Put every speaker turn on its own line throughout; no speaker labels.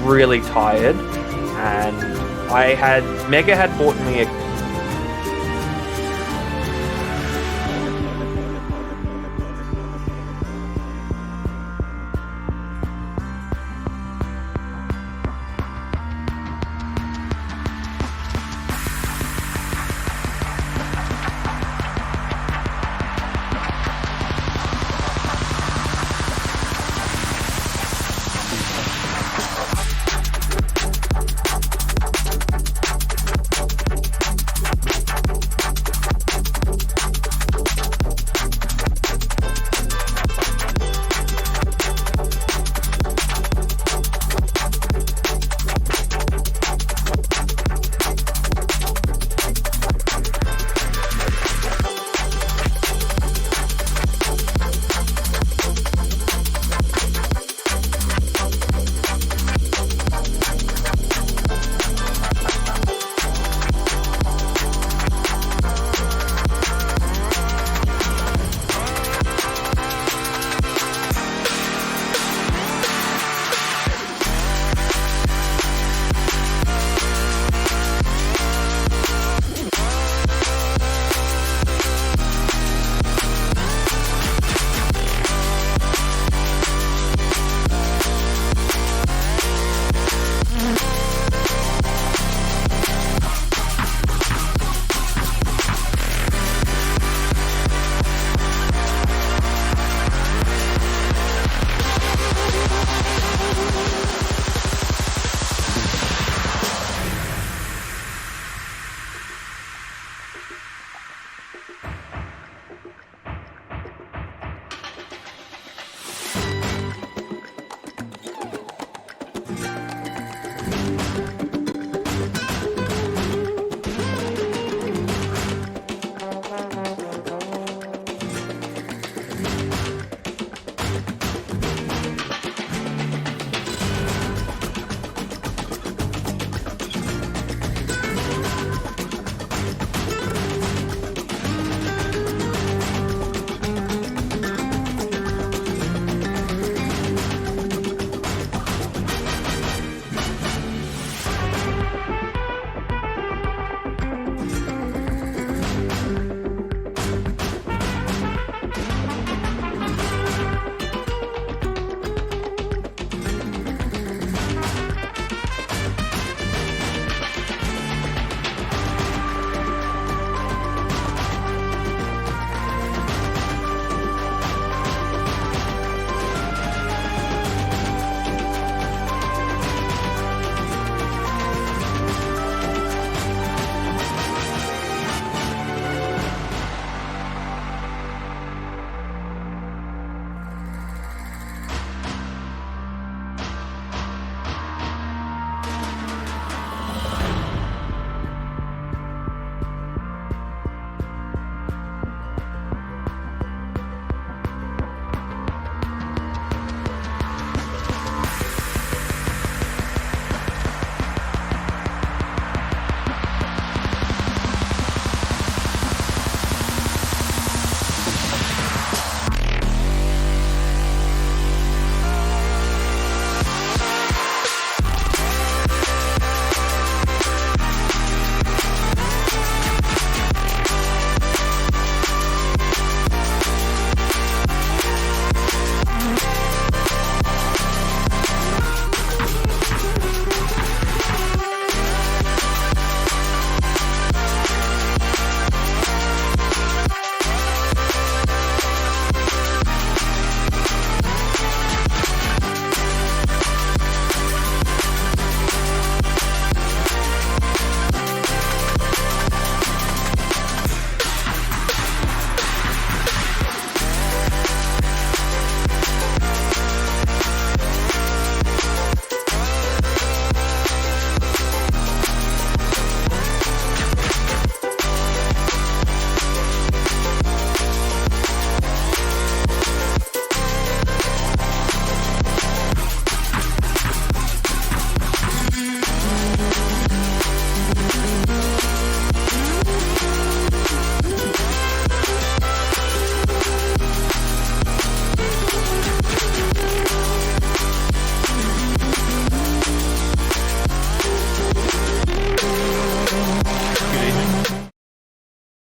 really tired, and Mega had bought me a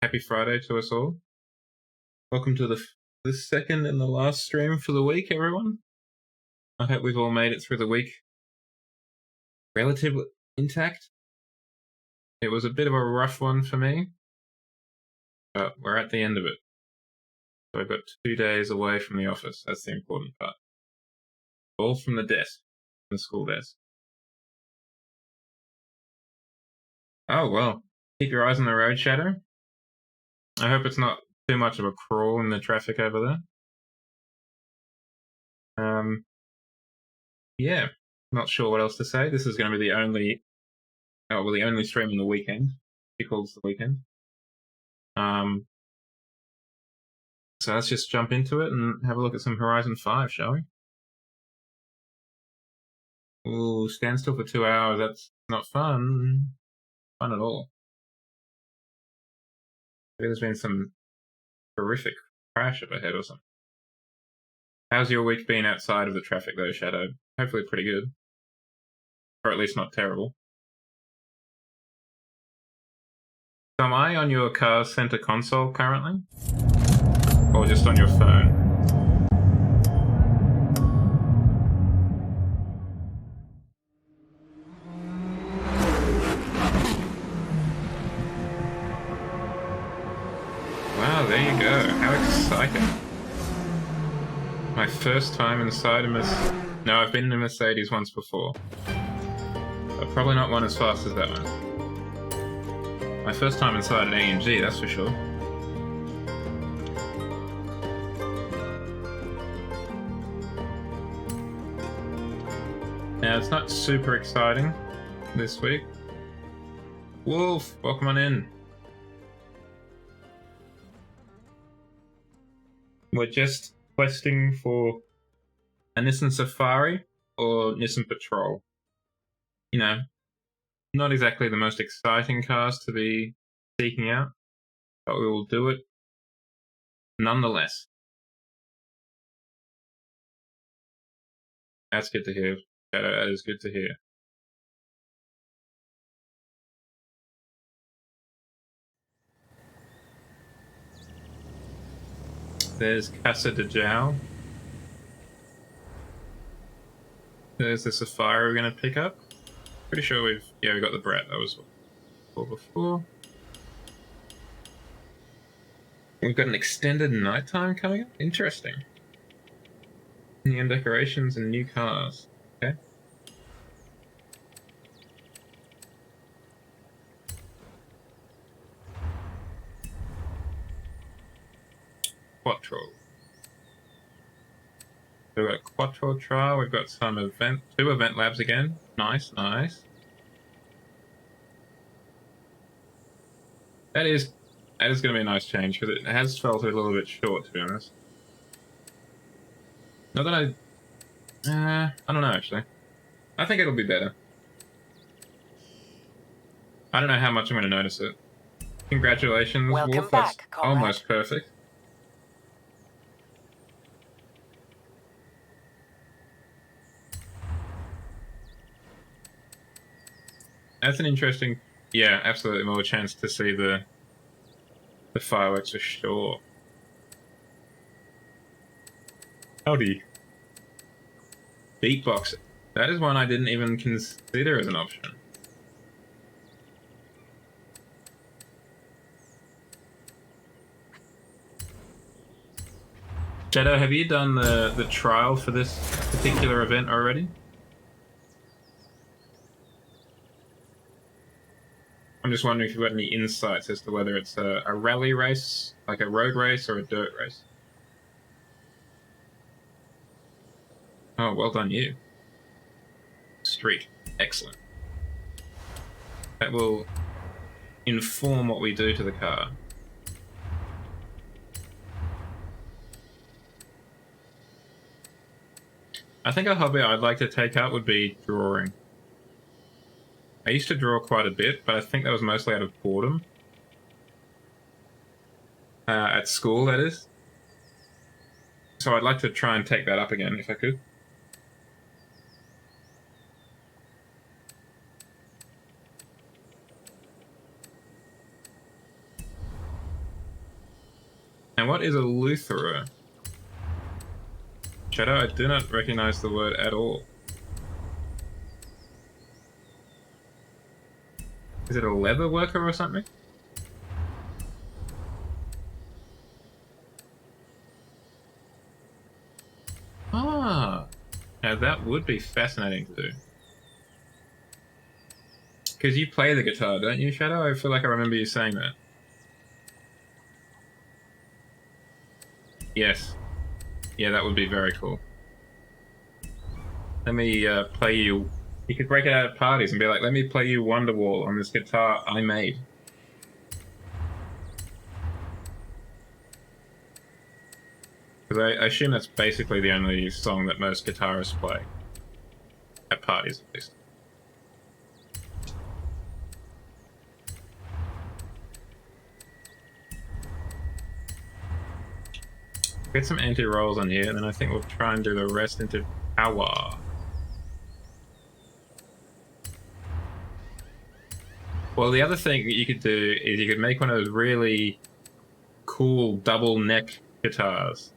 Happy Friday to us all. Welcome to the second and the last stream for the week, everyone. I hope we've all made it through the week relatively intact. It was a bit of a rough one for me, but we're at the end of it. So I've got 2 days away from the office. That's the important part. All from the desk, the school desk. Oh, well. Keep your eyes on the road, Shadow. I hope it's not too much of a crawl in the traffic over there. Yeah, not sure what else to say. This is going to be the only stream on the weekend. He calls the weekend. So let's just jump into it and have a look at some Horizon 5, shall we? Ooh, stand still for 2 hours. That's not fun. Fun at all. Maybe there's been some horrific crash up ahead or something. How's your week been outside of the traffic, though, Shadow? Hopefully pretty good. Or at least not terrible. So am I on your car's center console currently? Or just on your phone? Wow, there you go. How exciting. My first time inside a Mercedes. No, I've been in a Mercedes once before. But probably not one as fast as that one. My first time inside an AMG, that's for sure. Now, it's not super exciting this week. Wolf, welcome on in. We're just questing for a Nissan Safari or Nissan Patrol. You know, not exactly the most exciting cars to be seeking out, but we will do it nonetheless. That's good to hear. That is good to hear. There's Casa de Jow. There's the Safari we're going to pick up. Pretty sure we got the Brat. That was before. We've got an extended nighttime coming up. Interesting. Neon decorations and new cars. Okay. Quattro. So we've got Quattro trial. We've got some two event labs again. Nice, nice. That is going to be a nice change because it has felt a little bit short, to be honest. Not that I don't know actually. I think it'll be better. I don't know how much I'm going to notice it. Congratulations,
Welcome
Wolf.
back,
That's
comrade.
almost perfect. That's an interesting, yeah, absolutely more chance to see the fireworks for sure. Howdy. Beatbox. That is one I didn't even consider as an option. Shadow, have you done the trial for this particular event already? I'm just wondering if you've got any insights as to whether it's a rally race, like a road race, or a dirt race. Oh, well done you. Street. Excellent. That will inform what we do to the car. I think a hobby I'd like to take up would be drawing. I used to draw quite a bit, but I think that was mostly out of boredom. At school, that is. So I'd like to try and take that up again, if I could. And what is a lutherer? Shadow, I do not recognize the word at all. Is it a leather worker or something? Ah, now that would be fascinating to do. Because you play the guitar, don't you, Shadow? I feel like I remember you saying that. Yes. Yeah, that would be very cool. Let me play you... You could break it out at parties and be like, let me play you Wonderwall on this guitar I made. Because I assume that's basically the only song that most guitarists play. At parties, at least. Get some anti-rolls on here, and then I think we'll try and do the rest into power. Well, the other thing that you could do is you could make one of those really cool double neck guitars.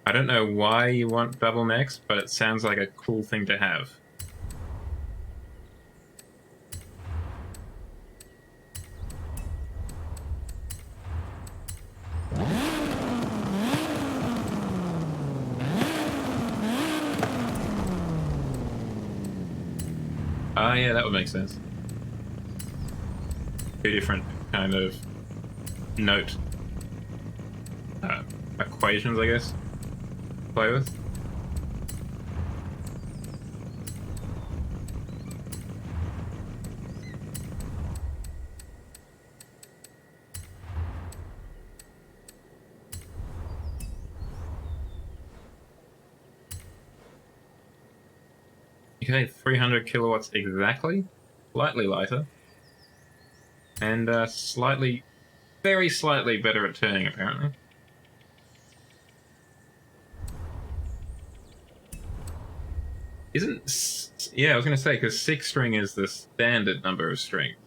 I don't know why you want double necks, but it sounds like a cool thing to have. Ah, yeah, that would make sense. Two different kind of note equations, I guess, to play with. Okay, 300 kilowatts exactly. Slightly lighter. And slightly, very slightly better at turning, apparently. Yeah, I was going to say, because 6 string is the standard number of strings.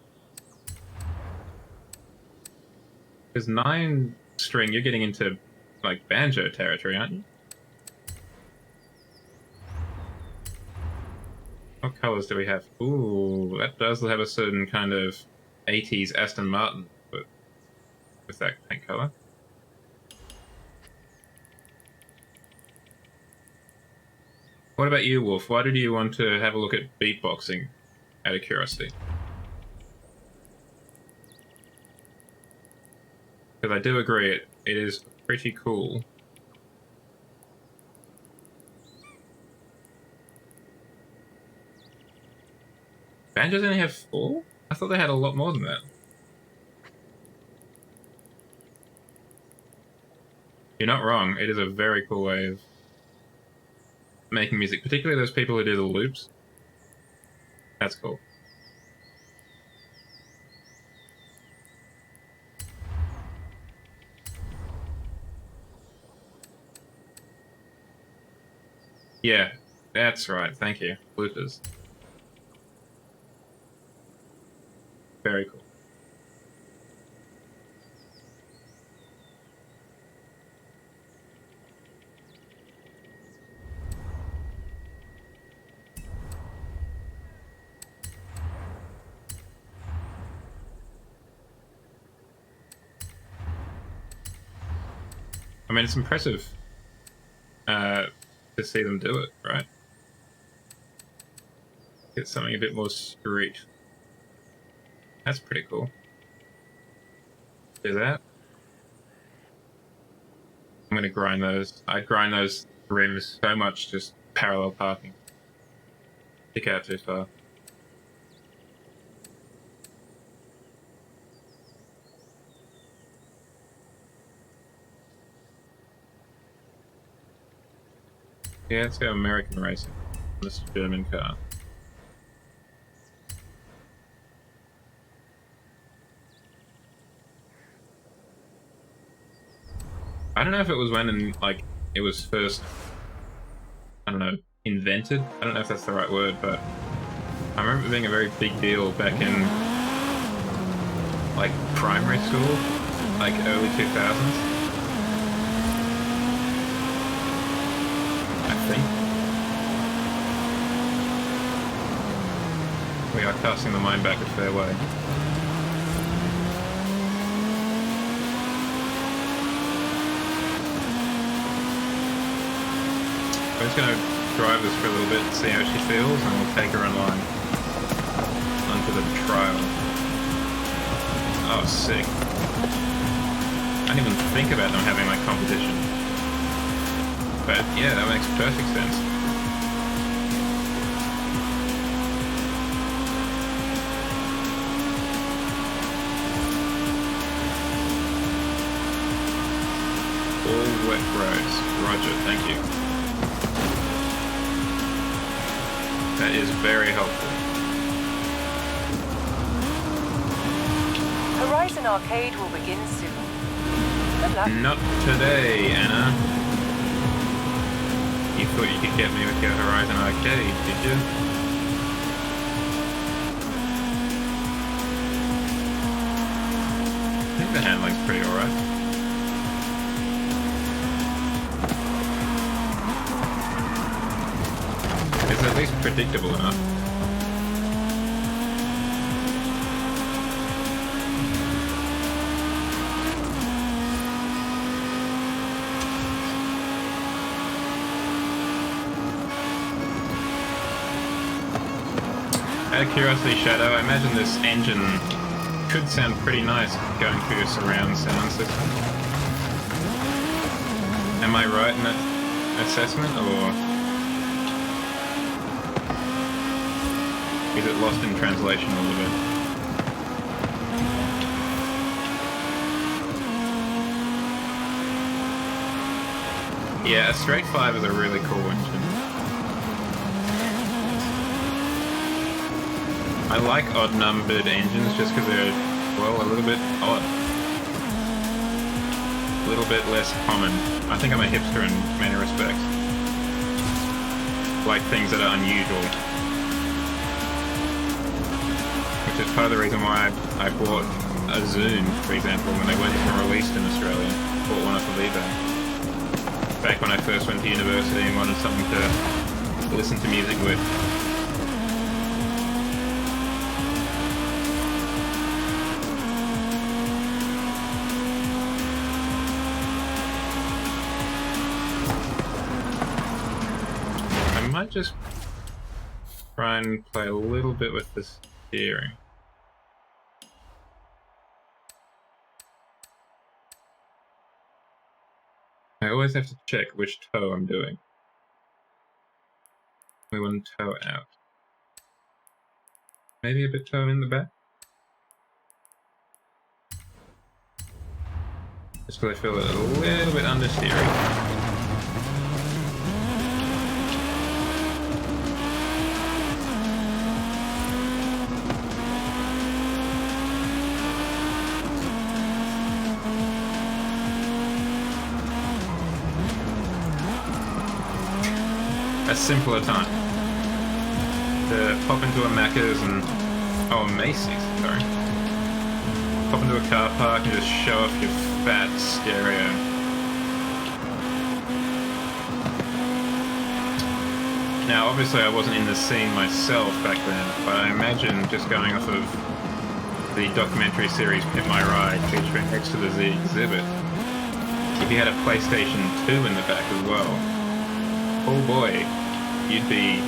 Because 9 string, you're getting into, like, banjo territory, aren't you? What colors do we have? Ooh, that does have a certain kind of 80s Aston Martin with that paint color. What about you, Wolf? Why did you want to have a look at beatboxing out of curiosity? Because I do agree, it is pretty cool. Banjos only have 4? I thought they had a lot more than that. You're not wrong. It is a very cool way of making music, particularly those people who do the loops. That's cool. Yeah, that's right. Thank you. Loopers. Very cool. I mean, it's impressive to see them do it, right? Get something a bit more street. That's pretty cool. Do that. I'm gonna grind those. I'd grind those rims so much just parallel parking. Stick out too far. Yeah, let's go American racing on this German car. I don't know if it was when, like, it was first, I don't know, invented. I don't know if that's the right word, but I remember it being a very big deal back in, like, primary school, like, early 2000s. think. We are casting the mind back a fair way. I'm just going to drive this for a little bit, see how she feels, and we'll take her online onto the trial. Oh, sick. I didn't even think about them having like competition. But yeah, that makes perfect sense. All wet roads. Roger, thank you. That is very helpful.
Horizon Arcade will begin soon. Good luck.
Not today, Anna. You thought you could get me with your Horizon Arcade, did you? I think the handling's pretty alright. It's at least predictable enough. Out of curiosity, Shadow, I imagine this engine could sound pretty nice going through your surround sound system. Am I right in that assessment, or is it lost in translation a little bit? Yeah, a straight 5 is a really cool engine. I like odd-numbered engines just because they're, well, a little bit odd. A little bit less common. I think I'm a hipster in many respects. Like things that are unusual. Which is part of the reason why I bought a Zoom, for example, when they weren't even released in Australia. Bought one off of eBay. Back when I first went to university and wanted something to listen to music with. I might just try and play a little bit with the steering. I always have to check which toe I'm doing. We want toe out. Maybe a bit toe in the back? Just because I feel it a little bit understeering. A simpler time to pop into a Macca's and a Macy's, sorry. Pop into a car park and just show off your fat stereo. Now, obviously, I wasn't in the scene myself back then, but I imagine just going off of the documentary series Pimp My Ride featuring X to the Z exhibit, if you had a PlayStation 2 in the back as well. Oh boy, you'd be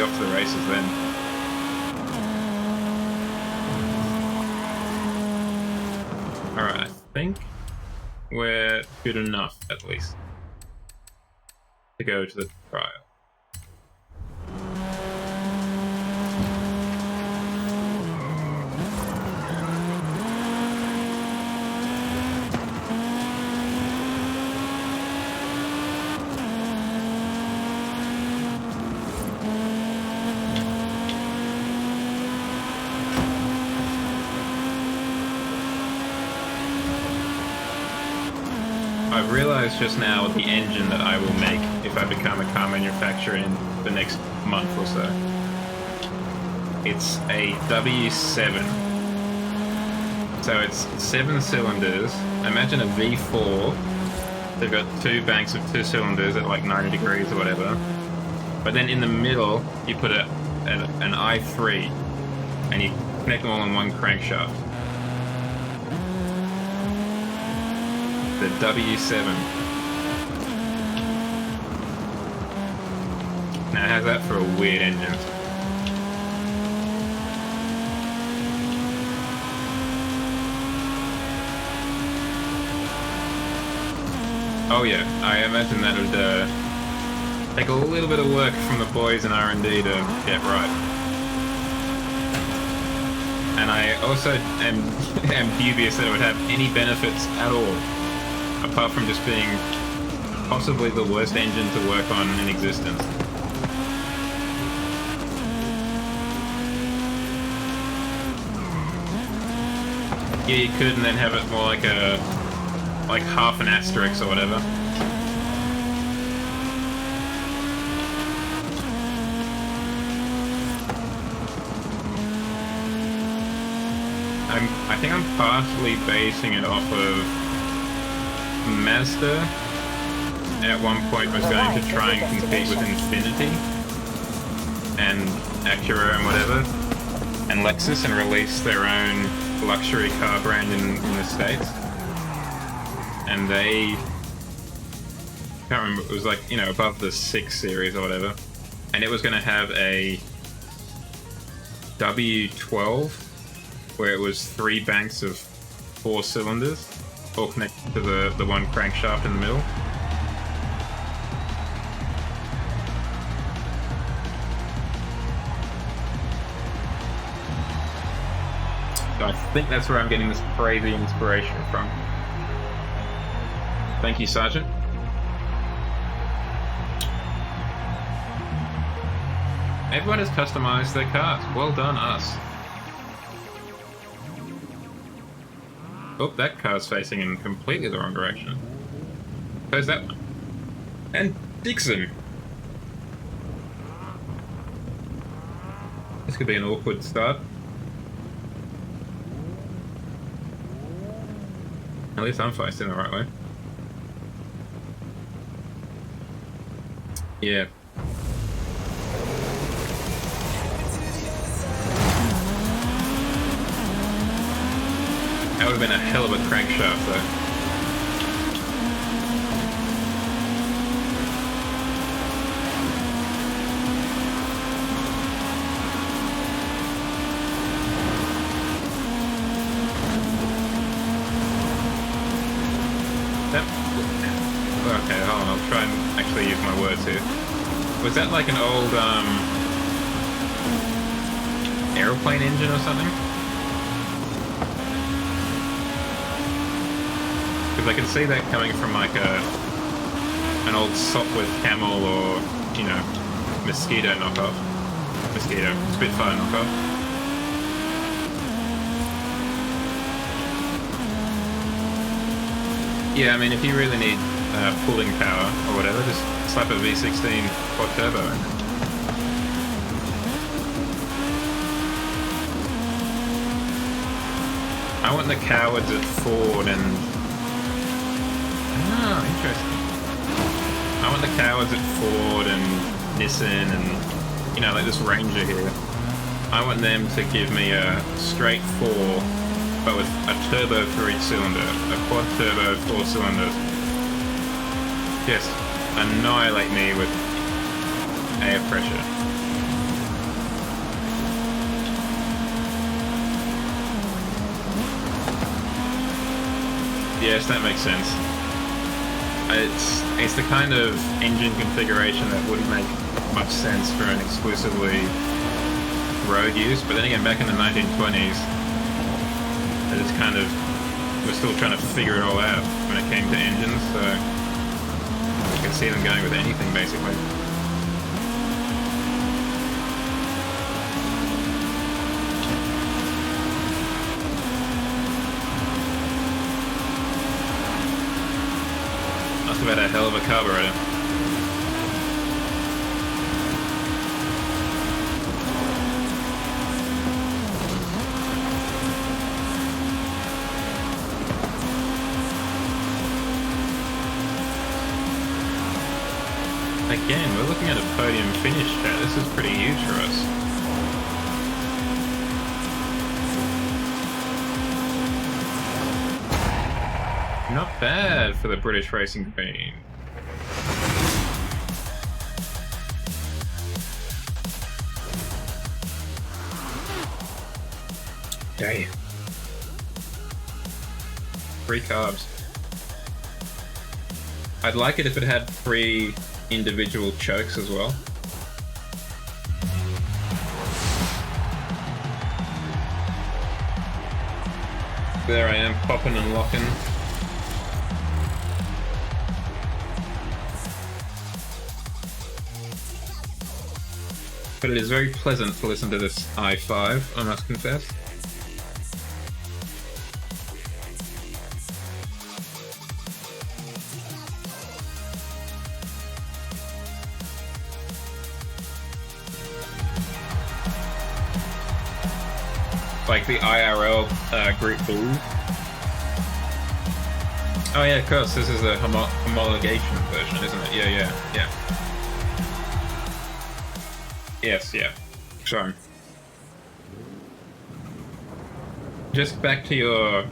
off to the races then. Alright, I think we're good enough, at least, to go to the trial. I've realized just now the engine that I will make if I become a car manufacturer in the next month or so. It's a W7. So it's 7 cylinders. Imagine a V4 They've got two banks of 2 cylinders at like 90 degrees or whatever. But then in the middle, you put an i3 and you connect them all in one crankshaft. The W7. Now, how's that for a weird engine? Oh yeah, I imagine that would take a little bit of work from the boys in R&D to get right. And I also am dubious that it would have any benefits at all, apart from just being possibly the worst engine to work on in existence. Yeah, you could, and then have it more like half an asterisk or whatever. I think I'm partially basing it off of Mazda. At one point was going to try and compete with Infiniti and Acura and whatever, and Lexus, and release their own luxury car brand in the States. And they, I can't remember, it was like, you know, above the 6 series or whatever. And it was going to have a W12 where it was 3 banks of 4 cylinders, all connected to the one crankshaft in the middle. So I think that's where I'm getting this crazy inspiration from. Thank you, Sergeant. Everyone has customized their cars. Well done, us. Oh, that car's facing in completely the wrong direction. There's that one. And Dixon. This could be an awkward start. At least I'm facing the right way. Yeah. That would have been a hell of a crankshaft, though. Okay, hold on, I'll try and actually use my words here. Was that like an old, aeroplane engine or something? Because I can see that coming from like an old Sopwith Camel or, you know, Mosquito knockoff. Mosquito, Spitfire knockoff. Yeah, I mean, if you really need pulling power or whatever, just slap a V16 quad turbo in it. I want the cowards at Ford and... Ah, interesting. I want the cowards at Ford and Nissan and, you know, like this Ranger here. I want them to give me a straight 4, but with a turbo for each cylinder. A quad turbo, 4 cylinders. Just annihilate me with air pressure. Yes, that makes sense. It's the kind of engine configuration that wouldn't make much sense for an exclusively road use, but then again, back in the 1920s, it just kind of, we're still trying to figure it all out when it came to engines, so I can see them going with anything, basically. Must have had a hell of a carburetor. Again, we're looking at a podium finish, chat. This is pretty huge for us. Not bad for the British Racing Queen. Damn. 3 carbs. I'd like it if it had 3 individual chokes as well. There I am, popping and locking. But it is very pleasant to listen to this i5, I must confess. Like the IRL Group Bull. Oh yeah, of course, this is the homologation version, isn't it? Yeah. Yes, yeah. Sorry. Just back to your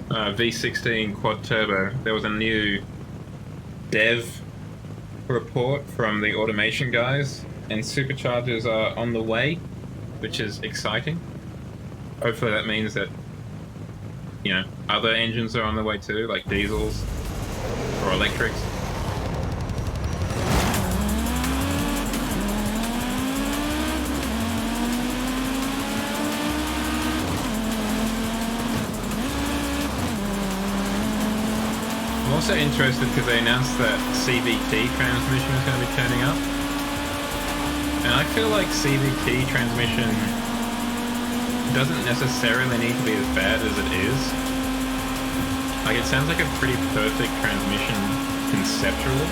V16 quad turbo, there was a new dev report from the automation guys, and superchargers are on the way, which is exciting. Hopefully that means that, you know, other engines are on the way too, like diesels or electrics. I'm also interested because they announced that CVT transmission is going to be turning up. And I feel like CVT transmission doesn't necessarily need to be as bad as it is. Like, it sounds like a pretty perfect transmission conceptually.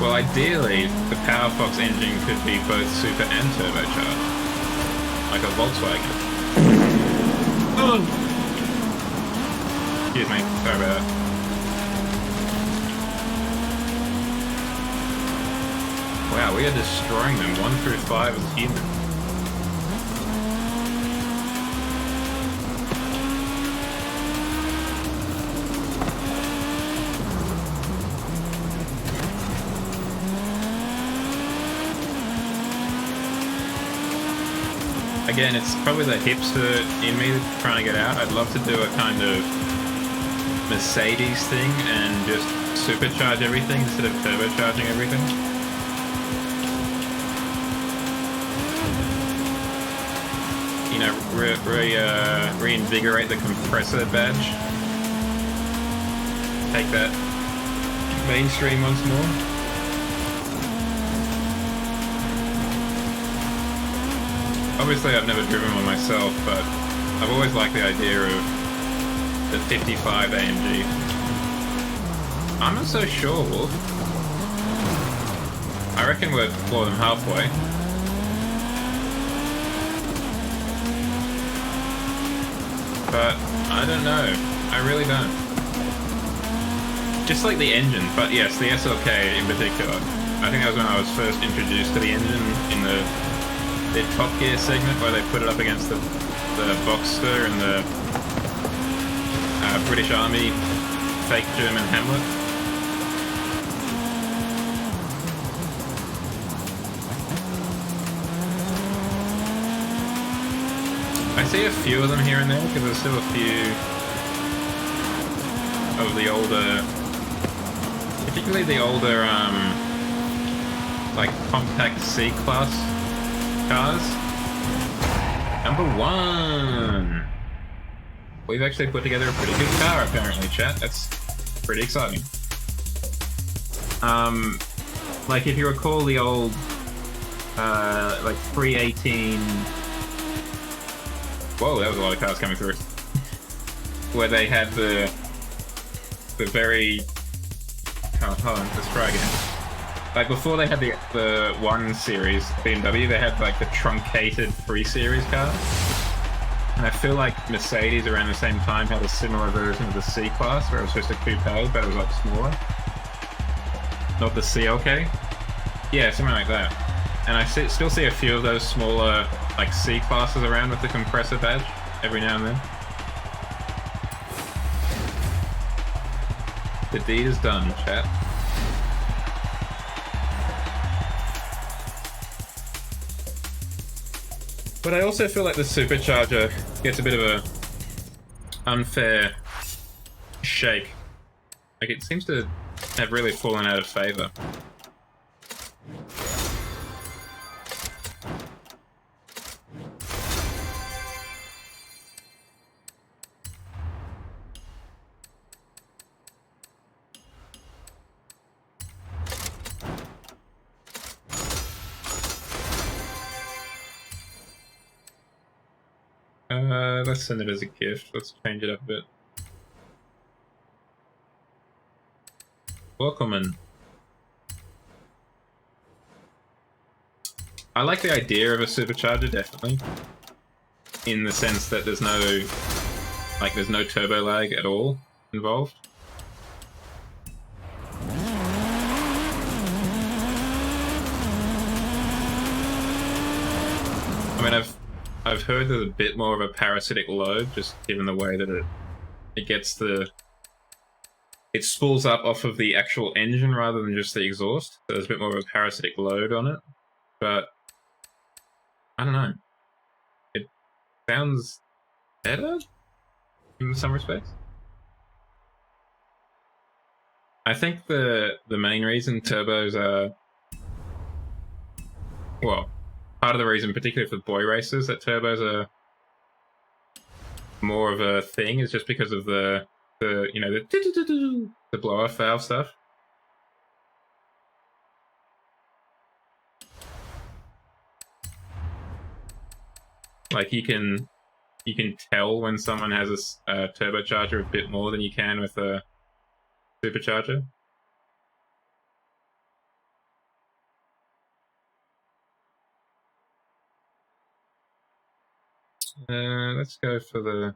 Well, ideally, the PowerFox engine could be both super and turbocharged. Like a Volkswagen. Oh! Excuse me, sorry about that. Wow, we are destroying them 1 through 5 as human. Again, it's probably the hipster in me trying to get out. I'd love to do a kind of Mercedes thing and just supercharge everything instead of turbocharging everything. You know, reinvigorate the compressor badge. Take that mainstream once more. Obviously, I've never driven one myself, but I've always liked the idea of the 55 AMG. I'm not so sure, Wolf. I reckon we're more than halfway. But I don't know. I really don't. Just like the engine, but yes, the SLK in particular. I think that was when I was first introduced to the engine in the Top Gear segment, where they put it up against the Boxster and the British Army fake German Hamlet. I see a few of them here and there, because there's still a few of the older, particularly the older, like compact C-Class cars. Number 1! We've actually put together a pretty good car, apparently, chat. That's pretty exciting. Like, if you recall the old, like, 318... Whoa, that was a lot of cars coming through. Where they had the very... Oh, hold on, let's try again. Like, before they had the 1 Series BMW, they had, like, the truncated 3 Series car. And I feel like Mercedes around the same time had a similar version of the C-Class, where it was just a coupe, but it was like smaller. Not the CLK? Yeah, something like that. And I still see a few of those smaller, like, C-Classes around with the compressor badge, every now and then. The deed is done, chat. But I also feel like the supercharger gets a bit of a unfair shake. Like, it seems to have really fallen out of favor. Let's send it as a gift. Let's change it up a bit. Welcome in. I like the idea of a supercharger, definitely. In the sense that there's no turbo lag at all involved. I mean, I've heard there's a bit more of a parasitic load, just given the way that it gets it spools up off of the actual engine rather than just the exhaust. So there's a bit more of a parasitic load on it. But I don't know. It sounds better in some respects. I think the main reason turbos are, well, part of the reason, particularly for boy racers, that turbos are more of a thing is just because of the blow-off valve stuff. Like you can tell when someone has a turbocharger a bit more than you can with a supercharger. Let's go for the...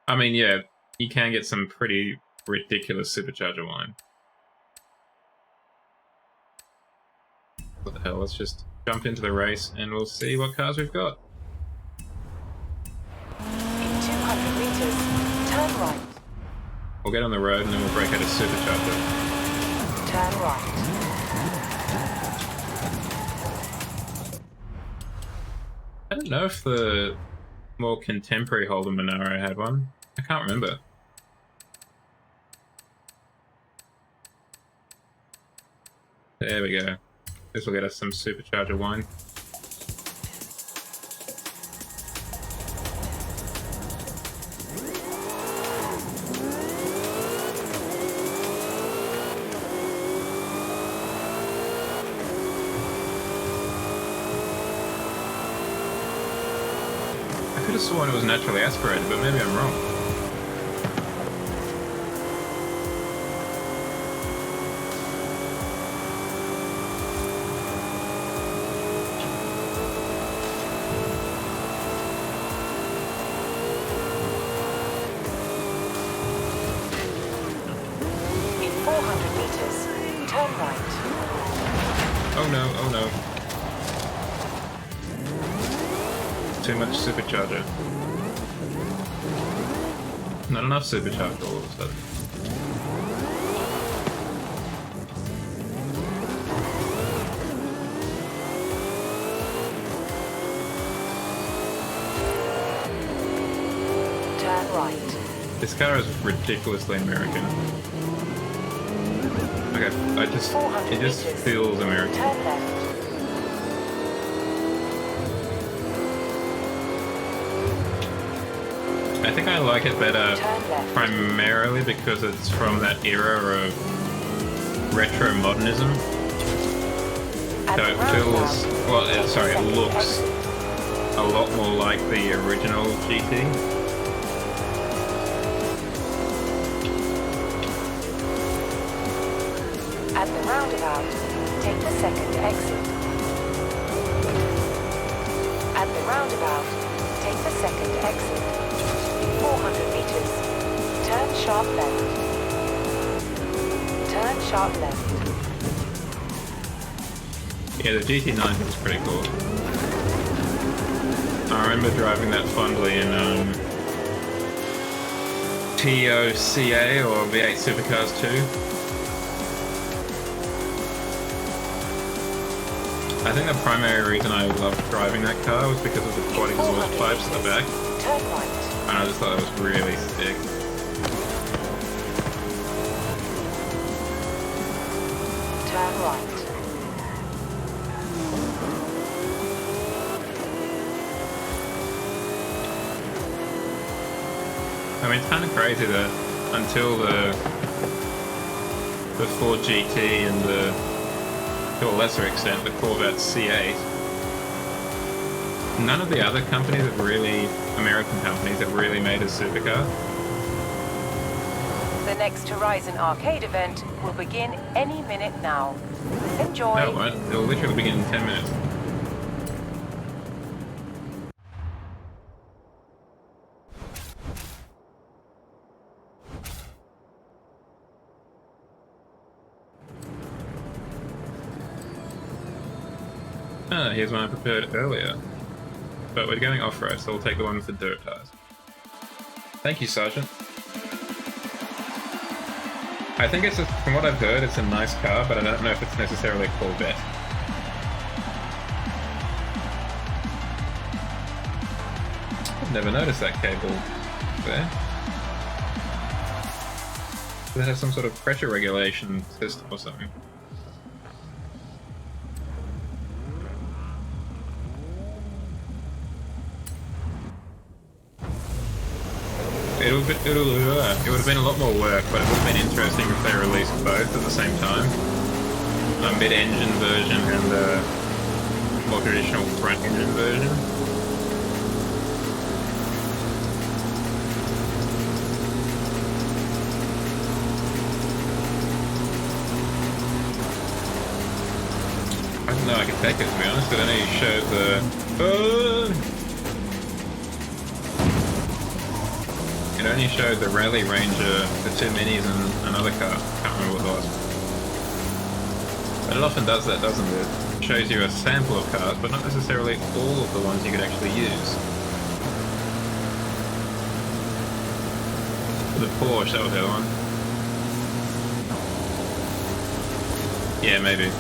I mean, yeah, you can get some pretty ridiculous supercharger wine. What the hell, let's just jump into the race and we'll see what cars we've got.
In 200 meters, turn right.
We'll get on the road and then we'll break out a supercharger.
Turn right.
I don't know if the more contemporary Holden Monaro had one. I can't remember. There we go. This will get us some supercharger wine. I could have sworn it was naturally aspirated, but maybe I'm wrong.
In 400 meters, turn right.
Oh no, oh no. Too much supercharger. Not enough supercharger all of a sudden.
Turn right.
This car is ridiculously American. Okay, it just
400 meters,
feels American.
Turn left.
I think I like it better primarily because it's from that era of retro modernism. So it feels, well, it looks a lot more like the original GT.
At the roundabout, take the second exit. At the roundabout, take the second exit. passes. Turn sharp left. Turn sharp left.
Yeah, the GT90 was pretty cool. I remember driving that fondly in TOCA or V8 Supercars 2. I think the primary reason I loved driving that car was because of the quad exhaust pipes at the back.
Turn right.
And I just thought it was really sick.
Turn right.
I mean, it's kind of crazy that until the Ford GT and to a lesser extent, the Corvette C8, none of the other companies have really, American companies, have really made a supercar.
The next Horizon arcade event will begin any minute now. Enjoy.
No, it won't. It'll literally begin in 10 minutes. Ah, here's one I prepared earlier. But we're going off-road, so we'll take the one with the dirt tires. Thank you, Sergeant. I think it's, from what I've heard, it's a nice car, but I don't know if it's necessarily a Corvette. I've never noticed that cable there. Does it have some sort of pressure regulation system or something? It would have been a lot more work, but it would have been interesting if they released both at the same time. A mid-engine version and a more traditional front-engine version. I don't know I could take it, to be honest. It only showed the... It only showed the Rally Ranger, the two minis, and another car. Can't remember what it was. But it often does that, doesn't it? It shows you a sample of cars, but not necessarily all of the ones you could actually use. The Porsche, that was the other one. Yeah, maybe.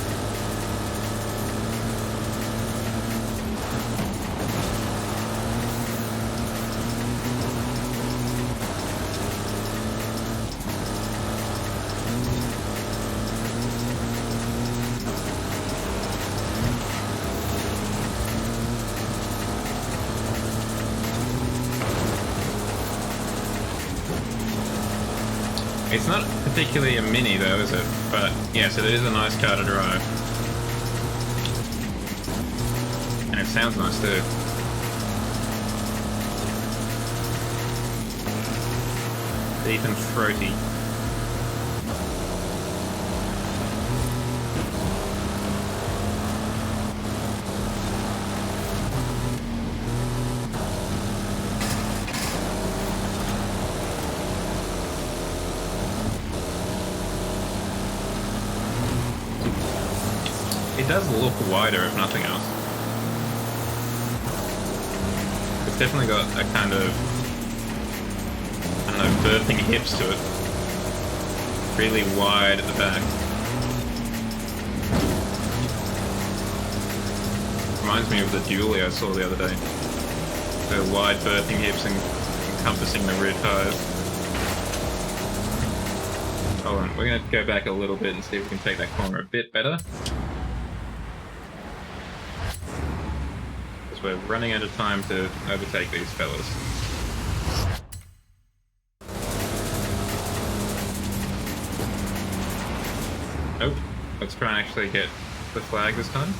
It's not particularly a mini though, is it? But yes, it is a nice car to drive. And it sounds nice too. Deep and throaty. It does look wider, if nothing else. It's definitely got a kind of, I don't know, birthing hips to it. Really wide at the back. Reminds me of the dually I saw the other day. The wide birthing hips encompassing the rear tires. Hold on, we're going to go back a little bit and see if we can take that corner a bit better. We're running out of time to overtake these fellas. Nope. Let's try and actually get the flag this time.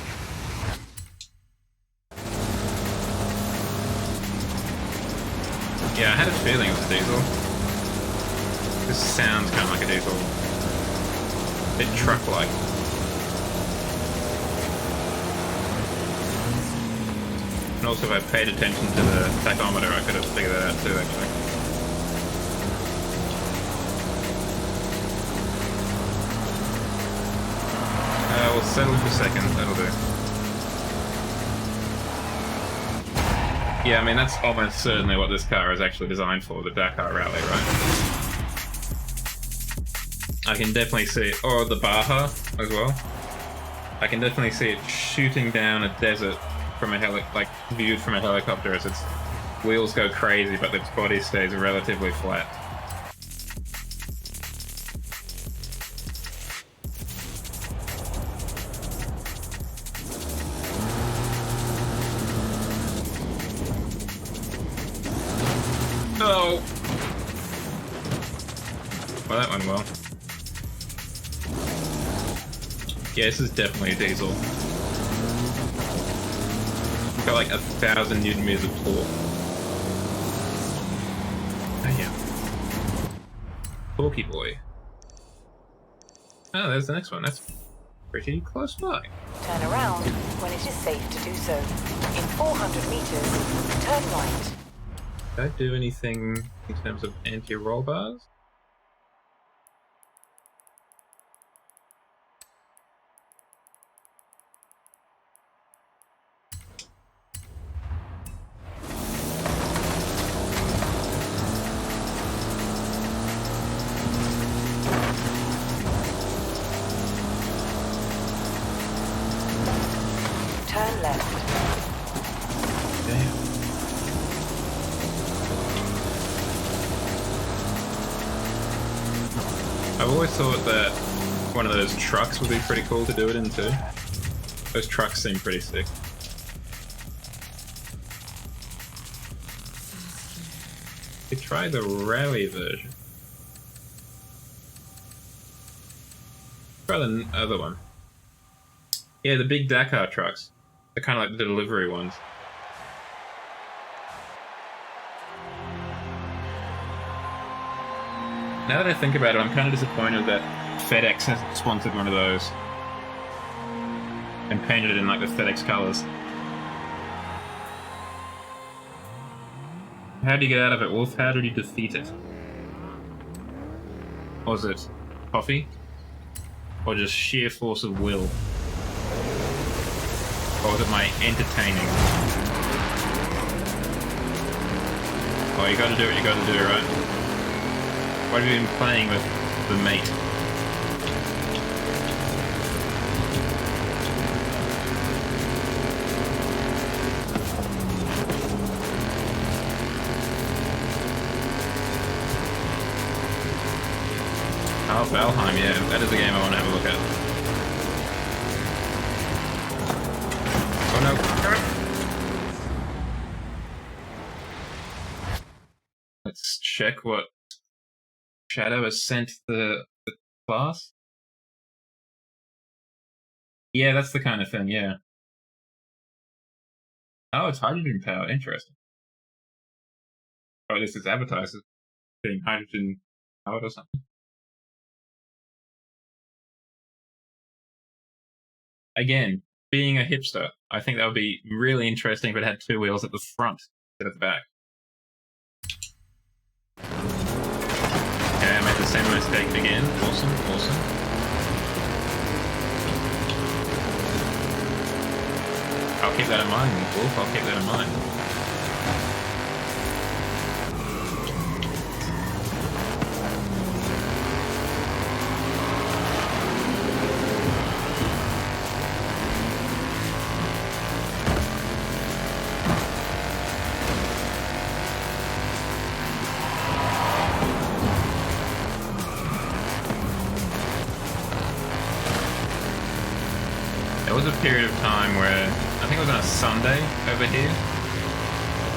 Yeah, I had a feeling it was diesel. This sounds kind of like a diesel. A bit truck-like. And also, if I paid attention to the tachometer, I could have figured that out too, actually. settle for second, that'll do. Yeah, I mean, that's almost certainly what this car is actually designed for, the Dakar Rally, right? I can definitely see it, or the Baja as well. I can definitely see it shooting down a desert from a viewed from a helicopter as its wheels go crazy, but its body stays relatively flat. Oh! Well, that went well. Yeah, this is definitely a diesel. It's got like 1,000 Newton meters of torque. Oh yeah. Torquey boy. Oh, there's the next one. That's pretty close by.
Turn around when it is safe to do so. In 400 meters, turn right.
Did I do anything in terms of anti-roll bars?
Turn left.
Damn. I've always thought that one of those trucks would be pretty cool to do it in too. Those trucks seem pretty sick. We tried the rally version. Try the other one. Yeah, the big Dakar trucks. They're kind of like the delivery ones. Now that I think about it, I'm kind of disappointed that FedEx hasn't sponsored one of those and painted it in like the FedEx colors. How do you get out of it, Wolf? How did you defeat it? Was it coffee? Or just sheer force of will? Or was it my entertaining? Oh, you gotta do what you gotta do, right? What have you been playing with the mate? Oh, Valheim, yeah, that is a game I want to have a look at. Oh no. Let's check what Shadow has sent the class. Yeah, that's the kind of thing, yeah. Oh, it's hydrogen powered. Interesting. Or at least it's advertised as being hydrogen powered or something. Again, being a hipster, I think that would be really interesting if it had two wheels at the front instead of the back. Okay, I made the same mistake again. Awesome, awesome. I'll keep that in mind, Wolf. I'll keep that in mind. There was a period of time where, I think it was on a Sunday over here,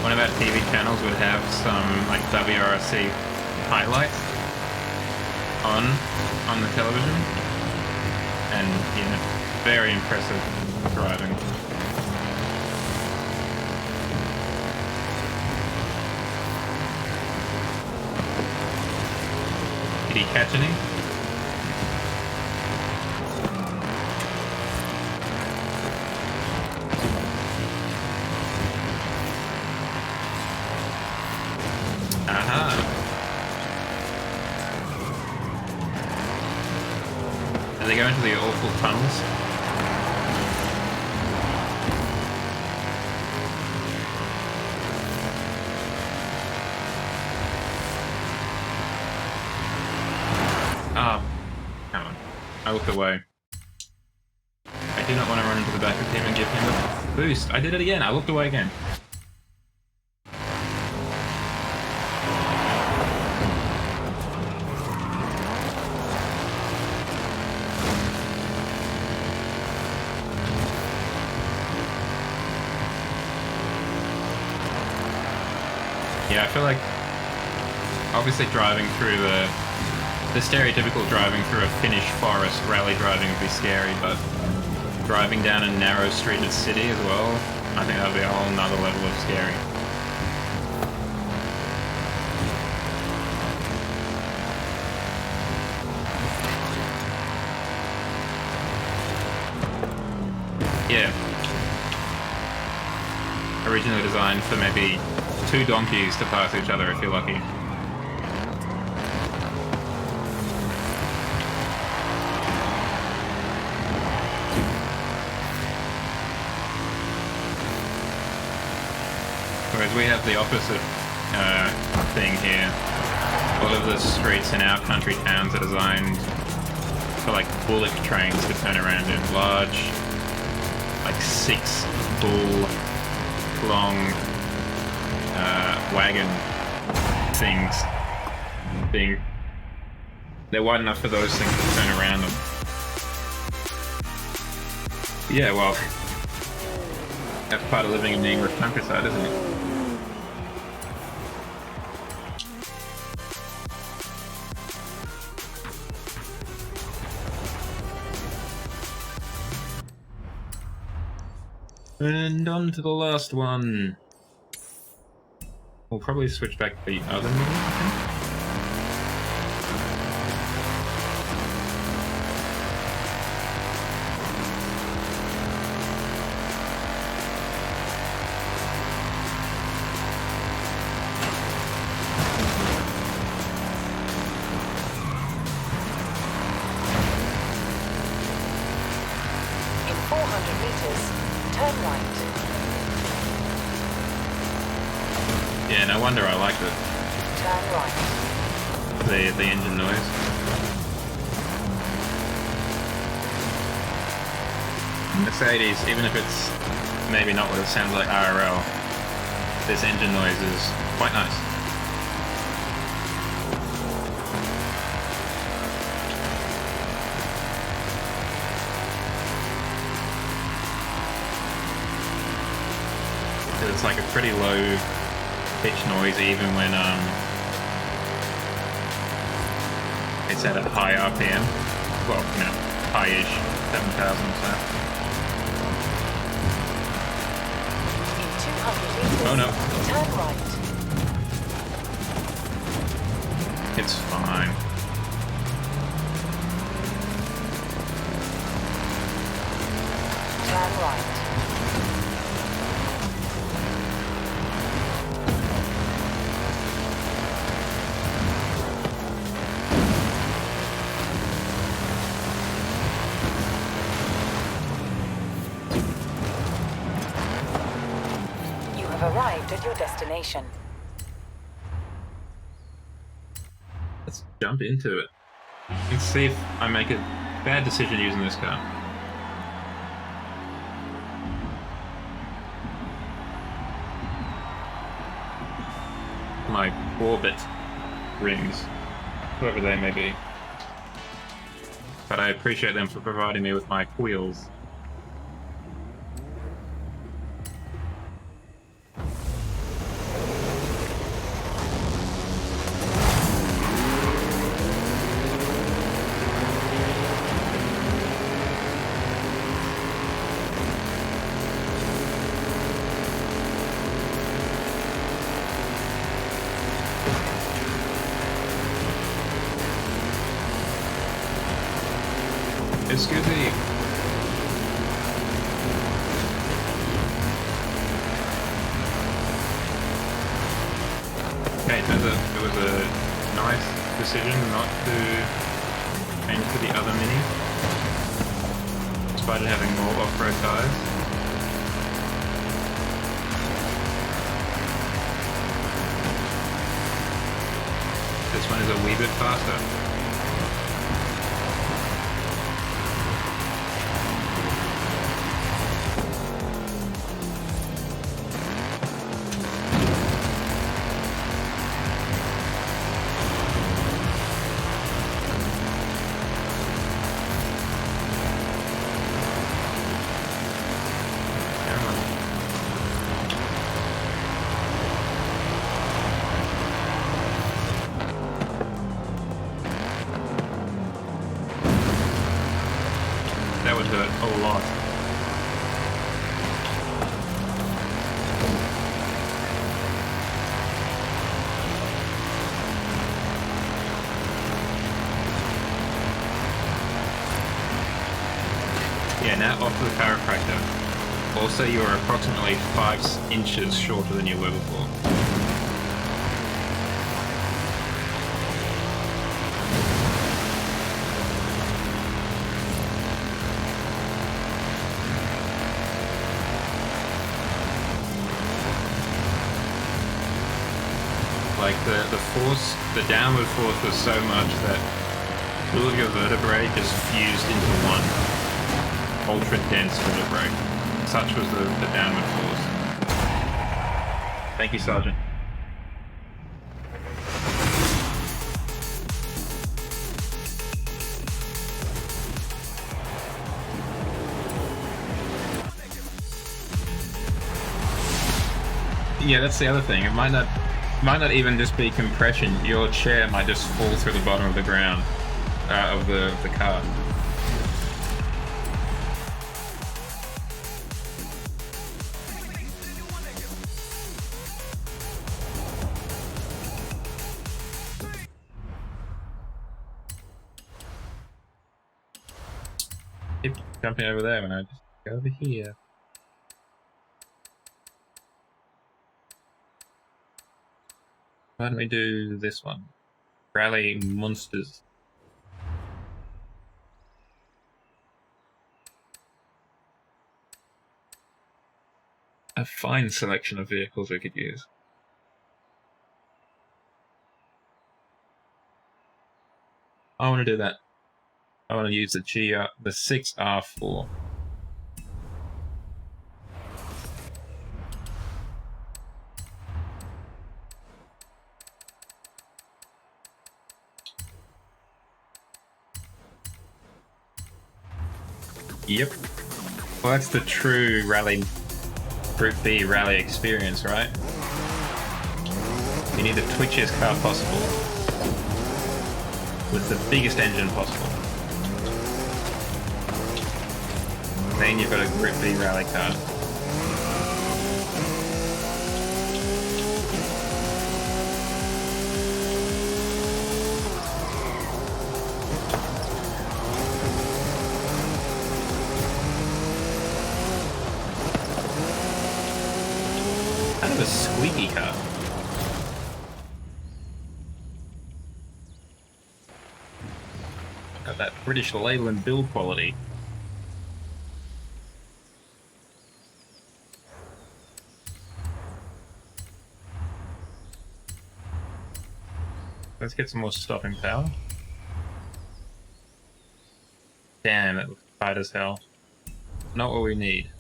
one of our TV channels would have some like WRC highlights on the television, and yeah, very impressive driving. Did he catch any? As they go into the awful tunnels. Ah, come on. I looked away. I do not want to run into the back of him and give him a boost. I did it again. I looked away again. Yeah, I feel like obviously driving through the stereotypical driving through a Finnish forest rally driving would be scary, but driving down a narrow streeted city as well, I think that would be a whole nother level of scary. Yeah. Originally designed for maybe 2 donkeys to pass each other if you're lucky. Whereas we have the opposite thing here. A lot of the streets in our country towns are designed for like bullock trains to turn around in large, like 6 bull long wagon things. They're wide enough for those things to turn around them. Yeah, well, that's part of living in the English countryside, isn't it? And on to the last one. We'll probably switch back to the other mini, I think.
In 400 meters, turn right.
Yeah, no wonder I liked it.
Turn right.
The engine noise. Mercedes, even if it's maybe not what it sounds like IRL, this engine noise is quite nice. It's like a pretty low pitch noise even when it's at a high RPM. Well, you know, high-ish, 7,000 or so.
In 200 meters,
Oh no.
turn right.
It's fine.
Turn right. Arrived at your destination.
Let's jump into it. Let's see if I make a bad decision using this car. My orbit rings, whoever they may be. But I appreciate them for providing me with my wheels. Excuse me. Okay, it turns out it was a nice decision not to change to the other Mini, despite it having more off-road tires. This one is a wee bit faster. would hurt a lot. Yeah, now off to the chiropractor. Also, you are approximately 5 inches shorter than you were before. Like the force, the downward force was so much that two of your vertebrae just fused into one ultra dense vertebrae. Such was the downward force. Thank you, Sergeant. Yeah, that's the other thing. It might not even just be compression. Your chair might just fall through the bottom of the ground of the car. Keep jumping over there when I just go over here. Why don't we do this one? Rally Monsters. A fine selection of vehicles we could use. I want to do that. I want to use the 6R4. Yep. Well, that's the true rally, Group B rally experience, right? You need the twitchiest car possible with the biggest engine possible. Then you've got a Group B rally car. Kind of a squeaky car. Got that British Leyland build quality. Let's get some more stopping power. Damn, it looks tight as hell. Not what we need.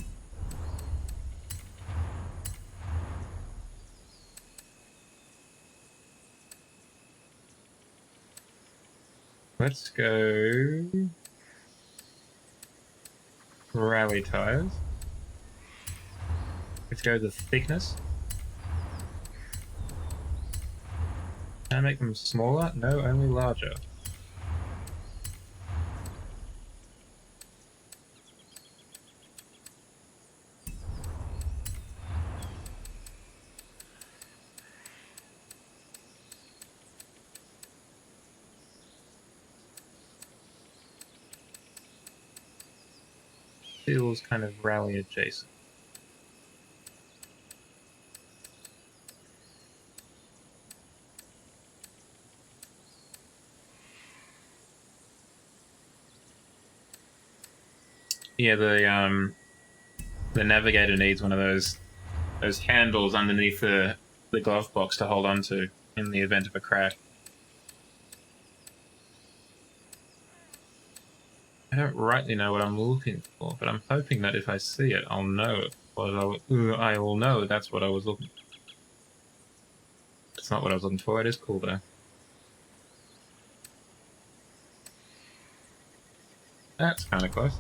Let's go rally tires. Let's go the thickness. Can I make them smaller? No, only larger. Feels kind of rally adjacent. Yeah, the navigator needs one of those handles underneath the glove box to hold on to in the event of a crash. I don't rightly know what I'm looking for, but I'm hoping that if I see it, I'll know what I will know that's what I was looking for. It's not what I was looking for. It is cool though. That's kind of close.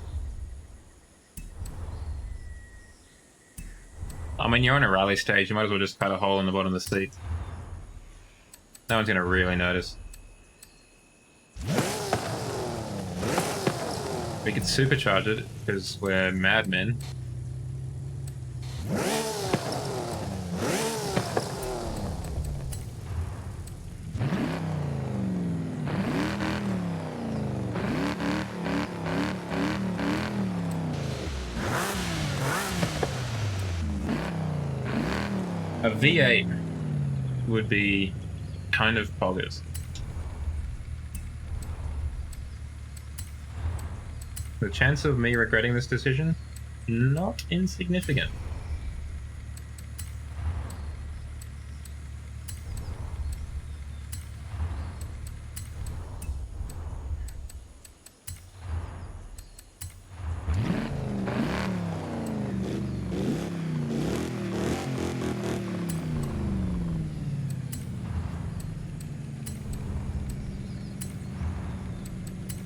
I mean, you're on a rally stage, you might as well just cut a hole in the bottom of the seat. No one's going to really notice. We could supercharge it because we're madmen. A V8 would be kind of poggers. The chance of me regretting this decision, not insignificant.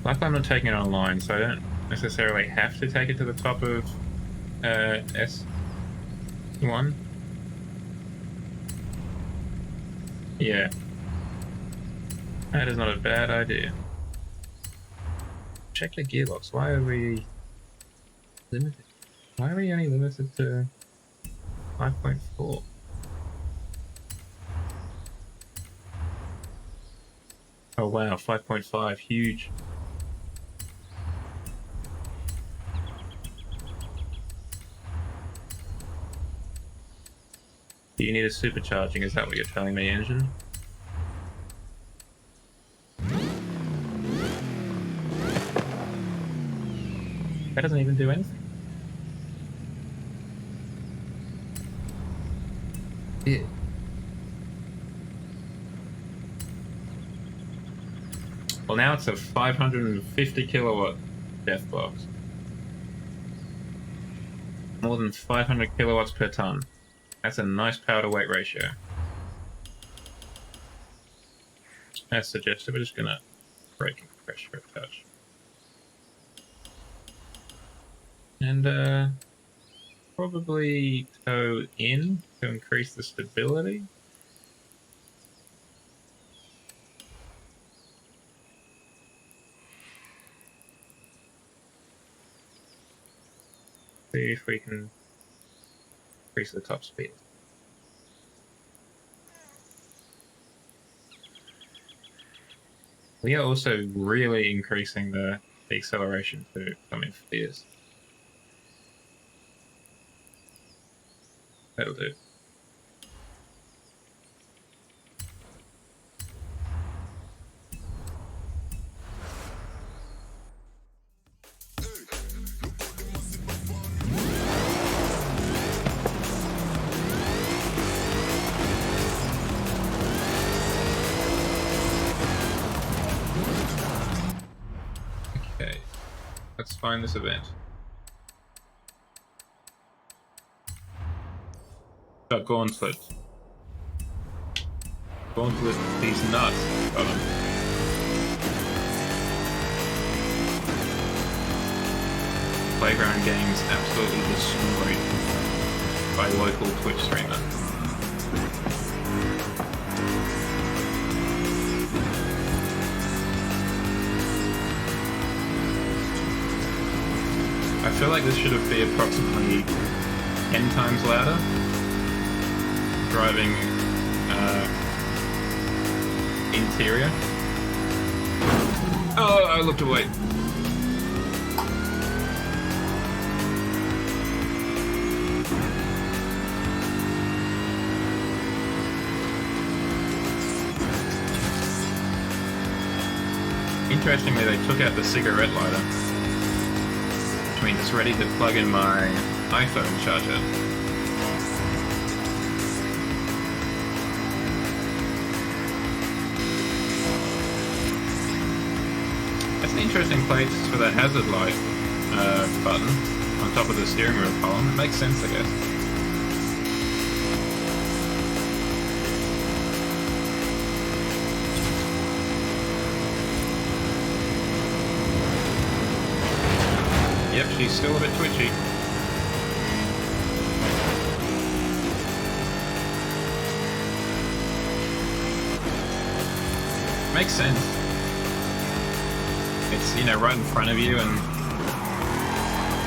Like I'm not taking it online, so I don't necessarily have to take it to the top of S1. Yeah. That is not a bad idea. Check the gearbox. Why are we limited? Why are we only limited to 5.4? Oh wow, 5.5, huge. Do you need a supercharging? Is that what you're telling me, engine? That doesn't even do anything. Yeah. Well, now it's a 550 kilowatt death box. More than 500 kilowatts per ton. That's a nice power to weight ratio. As suggested, we're just gonna brake and pressure a touch. And probably toe in to increase the stability. See if we can increase the top speed. We are also really increasing the acceleration to come in fierce. That'll do. Okay, let's find this event. Got Gauntlet. Gauntlet these nuts. Got him. Playground games absolutely destroyed by local Twitch streamer. I feel like this should have been approximately 10 times louder. Driving interior. Oh, I looked away. Interestingly, they took out the cigarette lighter, which means it's ready to plug in my iPhone charger. That's an interesting place for the hazard light button on top of the steering wheel column. It makes sense, I guess. Yep, she's still a bit twitchy. Makes sense. It's, you know, right in front of you and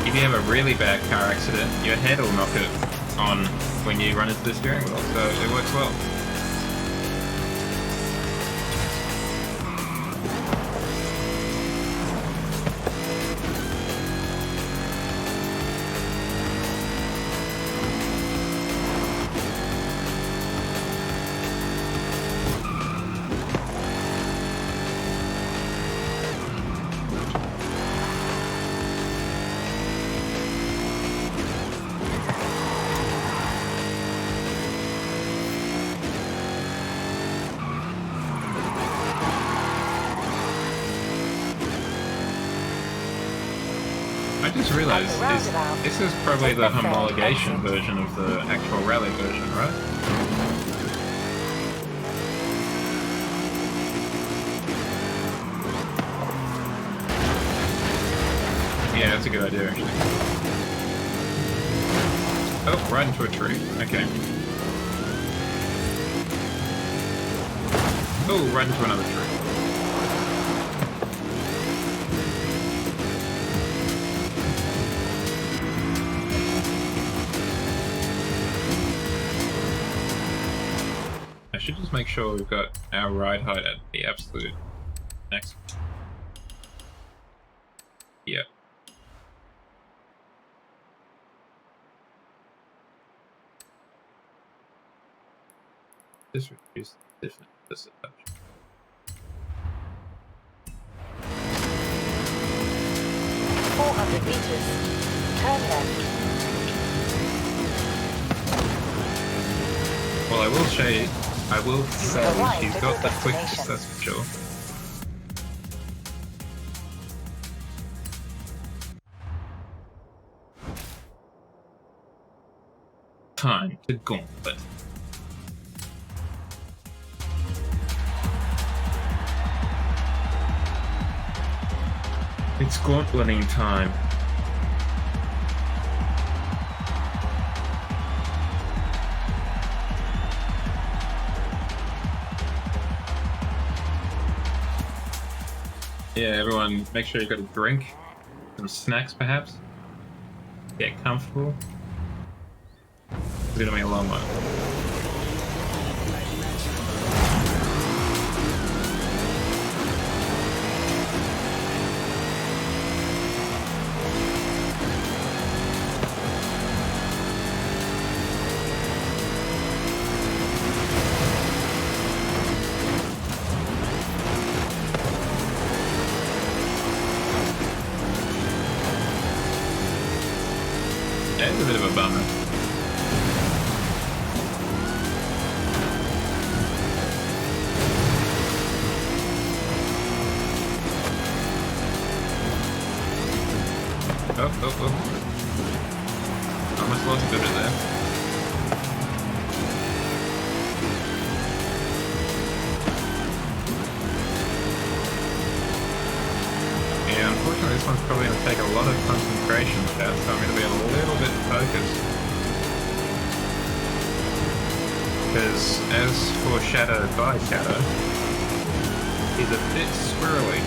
if you have a really bad car accident, your head will knock it on when you run into the steering wheel, so it works well. I just realised this is probably the homologation version of the actual rally version, right? Yeah, that's a good idea, actually. Oh, right into a tree. Okay. Oh, right into another tree. I should just make sure we've got our ride height at the absolute next. Yep. Just reduce the difference this a touch.
meters. Turn left.
Well, I will say she's got the quickness, that's for sure. Time to gauntlet. It's gauntleting time. Yeah, everyone, make sure you've got a drink, some snacks perhaps. Get comfortable. It's gonna be a long one. Yeah, it's a bit of a bummer. Oh. Almost lost a bit there. Yeah, unfortunately this one's probably going to take a lot of concentration, chat, so I'm going to be a little bit focused. Because, as foreshadowed by Shadow, he's a bit squirrely.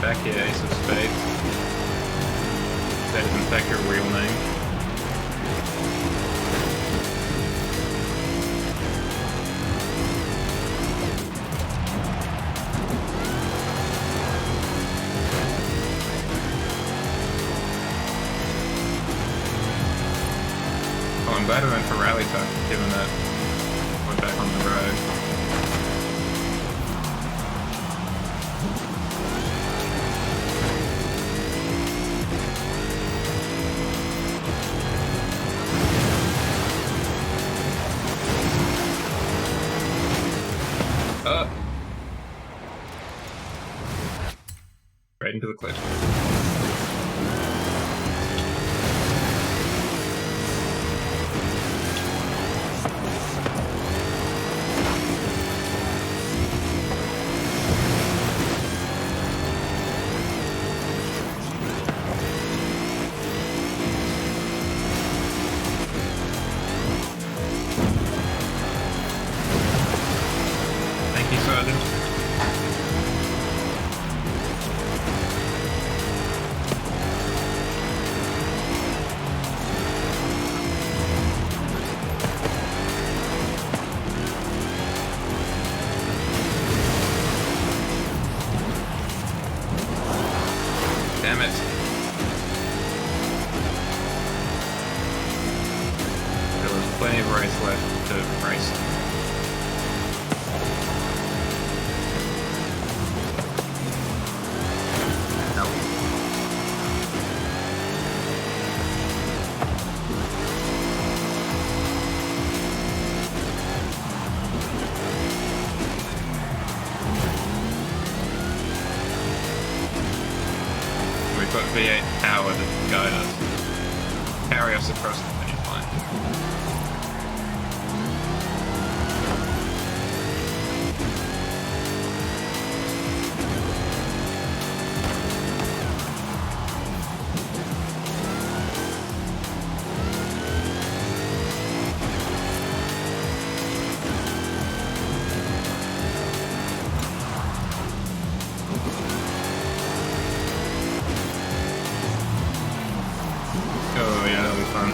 Back here, Ace of Spades. That is in fact your real name. Oh, I'm glad we went for rally time, given that we're back on the road. Right into the cliff. Thank you, Sergeant. Damn it. There was plenty of race left to race. We've got V8 power to guide us, carry us across the finish line. Oh yeah, that'll be fun.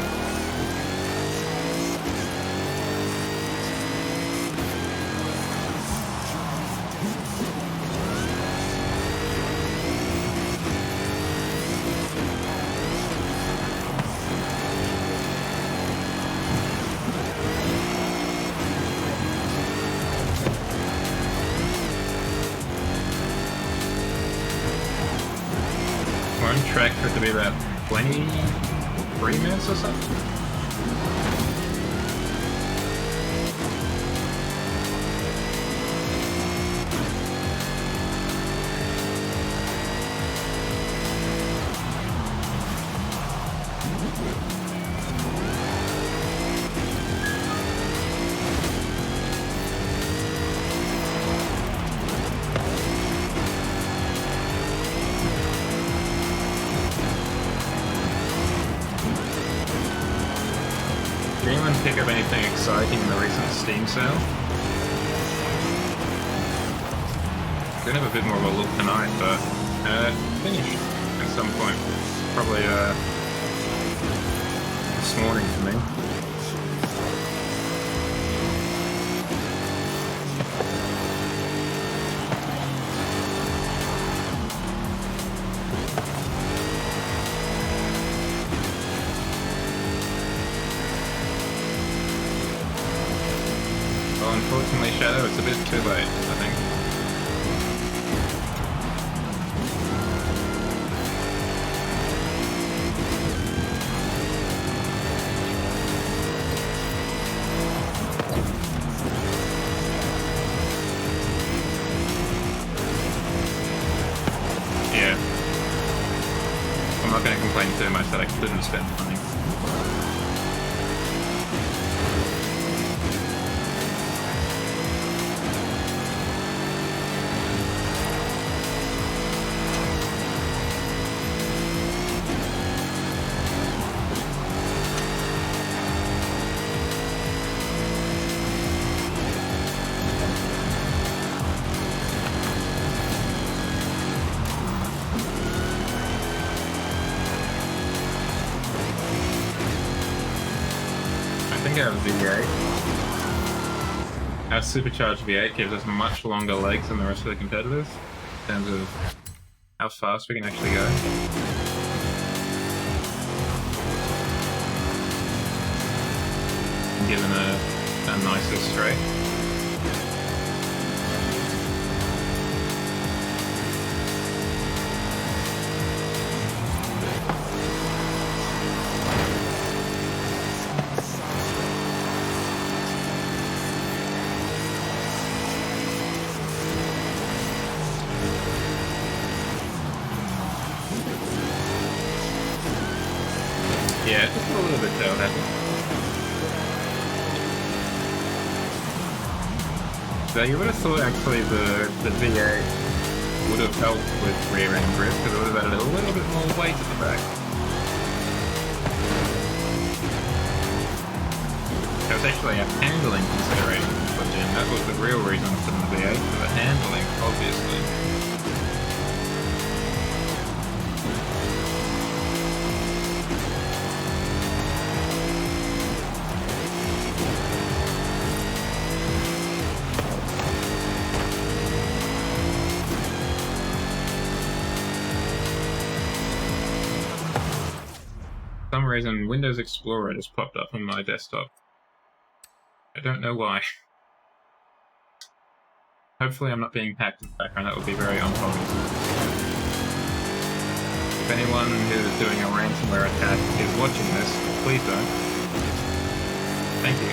We're on track for it to be about 23 minutes or something. Did anyone pick up anything exciting in the recent Steam sale? Gonna have a bit more of a look tonight, but finished at some point. Probably this morning for me. Well, unfortunately, Shadow, it's a bit too late, I think. Yeah. I'm not going to complain too much that I couldn't spend money. I think our V8, our supercharged V8 gives us much longer legs than the rest of the competitors in terms of how fast we can actually go. Given a nicer straight. So you would have thought actually the V8 would have helped with rear end grip because it would have added a little bit more weight at the back. It was actually a handling consideration to put in. That was the real reason for the V8, for the handling, obviously. For some reason, Windows Explorer just popped up on my desktop. I don't know why. Hopefully I'm not being hacked in the background, that would be very unpleasant. If anyone who is doing a ransomware attack is watching this, please don't. Thank you.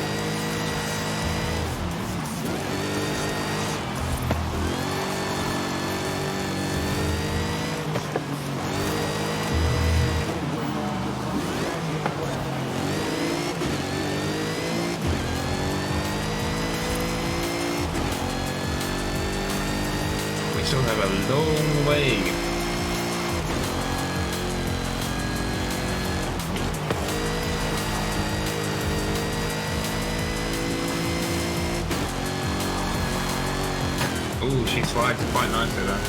We still have a long way. Ooh, she slides quite nicely though.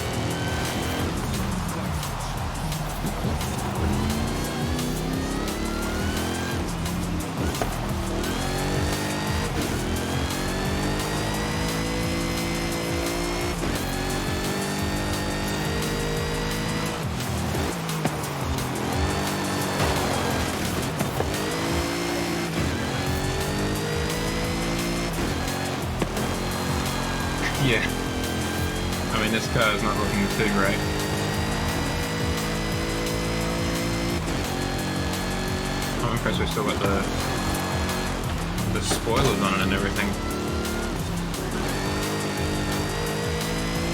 Yeah. I mean, this car is not looking too great. I'm impressed we've still got the spoilers on it and everything.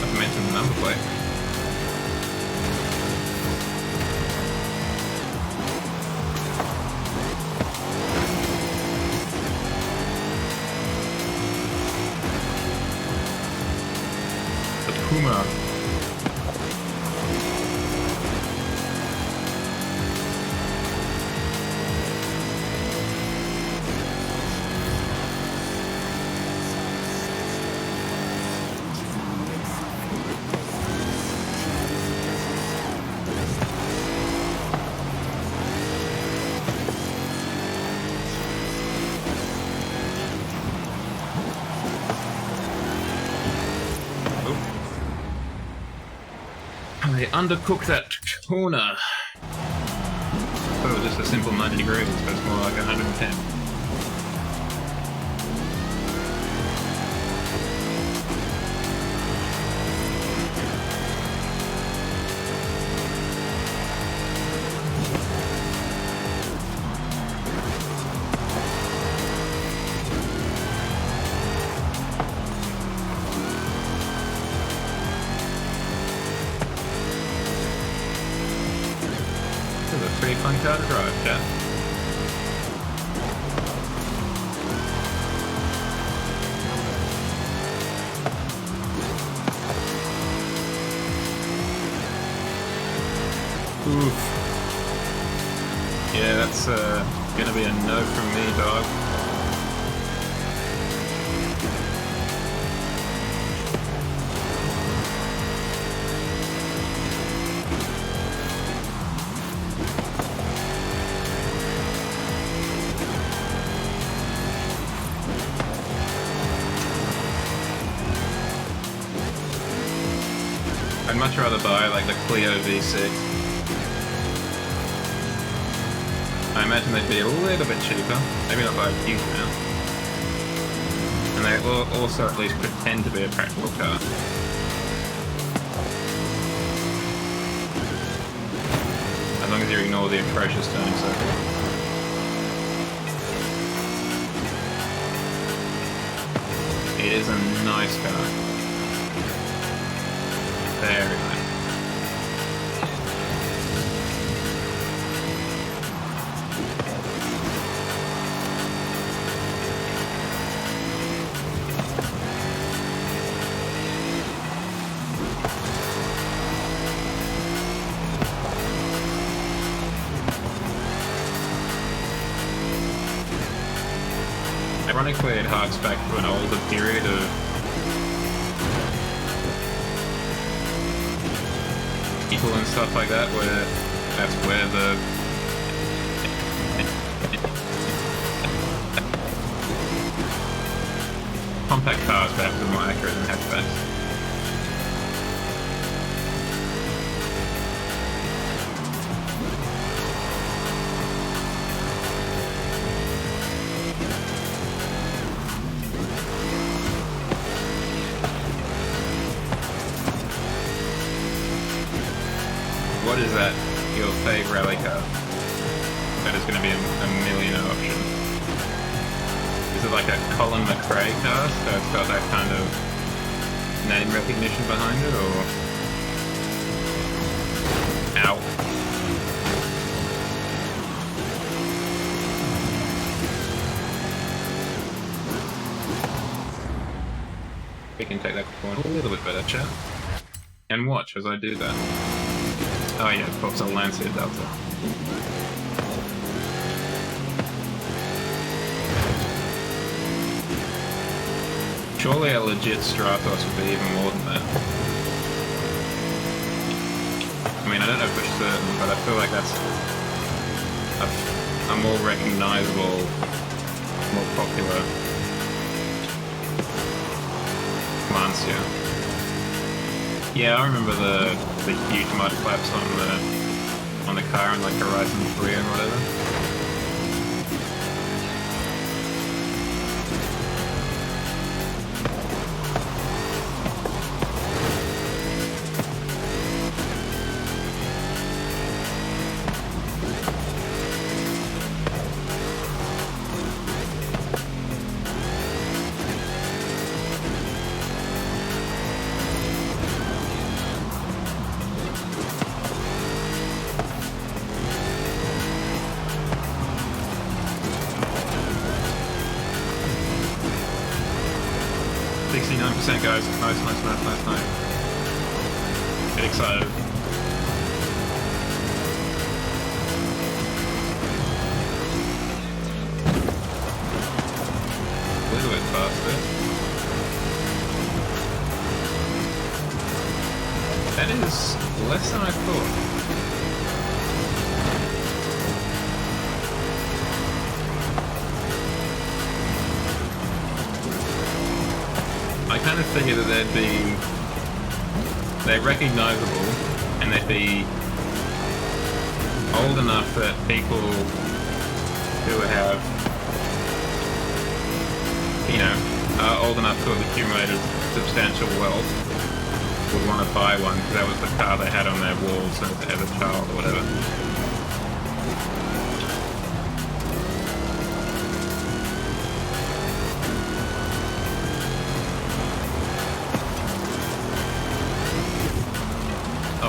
Not to mention the number plate. Puma. I undercooked that corner. Thought it was just a simple 90 degrees, but it's more like 110. Pretty fun car to drive, Jack. Oof. Yeah, that's gonna be a no from me, dog. I'd much rather buy like the Clio V6. I imagine they'd be a little bit cheaper, maybe not by a huge amount. And they will also at least pretend to be a practical car. As long as you ignore the atrocious turning circle. It is a nice car. Very nice. ironically, it harks back to an older period of people and stuff like that, where that's where the compact cars perhaps are more accurate than hatchbacks. What is that? Your fave rally car? That is going to be a millionaire option. Is it like a Colin McRae car, so it's got that kind of name recognition behind it, or... Ow. We can take that corner a little bit better, chat. And watch as I do that. Oh yeah, of course, I'll Lancia Delta. Surely a legit Stratos would be even more than that. I mean, I don't know for certain, but I feel like that's a more recognizable, more popular Lancia. Yeah, I remember the huge mud flaps on the car in like Horizon 3 and whatever. Guys, nice. Get excited. A little bit faster. That is less than I thought. I kind of figured that they're recognizable, and they'd be old enough that people who have, you know, are old enough to have accumulated substantial wealth would want to buy one, because that was the car they had on their walls as a child or whatever.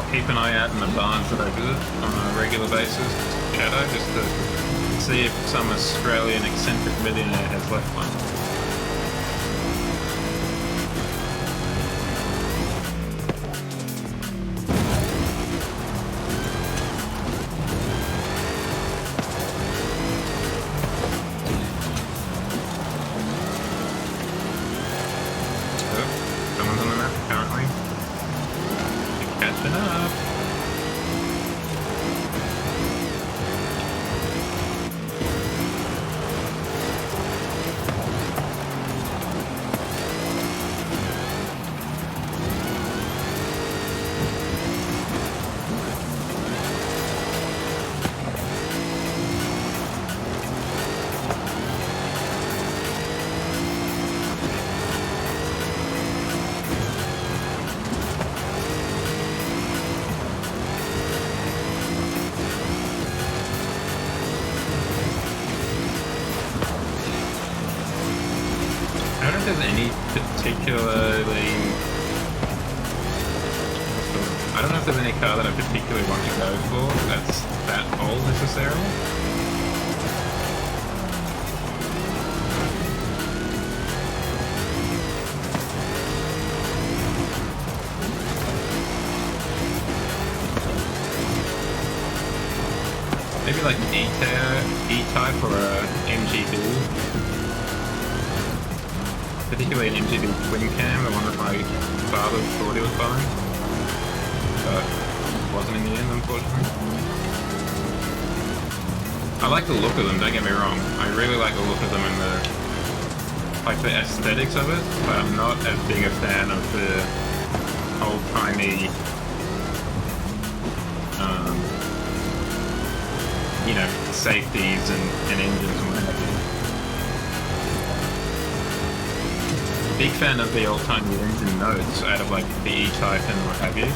Keep an eye out in the barns that I visit on a regular basis, Shadow, just to see if some Australian eccentric millionaire has left one. Oh, someone's on the map apparently. Catching up. There's any particularly... I don't know if there's any car that I particularly want to go for that's that old necessarily. Maybe like an E-Type or a MGB. particularly an MGB twin cam, the one that my father thought he was buying, but wasn't in the end, unfortunately. I like the look of them, don't get me wrong. I really like the look of them and the aesthetics of it, but I'm not as big a fan of the old-timey, you know, safeties and engines and what have you. Big fan of the old-timey engine notes out of like the E-Type and what have you.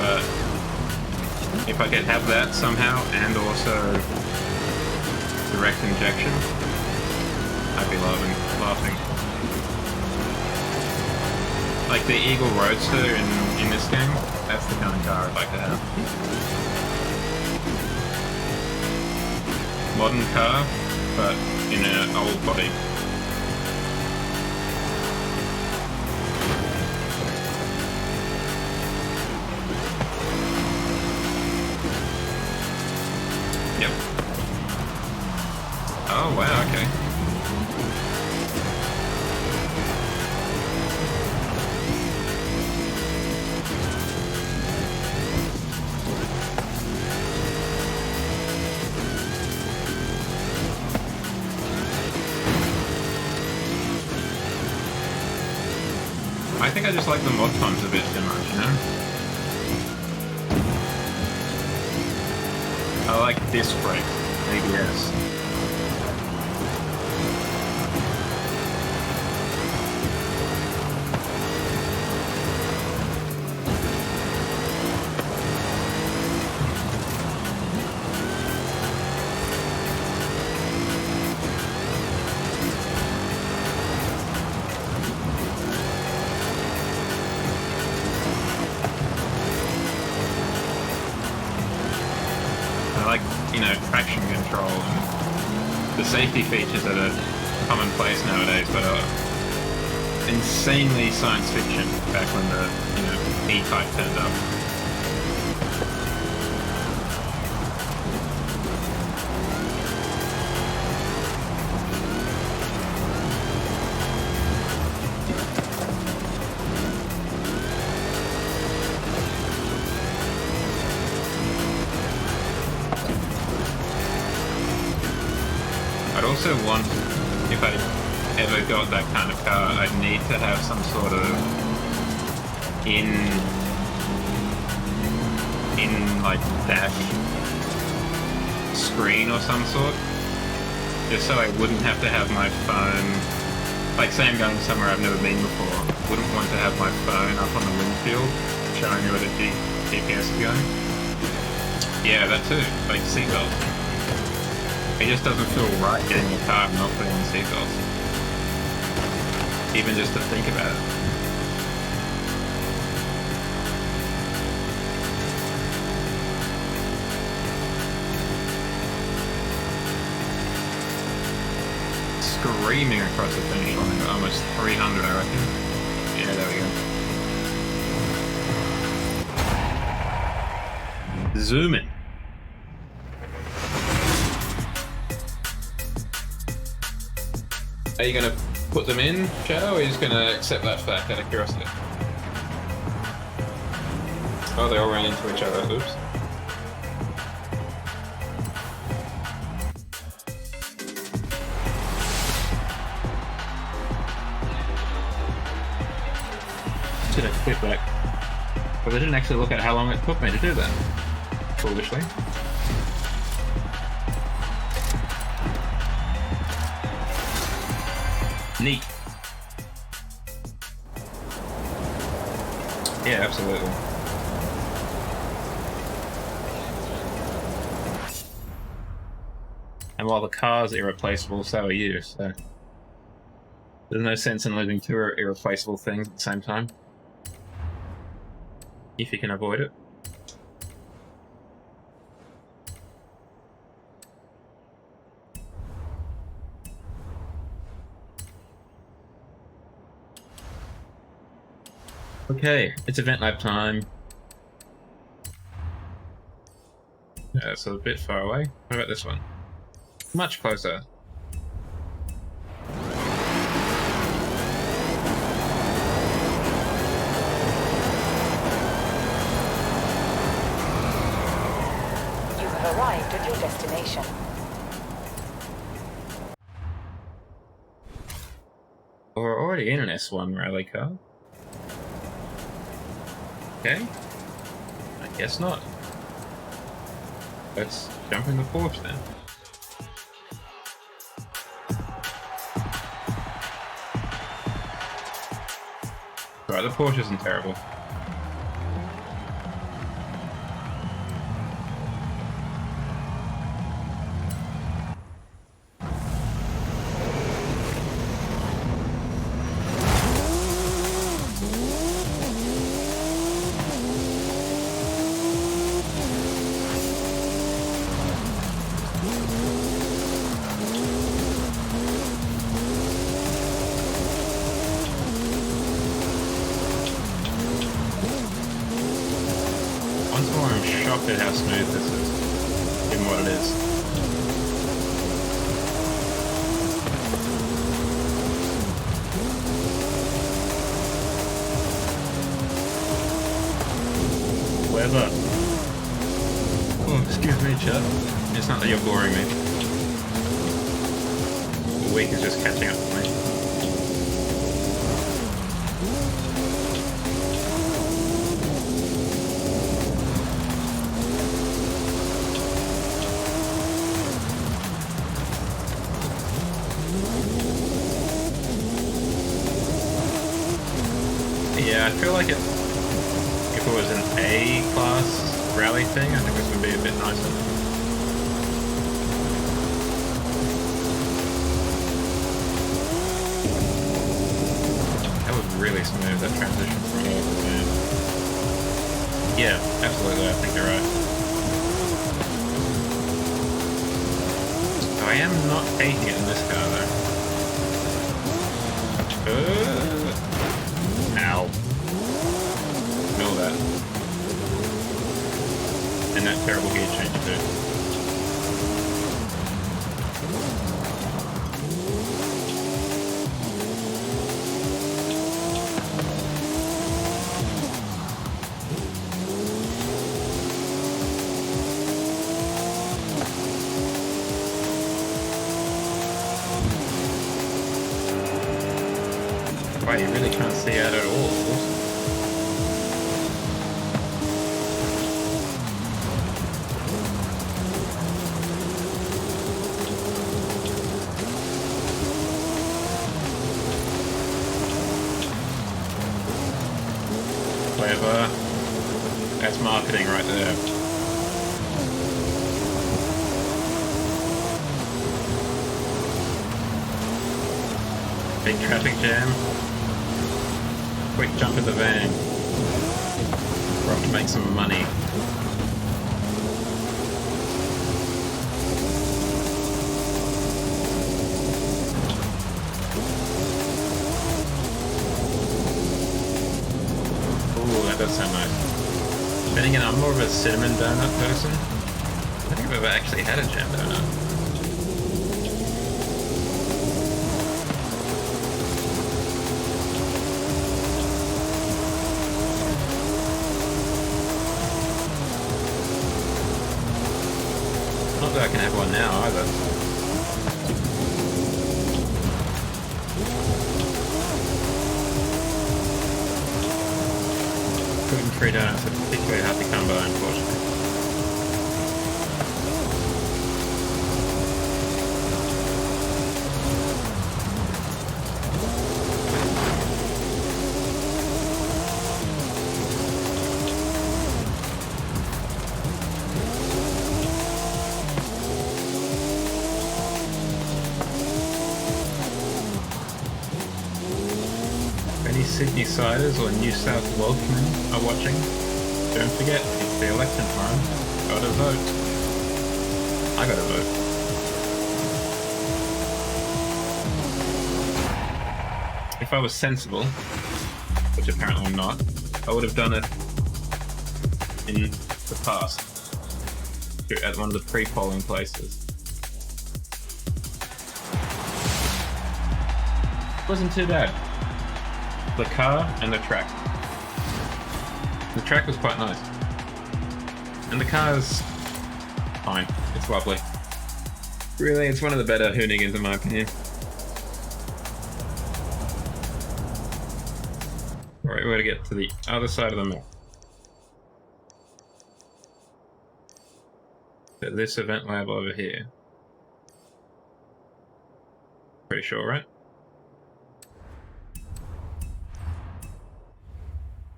But if I could have that somehow and also direct injection, I'd be laughing. Like the Eagle Roadster in this game, that's the kind of car I'd like to have. Modern car, but in an old body. Yep. Oh wow, okay. I think I just like the mod puns a bit too much, you know? I like disc brake, ABS. You know, traction control and the safety features that are commonplace nowadays, but are insanely science fiction back when the, you know, E-Type turned up. I'd also want, if I ever got that kind of car, I'd need to have some sort of in like dash screen or some sort, just so I wouldn't have to have my phone, like say I'm going somewhere I've never been before, wouldn't want to have my phone up on the windshield showing me where the GPS is going. Yeah, that too, like seatbelts. It just doesn't feel right getting in the car and not putting on seatbelts. Even just to think about it. Screaming across the finish line, almost 300 I reckon. Yeah, there we go. Zoom in. Are you going to put them in, Shadow, or are you just going to accept that fact out of curiosity? Oh, they all ran into each other. Oops. Should have clicked back. But I didn't actually look at how long it took me to do that. Foolishly. Neat. Yeah, absolutely. And while the car's irreplaceable, so are you, so there's no sense in losing two irreplaceable things at the same time. If you can avoid it. Okay, it's event lab time. Yeah, so a bit far away. What about this one? Much closer.
entered your destination.
We're already in an S1 rally car. Okay. I guess not. Let's jump in the Porsche then. Right, the Porsche isn't terrible. Once more, I'm shocked at how smooth this is, given what it is. Weather. Oh, excuse me, Chad. It's not that you're boring me. The week is just catching up with me. Yeah, I feel like if it was an A-class rally thing, I think this would be a bit nicer. That was really smooth, that transition from all to zoom. Yeah, absolutely, I think you're right. I am not hating it in this car, though. Ow. Ignore that. And that terrible gear change too. Wow, you really can't see out at all. Clever. That's marketing right there. Big traffic jam. Quick jump in the van. We're off to make some money. Ooh, that does sound nice. Then again, I'm more of a cinnamon donut person. I don't think I've ever actually had a jam donut. Not that I can have one now either. Gluten-free donuts are particularly hard to come by, unfortunately. Sydney Siders or New South Welshmen are watching, don't forget, it's the election time. Gotta vote. I gotta vote. If I was sensible, which apparently I'm not, I would have done it in the past at one of the pre-polling places. Wasn't too bad. The car and the track. The track was quite nice. And the cars fine. It's lovely. Really, it's one of the better Hoonigans in my opinion. Alright, we're gonna get to the other side of the map. So this event lab over here. Pretty sure, right?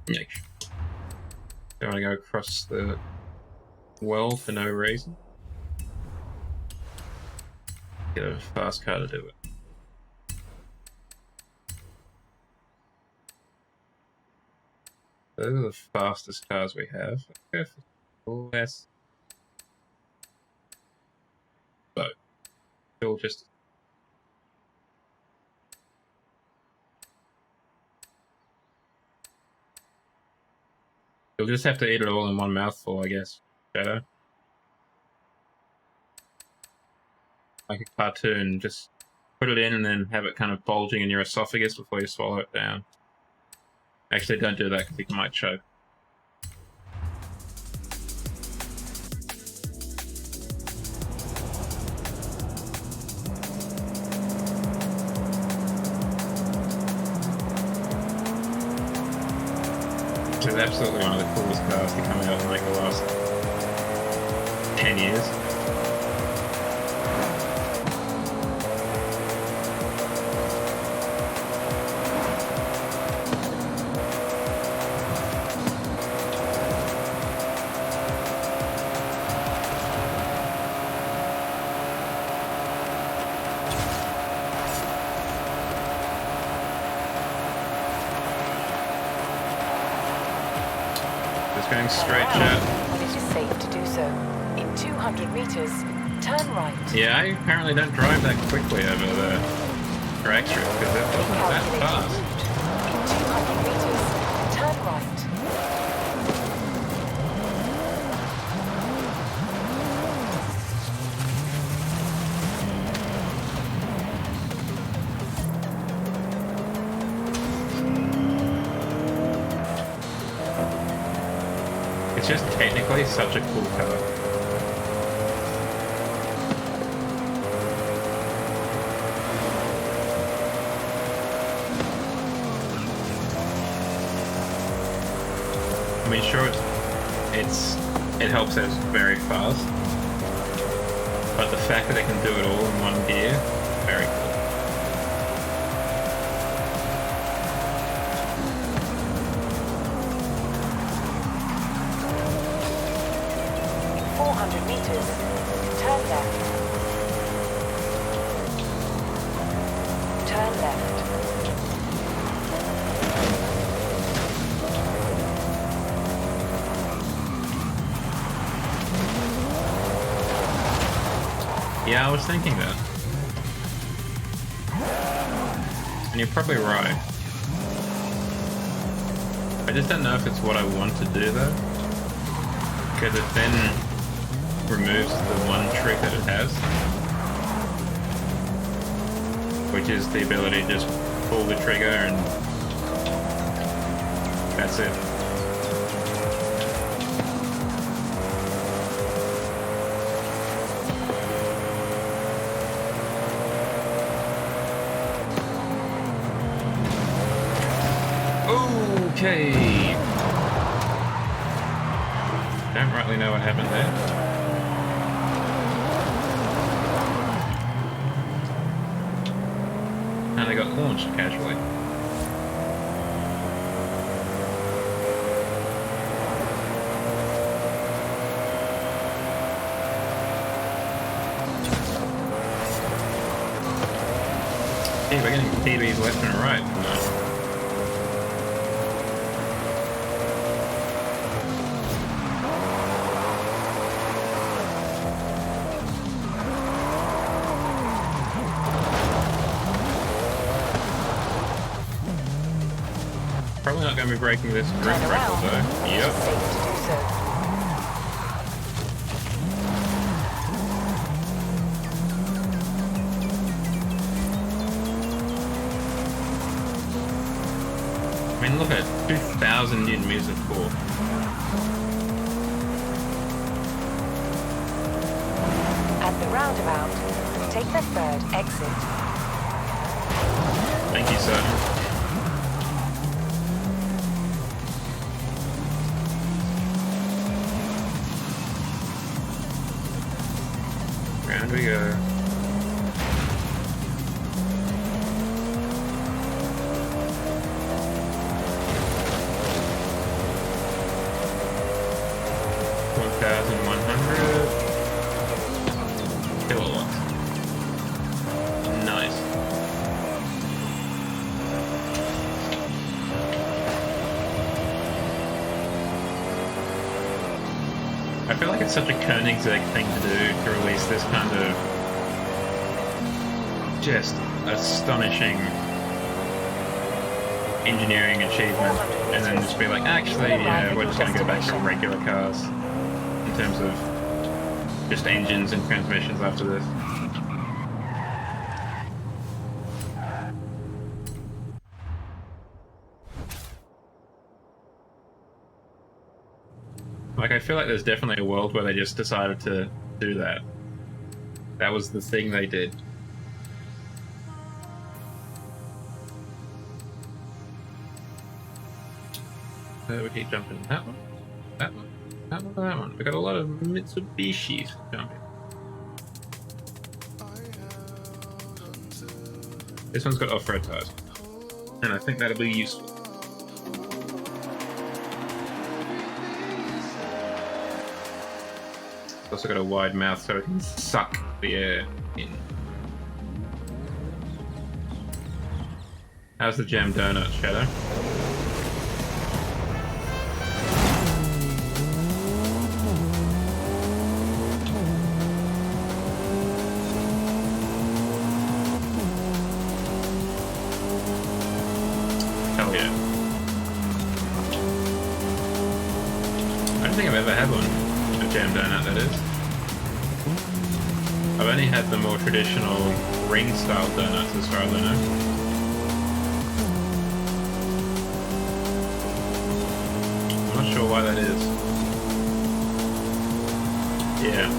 Yeah. Don't want to go across the well for no reason. Get a fast car to do it. Those are the fastest cars we have. Let's go for less. So, still just. You'll just have to eat it all in one mouthful, I guess. Shadow. Like a cartoon, just put it in and then have it kind of bulging in your esophagus before you swallow it down. Actually, don't do that because you might choke. Which is absolutely one of the coolest cars to come out in like the last 10 years. Going straight chat.
When it is safe to do so. In 200 meters, turn right.
Yeah, I apparently don't drive that quickly over the drag strip because it wasn't that fast.
In 200 meters, turn right.
It's just technically such a cool car. I mean, sure, it helps that it's very fast, but the fact that it can do it all in one gear, very cool.
Turn left. Turn left.
Yeah, I was thinking that. And you're probably right. I just don't know if it's what I want to do though. Because it then removes the one trick that it has, which is the ability to just pull the trigger and that's it. Okay. Don't rightly know what happened there. And I got launched casually. Hey, we're getting TVs left and right. Probably not going to be breaking this group record though. Yep.
Safe to do so.
I mean, look at 2,000 Newton meters of torque.
the roundabout, take the third exit.
Thank you, Sergeant. Round we go. Kilowatts. Nice. I feel like it's such a Koenigsegg thing to do to release this kind of just astonishing engineering achievement and then just be like, actually, yeah, we're just going to go back to regular cars in terms of just engines and transmissions after this. Like, I feel like there's definitely a world where they just decided to do that. That was the thing they did. We keep jumping that one, that one, that one, that one. We got a lot of Mitsubishis jumping. This one's got off-road tires, and I think that'll be useful. It's also got a wide mouth so it can suck the air in. How's the jam donut, Shadow? Hell yeah. I don't think I've ever had one. A jam donut, that is. I've only had the more traditional ring-style donuts as far as I know. I'm not sure why that is. Yeah.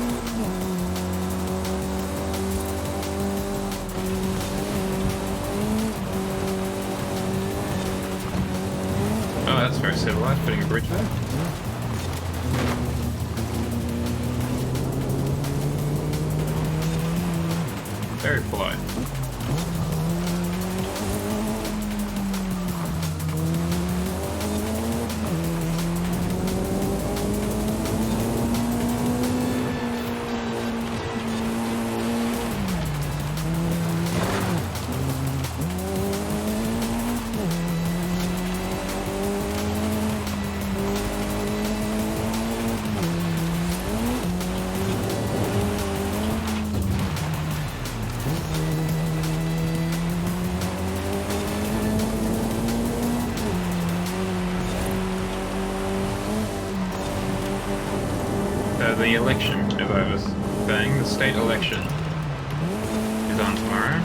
Oh, that's very civilized, putting a bridge there. Very polite. The election, as I was saying, the state election is on tomorrow,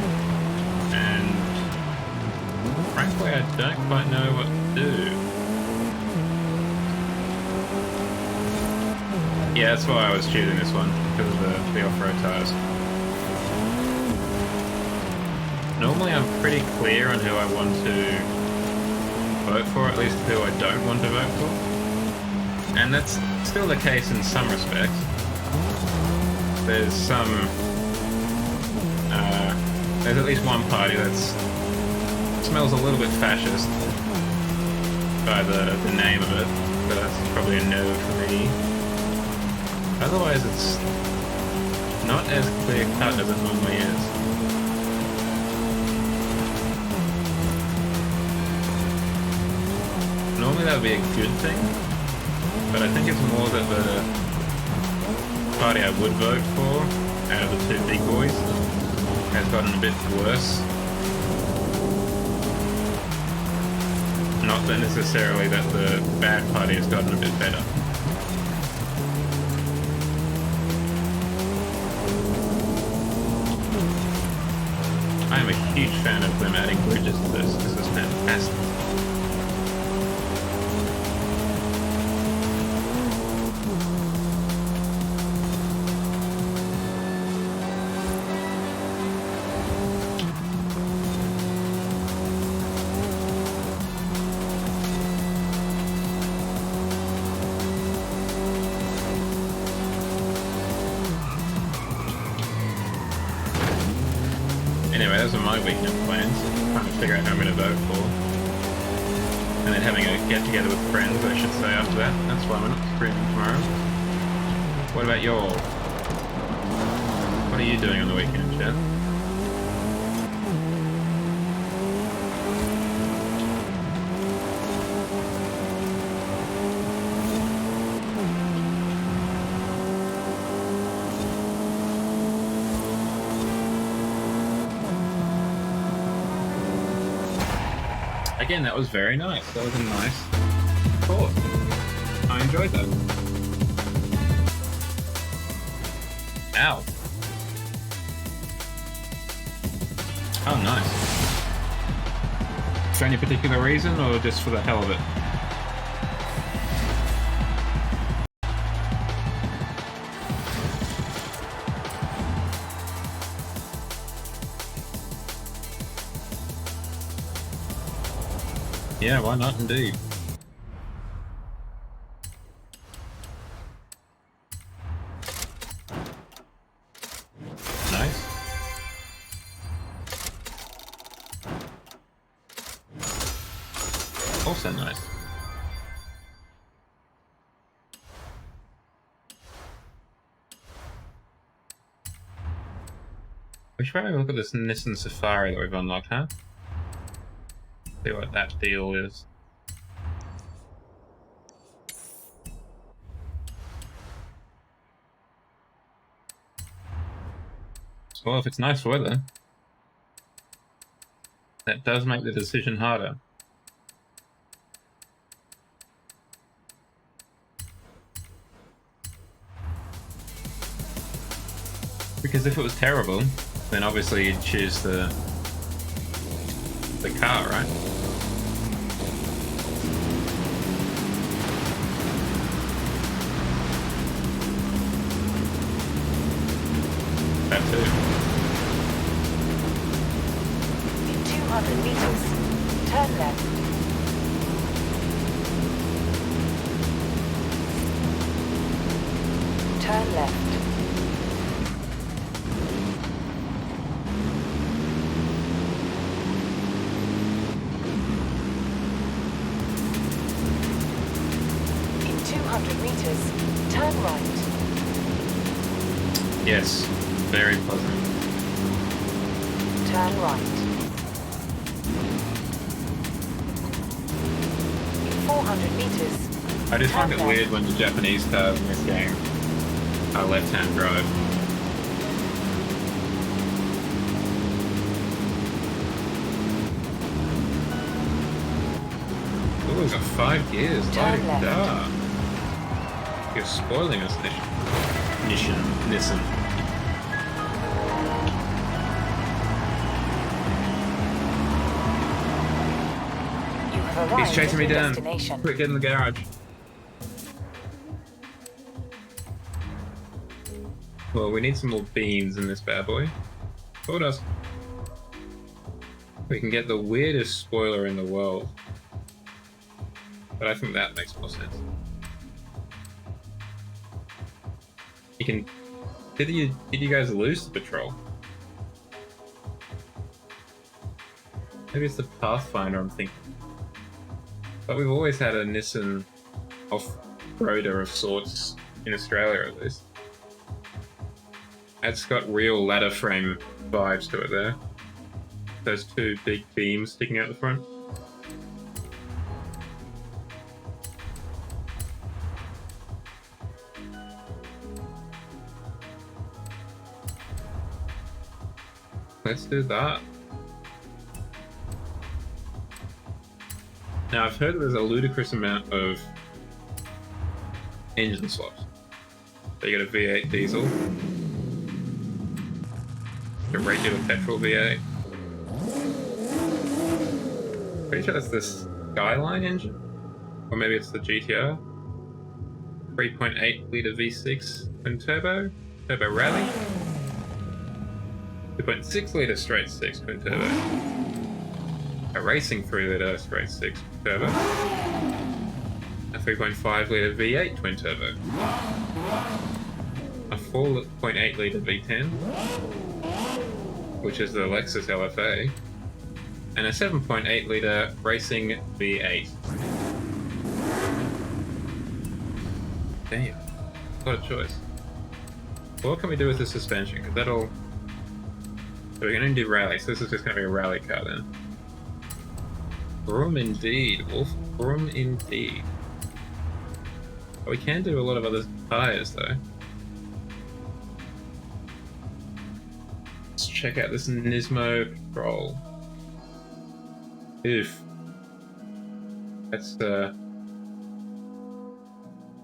and frankly I don't quite know what to do. Yeah, that's why I was choosing this one, because of the off-road tires. Normally I'm pretty clear on who I want to vote for, at least who I don't want to vote for. And that's still the case in some respects. There's some... there's at least one party that smells a little bit fascist by the name of it, but that's probably a no for me. Otherwise it's not as clear-cut as it normally is. Normally that would be a good thing, but I think it's more that the party I would vote for, out of the two big boys, has gotten a bit worse. Not that necessarily that the bad party has gotten a bit better. I am a huge fan of them adding bridges to this. This is fantastic. those are my weekend plans. Trying to figure out who I'm going to vote for. And then having a get-together with friends, I should say, after that. That's why we're not streaming tomorrow. What about y'all? What are you doing on the weekend, Jeff? Again, that was very nice. That was a nice course. I enjoyed that. Ow. Oh, nice. For any particular reason, or just for the hell of it? Yeah, why not indeed? Nice. Also nice. We should probably look at this Nissan Safari that we've unlocked, huh? See what that deal is. Well, if it's nice weather, that does make the decision harder. Because if it was terrible, then obviously you'd choose the car, right? That too.
In 200 meters, turn left. Turn left. In 200 meters, turn right.
Yes, very pleasant.
Turn right. In 400 meters,
I just find it
turn
weird when the Japanese cars in this game are left-hand drive. Oh, we've got 5 gears.
Turn left.
Da. You're spoiling us, Nissan.
You have arrived
He's chasing me
at your
down.
destination.
Quick, get in the garage. Well, we need some more beans in this bad boy. Told us. We can get the weirdest spoiler in the world. But I think that makes more sense. You can... Did you guys lose the patrol? Maybe it's the Pathfinder I'm thinking. But we've always had a Nissan off-roader of sorts in Australia, at least. It's got real ladder frame vibes to it there. Those two big beams sticking out the front. Let's do that. Now, I've heard there's a ludicrous amount of engine swaps. So you get a V8 diesel, a regular petrol V8. Pretty sure that's the Skyline engine, or maybe it's the GTR. 3.8 litre V6 twin turbo rally. 2.6 litre straight 6 twin turbo. A racing 3 litre straight 6 turbo. A 3.5 litre V8 twin turbo. A 4.8 litre V10. which is the Lexus LFA, and a 7.8 litre racing V8. Damn, what a choice. What can we do with the suspension? Because that'll... So we're going to do rally, so this is just going to be a rally car then. Vroom indeed, Wolf. Vroom indeed. But we can do a lot of other tyres though. Let's check out this Nismo Patrol. Oof. That's a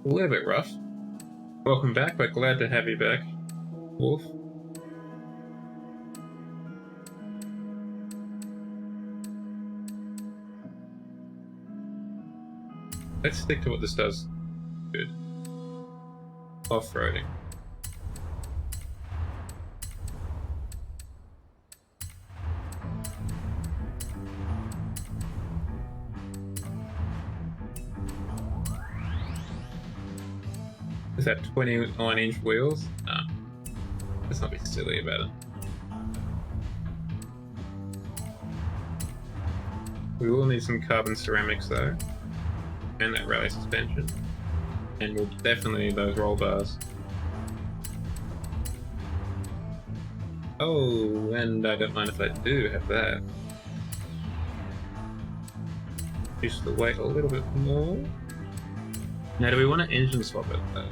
little bit rough. Welcome back, we're glad to have you back, Wolf. Let's stick to what this does. Good. Off-roading. Is that 29-inch wheels? No. Let's not be silly about it. We will need some carbon ceramics though. And that rally suspension. And we'll definitely need those roll bars. Oh, and I don't mind if I do have that. Reduce the weight a little bit more. Now, do we want to engine swap it though?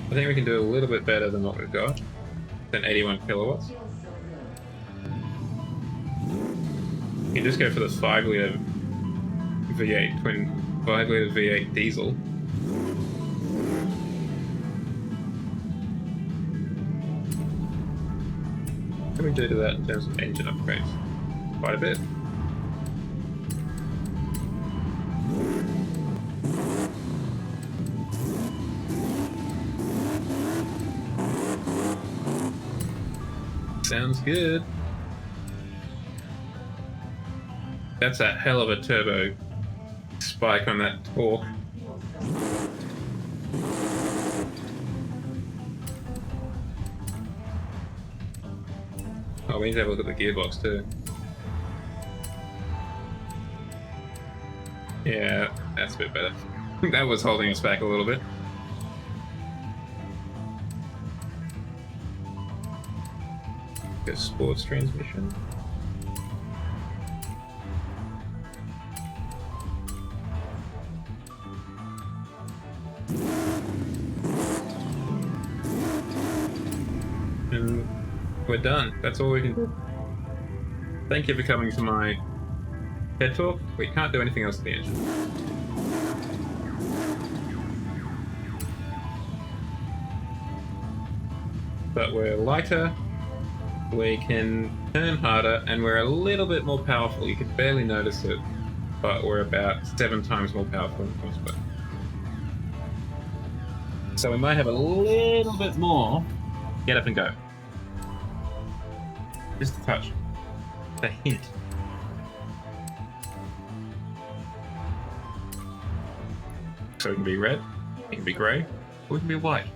I think we can do a little bit better than what we've got. Than 81 kilowatts. You can just go for the 5 litre V8 twin 5 litre V8 diesel. What can we do to that in terms of engine upgrades? Quite a bit. Sounds good. That's a hell of a turbo spike on that torque. Oh, we need to have a look at the gearbox too. Yeah, that's a bit better. That was holding us back a little bit. Go sports transmission. And we're done. That's all we can do. Thank you for coming to my TED Talk. We can't do anything else to the engine. But we're lighter, we can turn harder, and we're a little bit more powerful. You can barely notice it, but we're about 7 times more powerful than most of it. So we might have a little bit more. Get up and go. Just a touch. A hint. So it can be red, it can be grey, or it can be white.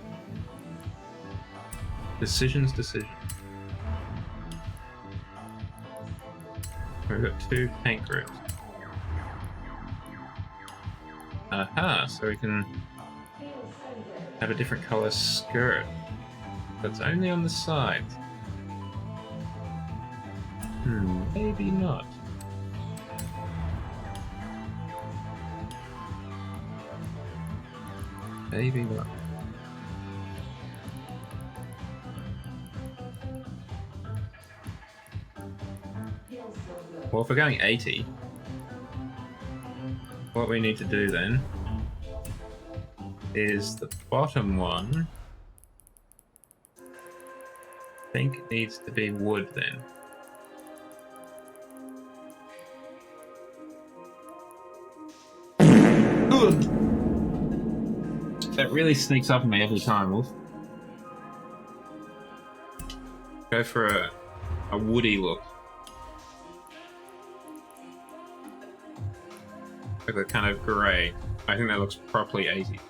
Decisions. We've got 2 paint groups. Aha, so we can have a different colour skirt. That's only on the sides. Maybe not. Maybe not. Well, if we're going 80, what we need to do then is the bottom one, I think, needs to be wood then. That really sneaks up on me every time, Wolf. Go for a woody look. Like a kind of grey. I think that looks properly 80.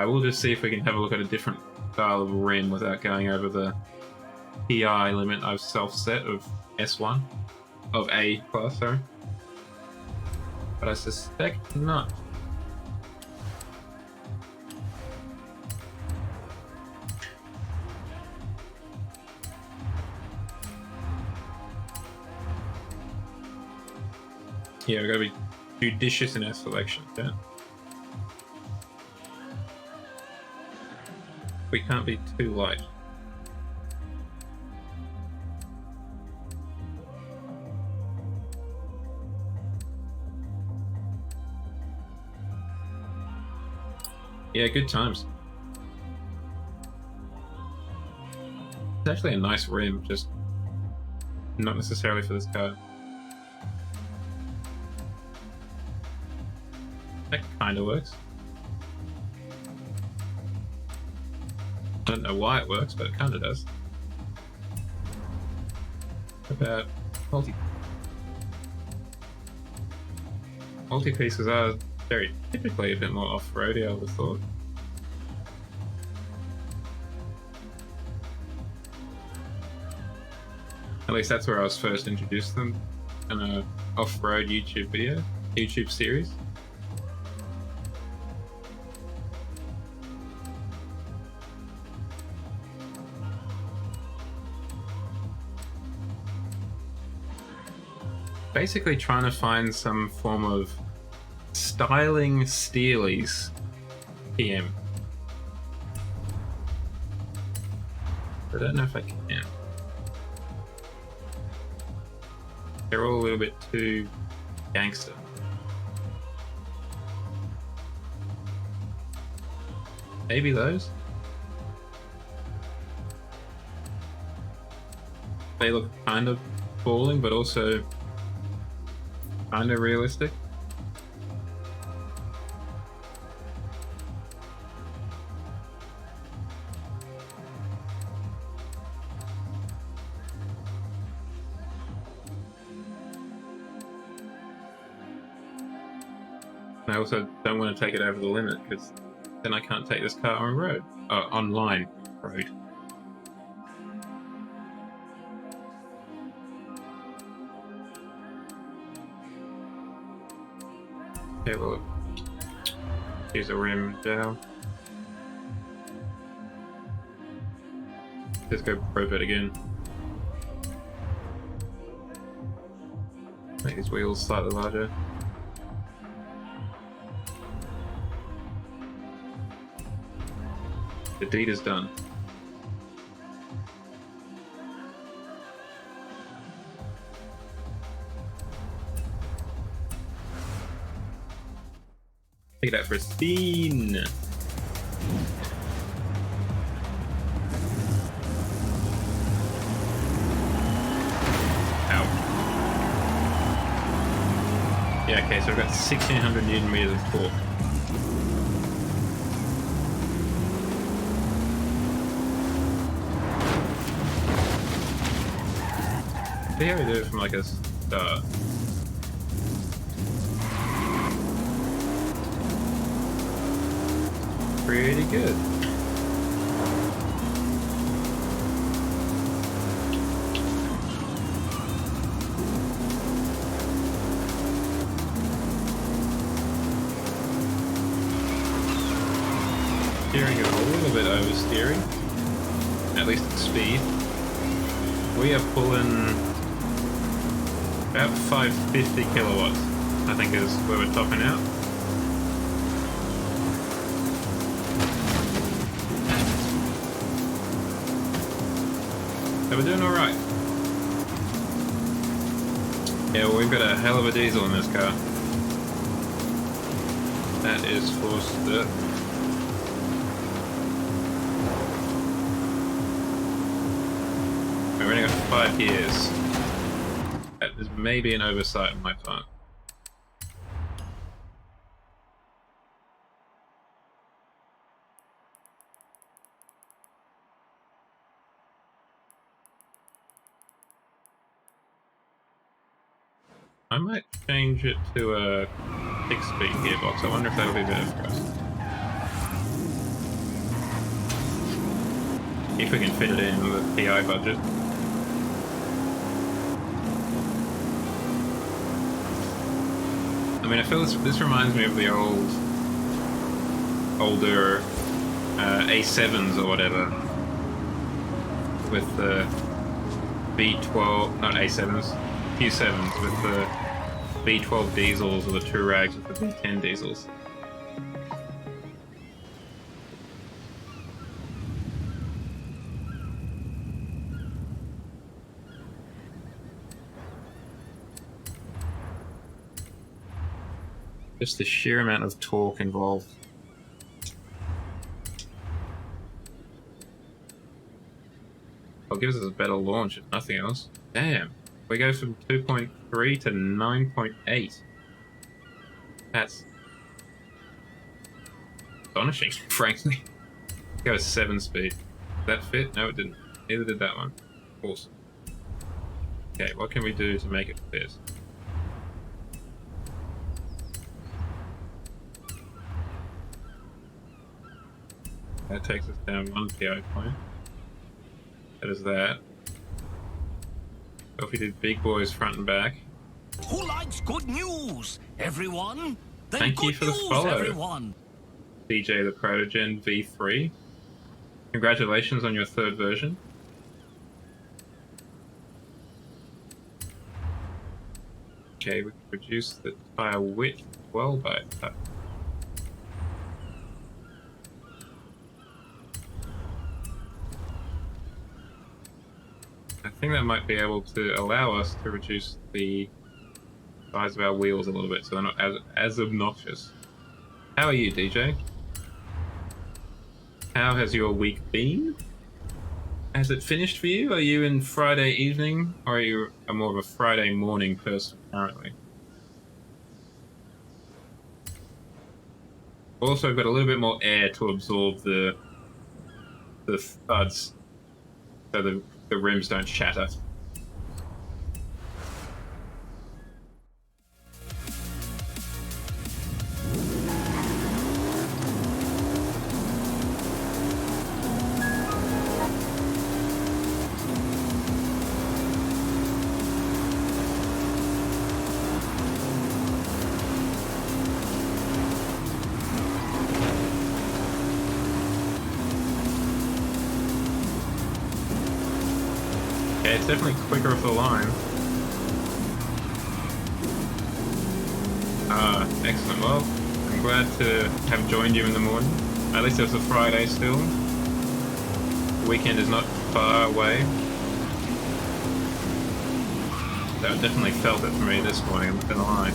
I will just see if we can have a look at a different style of rim without going over the PI limit I've self-set of S1, of A class, sorry. But I suspect not. Yeah, we've got to be judicious in our selection, yeah. We can't be too light. Yeah, good times. It's actually a nice rim, just not necessarily for this car. That kind of works. I don't know why it works, but it kind of does. About multi-pieces are very typically a bit more off-roady, I would have thought. At least that's where I was first introduced to them in a off-road YouTube series. Basically trying to find some form of styling steelies PM. I don't know if I can. They're all a little bit too gangster. Maybe those? They look kind of balling, but also kind of realistic. I also don't want to take it over the limit because then I can't take this car on road, online road. Okay, well, here's a rim down. Let's go probe it again. Make these wheels slightly larger. The deed is done. Take that for a spin. Ow. Yeah, okay, so I've got 1600 Newton meters of torque. See how we do it from like a start. Pretty good. Steering is a little bit oversteering, at least at speed. We are pulling about 550 kilowatts, I think is where we're topping out. So we're doing alright. Yeah, well, we've got a hell of a diesel in this car. That is for certain. We've only got 5 years. That is maybe an oversight on my part. I might change it to a 6-speed gearbox. I wonder if that'll be better for us. If we can fit it in with the PI budget. I mean, I feel this reminds me of the older A7s or whatever, with the V12, not A7s, Q7s with the V12 diesels or the Turags with the V10 diesels. Just the sheer amount of torque involved. Well, it gives us a better launch, if nothing else. Damn. We go from 2.3 to 9.8. That's astonishing, frankly. Go 7-speed. Did that fit? No, it didn't. Neither did that one. Awesome. Okay, what can we do to make it fit? That takes us down 1 PI point. That is that. So if we did big boys front and back.
Who likes good news? Everyone? Then
Thank you for the follow.
Everyone.
DJ the Protogen V3. Congratulations on your 3rd version. Okay, we can reduce the tire width well by a touch. I think that might be able to allow us to reduce the size of our wheels a little bit so they're not as obnoxious. How are you, DJ? How has your week been? Has it finished for you? Are you in Friday evening, or are you more of a Friday morning person currently? Also, got a little bit more air to absorb the thuds, so the rims don't shatter. Yeah, it's definitely quicker off the line. Excellent. Well, I'm glad to have joined you in the morning. At least it's a Friday still. The weekend is not far away. That definitely felt it for me this morning, I'm not gonna lie.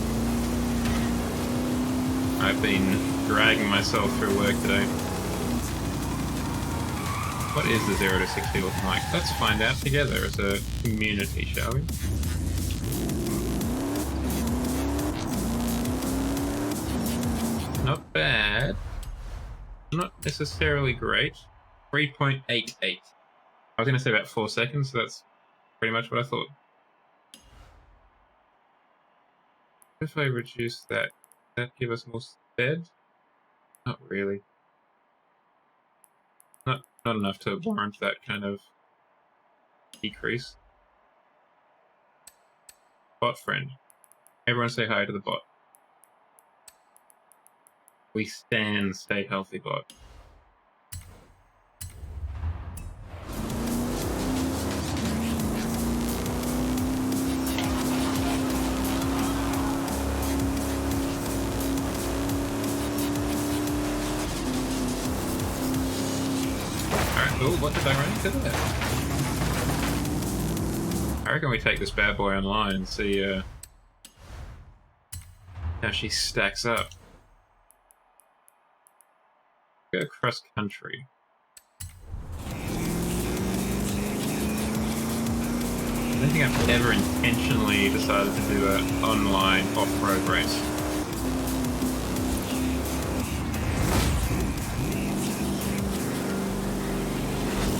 I've been dragging myself through work today. What is the 0 to 60 looking like? Let's find out together as a community, shall we? Not bad. Not necessarily great. 3.88. I was going to say about 4 seconds, so that's pretty much what I thought. If I reduce that, does that give us more sped? Not really. Not enough to warrant that kind of decrease. Bot friend. Everyone say hi to the bot. We stand, stay healthy, bot. Oh, what did I run into there? I reckon we take this bad boy online and see how she stacks up. Go cross country. I don't think I've ever intentionally decided to do an online off-road race.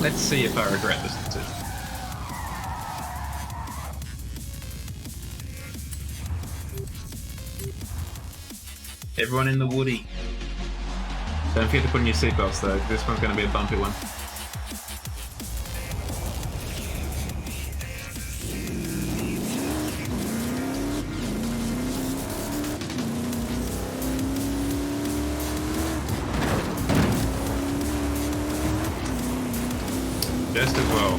Let's see if I regret this decision. Everyone in the woody. Don't forget to put in your seatbelts though, this one's going to be a bumpy one. Just as well.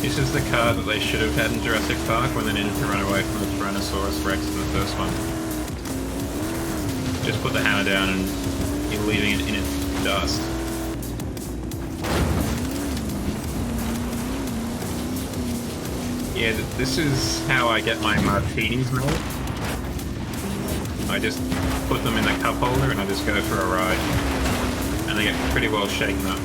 This is the car that they should have had in Jurassic Park when they needed to run away from the Tyrannosaurus Rex in the first one. Just put the hammer down and you're leaving it in its dust. Yeah, this is how I get my martinis made. I just put them in the cup holder and I just go for a ride. And they get pretty well shaken up.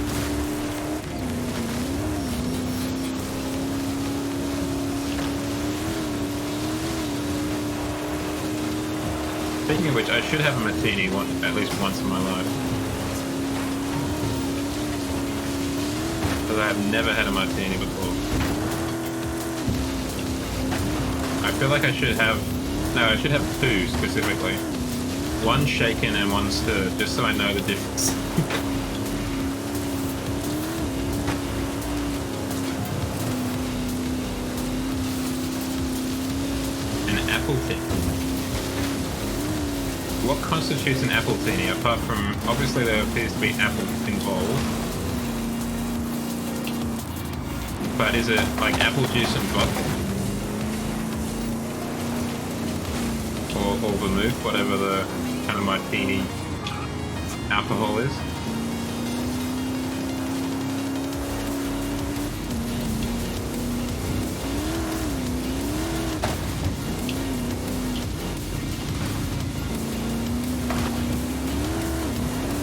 Speaking of which, I should have a martini at least once in my life. Because I have never had a martini before. I feel like I should have... No, I should have two specifically. One shaken and one stirred, just so I know the difference. An appletini. What constitutes an appletini, apart from... Obviously there appears to be apples involved. But is it like apple juice and vodka? Or vermouth, whatever the kind of martini alcohol is.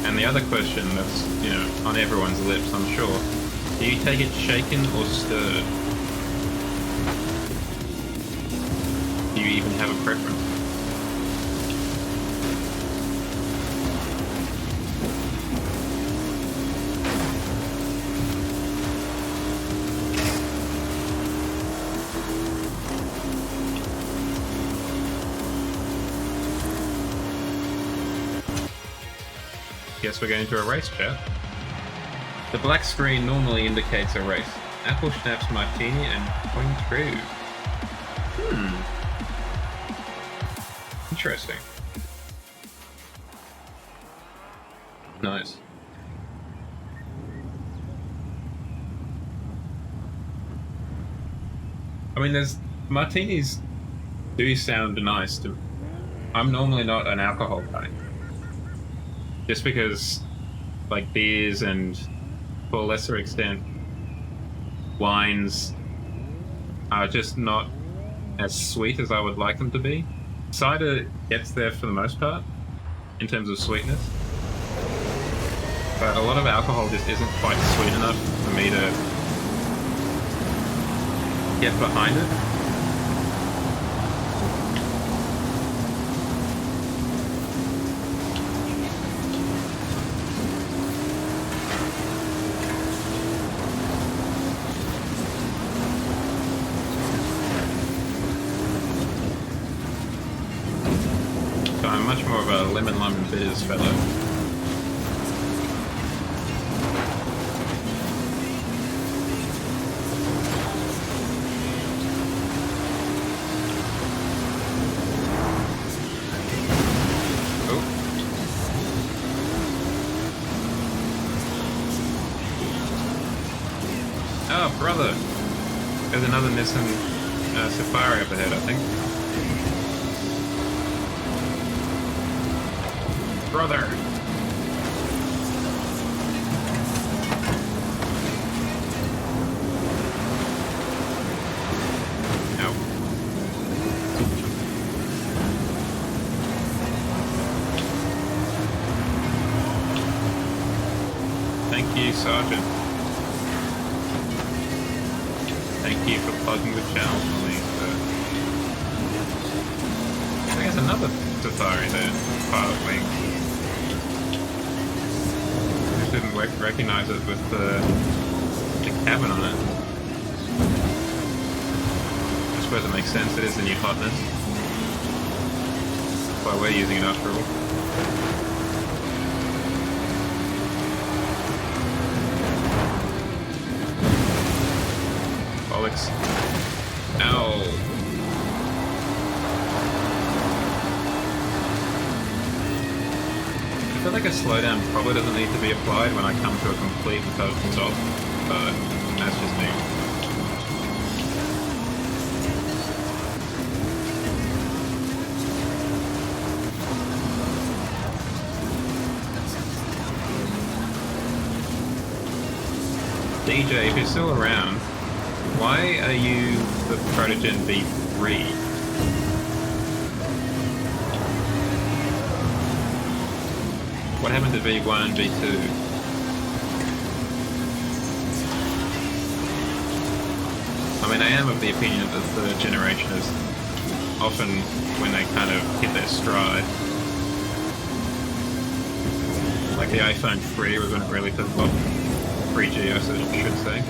And the other question that's, you know, on everyone's lips, I'm sure, do you take it shaken or stirred? Do you even have a preference? Guess we're going to a race, chat. The black screen normally indicates a race. Apple Schnapps Martini and Point True. Interesting. Nice. I mean, there's... Martinis do sound nice to... I'm normally not an alcohol guy. Just because, like, beers and, to a lesser extent, wines are just not as sweet as I would like them to be. Cider gets there for the most part, in terms of sweetness. But a lot of alcohol just isn't quite sweet enough for me to get behind it. Much more of a lemon bitters fellow. Oh. Oh, brother. There's another Nissan Safari up ahead, I think. Brother. No. Thank you, Sergeant. Thank you for plugging the channel for me. I think there's another Safari there, pilot wing. Didn't recognize it with the cabin on it. I suppose it makes sense, it is the new hotness. That's why we're using it after all. Bollocks. Ow. feel like a slowdown probably doesn't need to be applied when I come to a complete and total stop, but that's just me. DJ, if you're still around, why are you the Protogen V3? What happened to V1 and V2? I mean, I am of the opinion that the third generation is often when they kind of hit their stride. Like the iPhone 3 was when it really took off. 3G, I should say.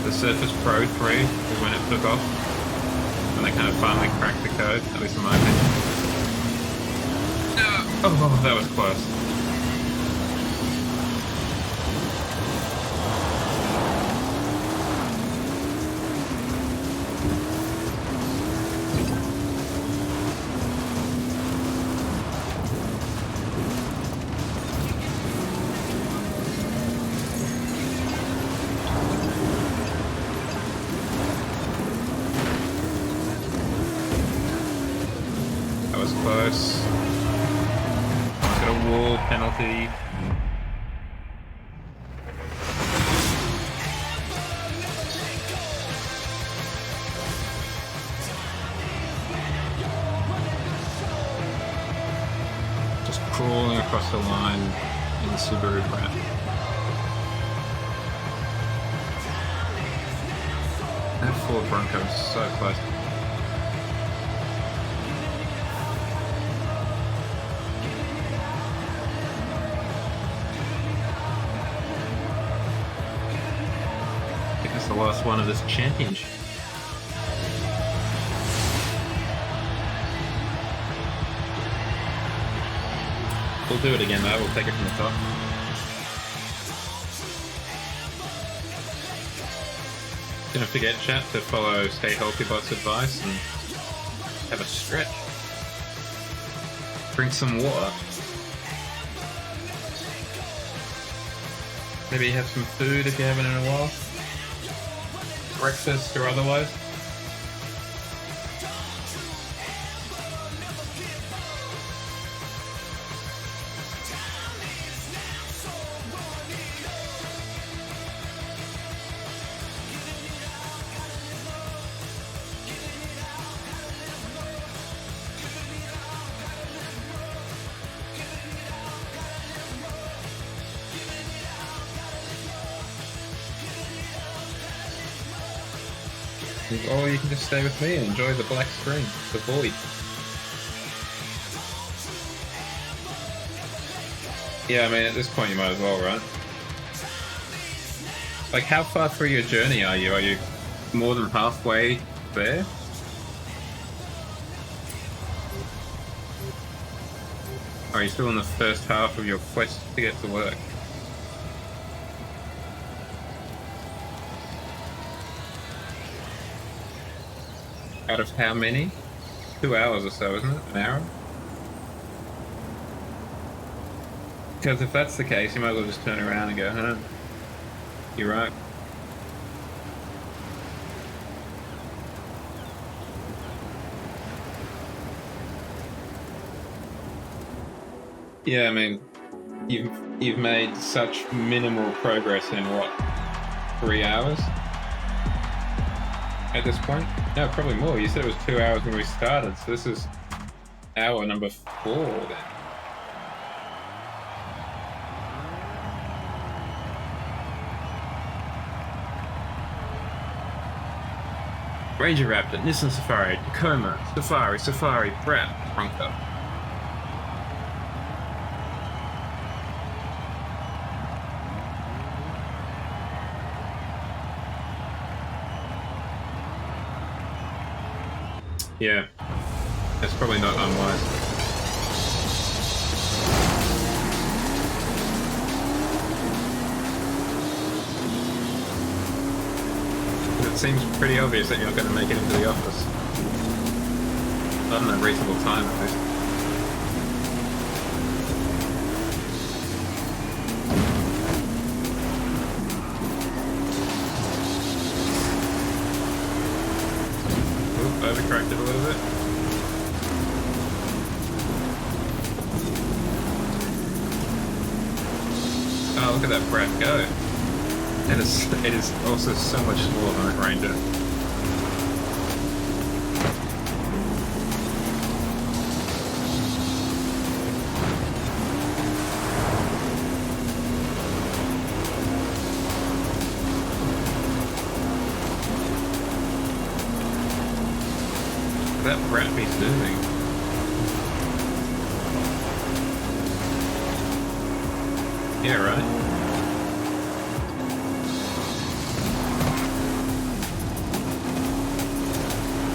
The Surface Pro 3 is when it took off. When they kind of finally cracked the code, at least in my opinion. Oh, that was close. Close. Got a wall penalty. Just crawling across the line in the Subaru Brat. That Ford Bronco is so close. The last one of this championship. We'll do it again though, we'll take it from the top. Don't forget, chat, to follow Stay Healthy Bot's advice and have a stretch. Drink some water. Maybe have some food if you haven't in a while. Breakfast or otherwise. Or you can just stay with me and enjoy the black screen, the void. Yeah, I mean, at this point you might as well, right? Like, how far through your journey are you? Are you more than halfway there? Or are you still in the first half of your quest to get to work? Out of how many? 2 hours or so, isn't it? An hour? Because if that's the case, you might as well just turn around and go home. You're right. Yeah, I mean, you've made such minimal progress in what, 3 hours? At this point? No, probably more. You said it was 2 hours when we started, so this is hour number 4 then. Ranger Raptor, Nissan Safari, Tacoma, Safari, Brat, Bronco. Yeah, that's probably not unwise. seems pretty obvious that you're not going to make it into the office. Not in a reasonable time, at least. Oop, overcorrected a little bit. Oh, look at that brat go. It is also so much smaller than a Ranger. That brat be zooming. Yeah, right.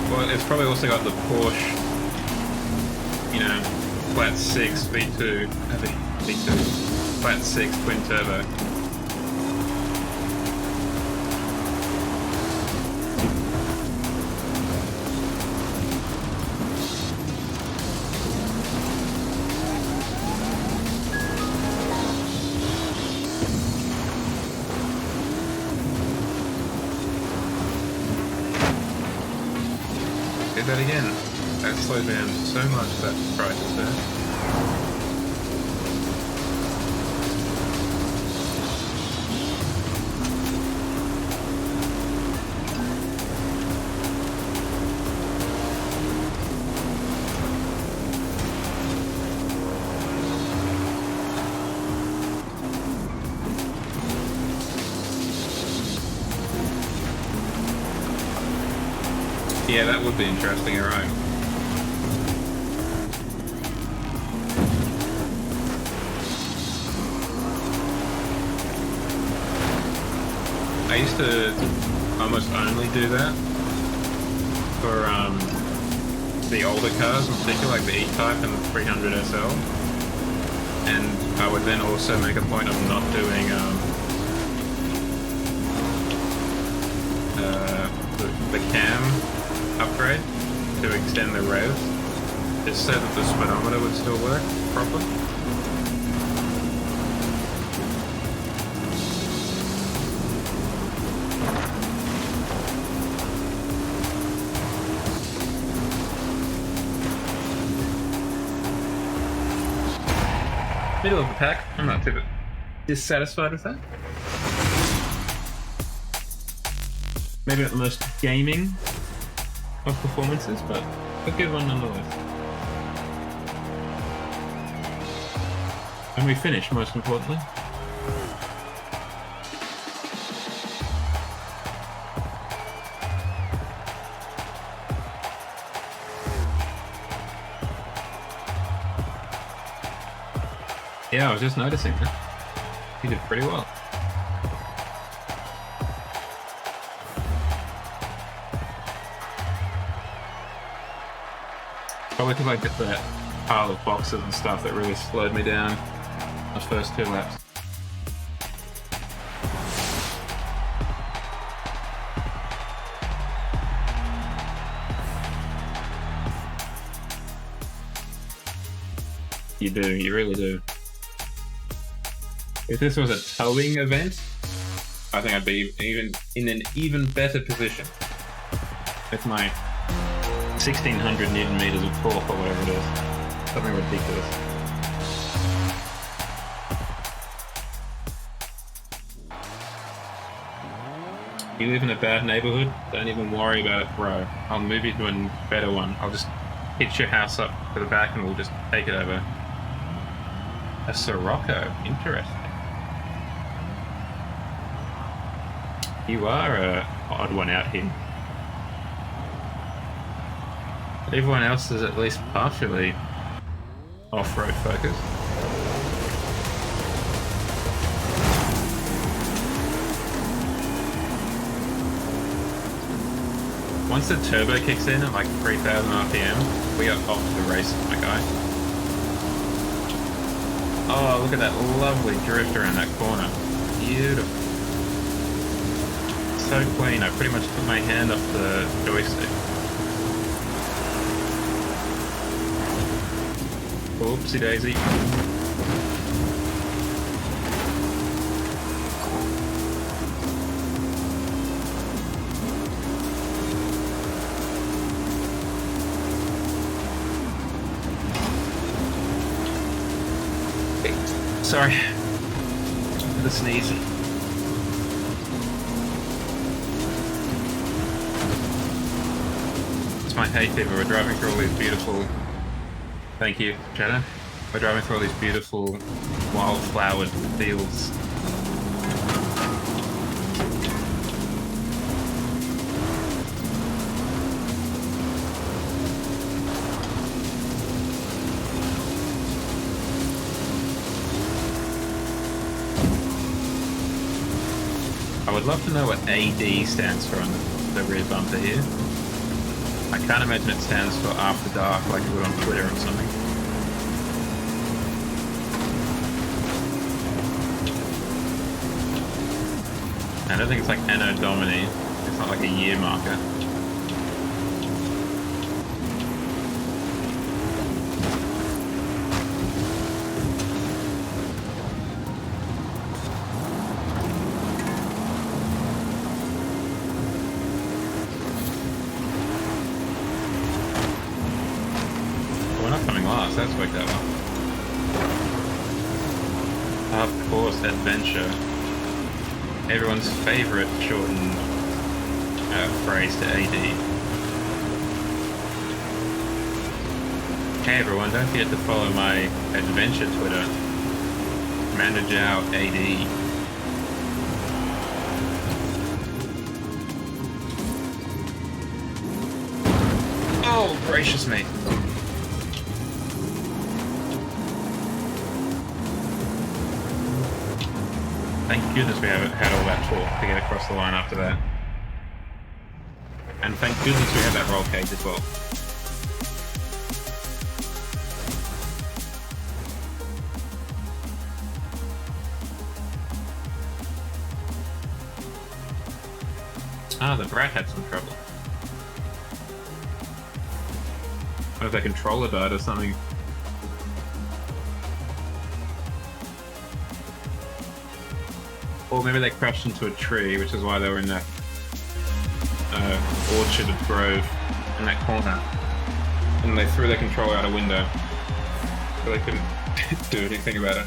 Well, it's probably also got the Porsche, you know, flat 6 V2, V2, flat 6 twin turbo. That again. That slows me down so much, that price there. Yeah, that would be interesting, you're right. I used to almost only do that for the older cars, in particular, like the E-Type and the 300 SL. And I would then also make a point of not doing the cam upgrade to extend the rev, just so that the speedometer would still work properly. Middle of the pack. I'm not too dissatisfied with that. Maybe not the most gaming of performances, but a good one nonetheless. And we finished, most importantly. Yeah, I was just noticing that. You did pretty well. Probably because I get that pile of boxes and stuff that really slowed me down the first 2 laps. You do, you really do. If this was a towing event, I think I'd be in an even better position. With my 1600 Newton meters of torque or whatever it is. Something ridiculous. You live in a bad neighborhood? Don't even worry about it, bro. I'll move you to a better one. I'll just hitch your house up to the back and we'll just take it over. A Sirocco. Interesting. You are a odd one out here. Everyone else is at least partially off-road focused. Once the turbo kicks in at like 3,000 RPM, we are off to the races, my guy. Oh, look at that lovely drift around that corner. Beautiful. so clean. I pretty much took my hand off the joystick. Oopsie daisy. Sorry for the sneeze. It's my hay fever. We're driving through all these beautiful... Thank you, Jenna. We're driving through all these beautiful wildflowered fields. I would love to know what AD stands for on the rear bumper here. I can't imagine it stands for After Dark like it would on Twitter or something. I don't think it's like Anno Domini. It's not like a year marker. That's worked out well. Of course, adventure. Everyone's favourite shortened phrase to AD. Hey everyone, don't forget to follow my adventure Twitter. Manajao AD. Oh, gracious me. Thank goodness we haven't had all that talk to get across the line after that. And thank goodness we had that roll cage as well. Ah, the Brat had some trouble. What if their controller died or something? Or maybe they crashed into a tree, which is why they were in that orchard grove in that corner. And they threw their controller out a window. So they couldn't do anything about it.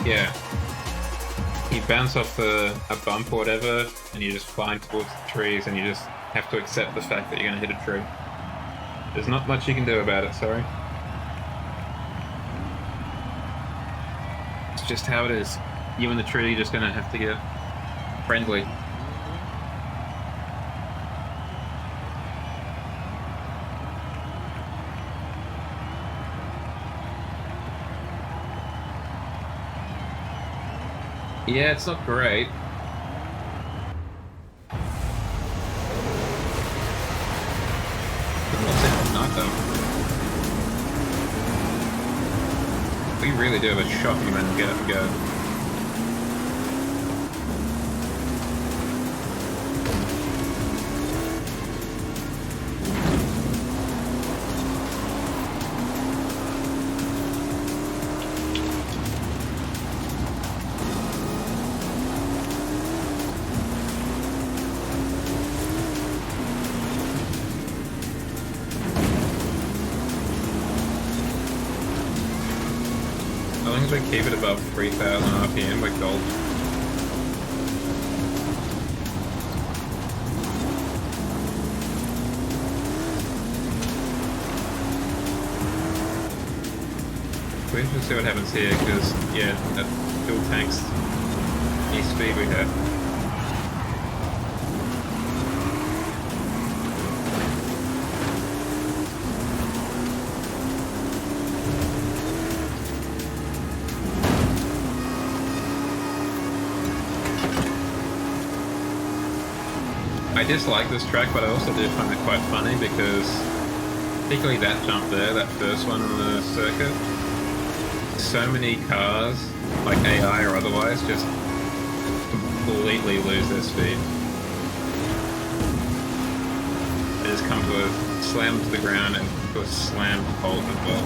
Yeah. You bounce off a bump or whatever, and you just fly towards the trees, and you just have to accept the fact that you're going to hit a tree. There's not much you can do about it, sorry. It's just how it is. You and the tree are just going to have to get friendly. Yeah, it's not great. We really do have a shocking amount of get up and go. As long as we keep it above 3,000 RPM, we're gold. We're interested to see what happens here, because, yeah, that fuel tank's the speed we have. I dislike this track, but I also do find it quite funny because, particularly that jump there, that first one on the circuit, so many cars, like AI or otherwise, just completely lose their speed. They just come to a slam to the ground and to a slam halt as well.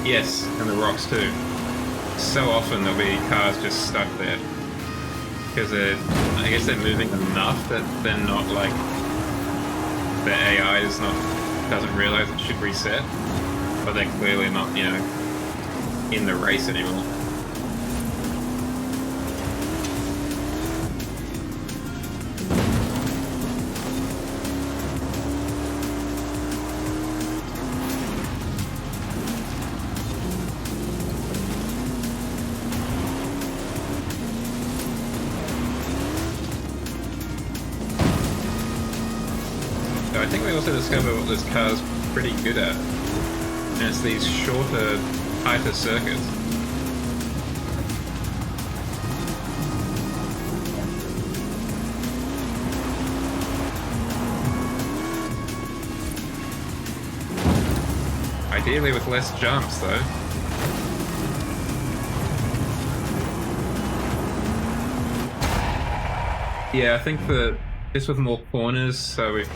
Yes, and the rocks too. So often there'll be cars just stuck there. Because I guess they're moving enough that they're not like, the AI doesn't realize it should reset, but they're clearly not, you know, in the race anymore. I think we also discovered what this car's pretty good at, and it's these shorter, tighter circuits. Ideally with less jumps, though. Yeah, I think that just with more corners, so it's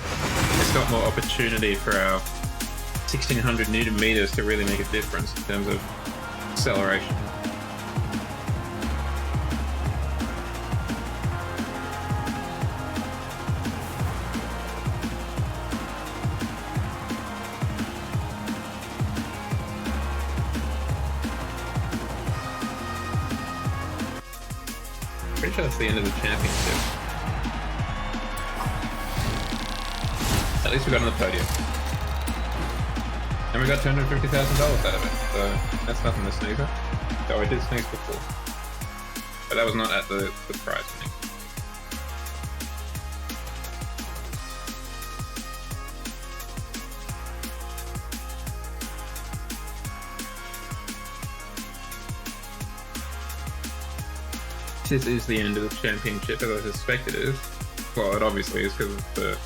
got more opportunity for our 1600 Newton meters to really make a difference in terms of acceleration. Pretty sure that's the end of the championship. At least we got on the podium. And we got $250,000 out of it, so that's nothing to sneeze at. Oh, I did sneeze before. But that was not at the prize money. This is the end of the championship, as I suspect it is. Well, it obviously is because of the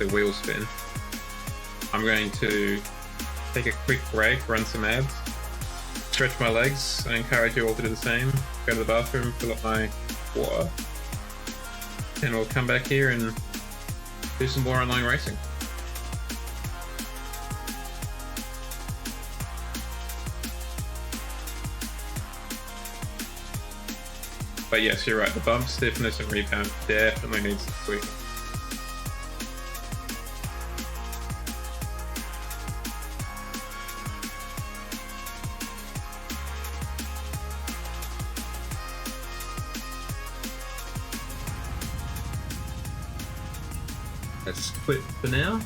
wheel spin. I'm going to take a quick break, run some abs, stretch my legs. I encourage you all to do the same. Go to the bathroom, fill up my water, and we'll come back here and do some more online racing. But yes, you're right, the bump stiffness and rebound definitely needs some tweaking. Let's quit for now.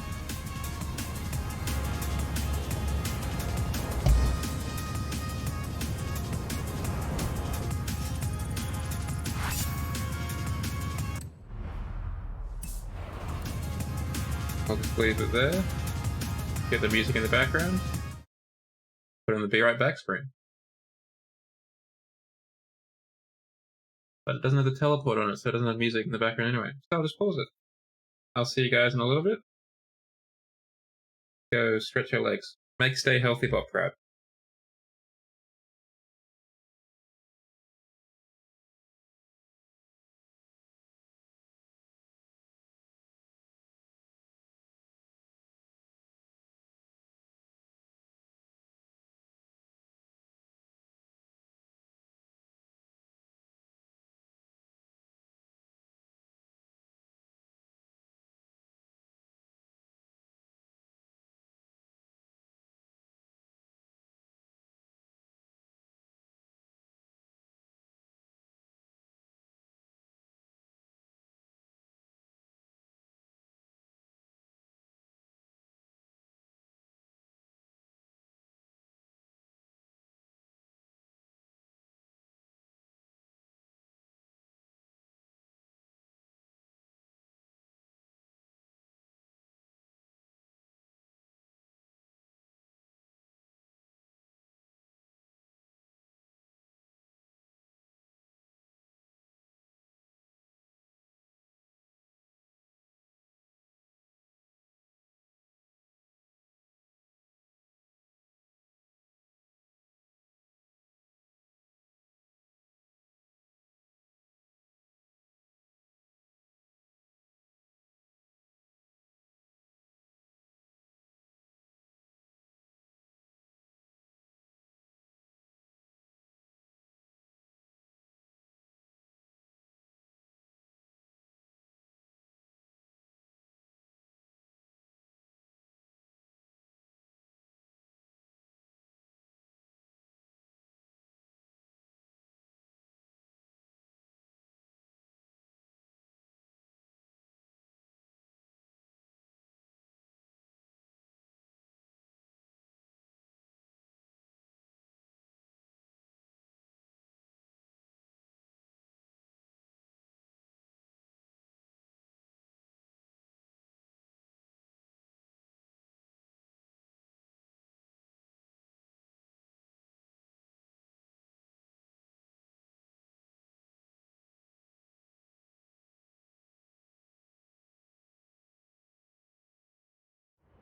I'll just leave it there. Get the music in the background. Put on the Be Right Back screen. But it doesn't have the teleport on it, so it doesn't have music in the background anyway. So I'll just pause it. I'll see you guys in a little bit. Go stretch your legs. Stay healthy, Bob Crab.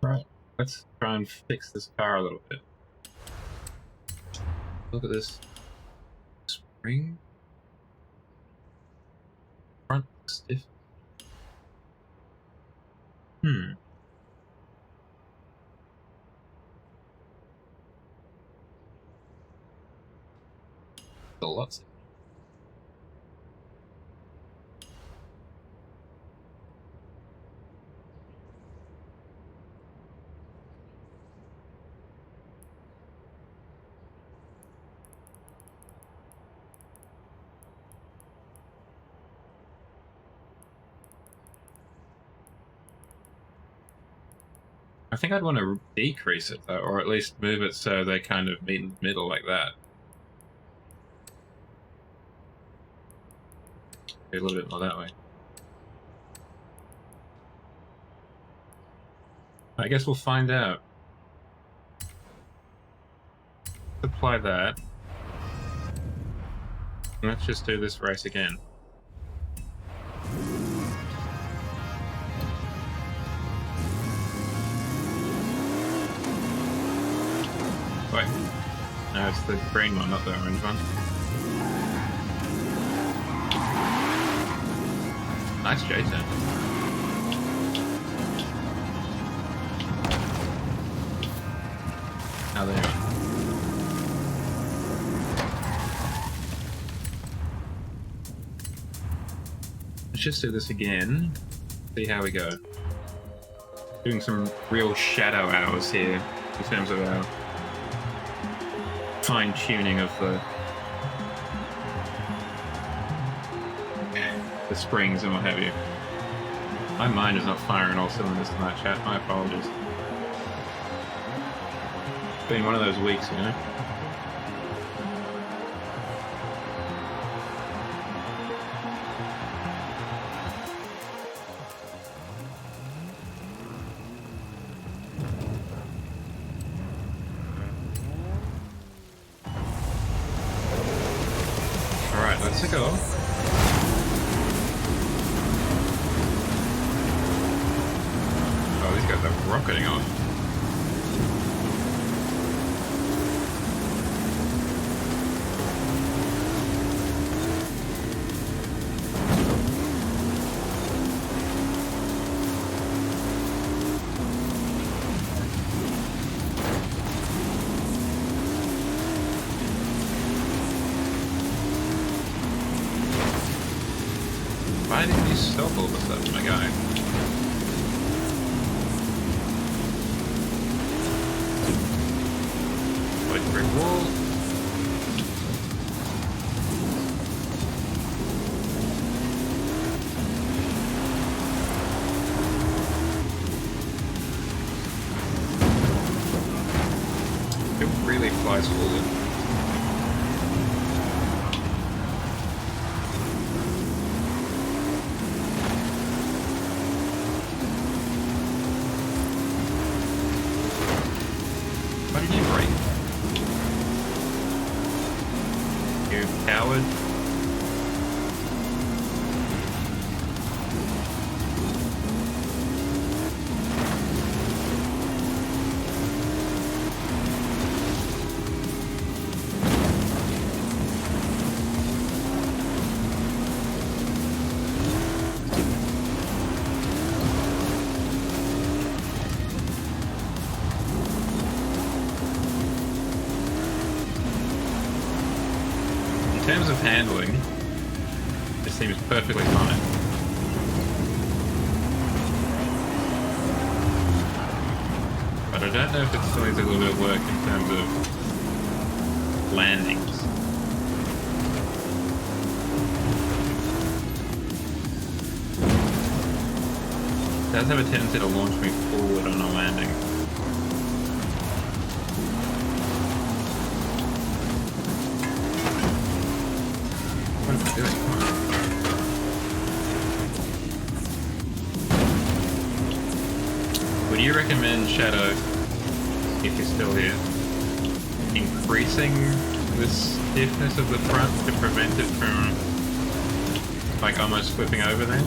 Right. Let's try and fix this car a little bit. Look at this spring. Front stiff. Still lots. I think I'd want to decrease it though, or at least move it so they kind of meet in the middle like that. A little bit more that way. I guess we'll find out. Apply that. And let's just do this race again. Wait. No, it's the green one, not the orange one. Nice J-turn. Oh, there you go. Let's just do this again. See how we go. Doing some real shadow hours here in terms of our fine-tuning of the springs and what have you. My mind is not firing all cylinders tonight, chat. My apologies. It's been one of those weeks, you know? Alright, let's go. These guys are rocketing off. Why did you stop all of a sudden, my guy? Brick wall. It really flies forward. Why did you brake? You coward. In terms of handling, it seems perfectly fine. But I don't know if it still needs a little bit of work in terms of landings. It does have a tendency to launch me forward on a landing. What am I doing? Would you recommend, Shadow, if you're still here, increasing the stiffness of the front to prevent it from, like, almost flipping over then?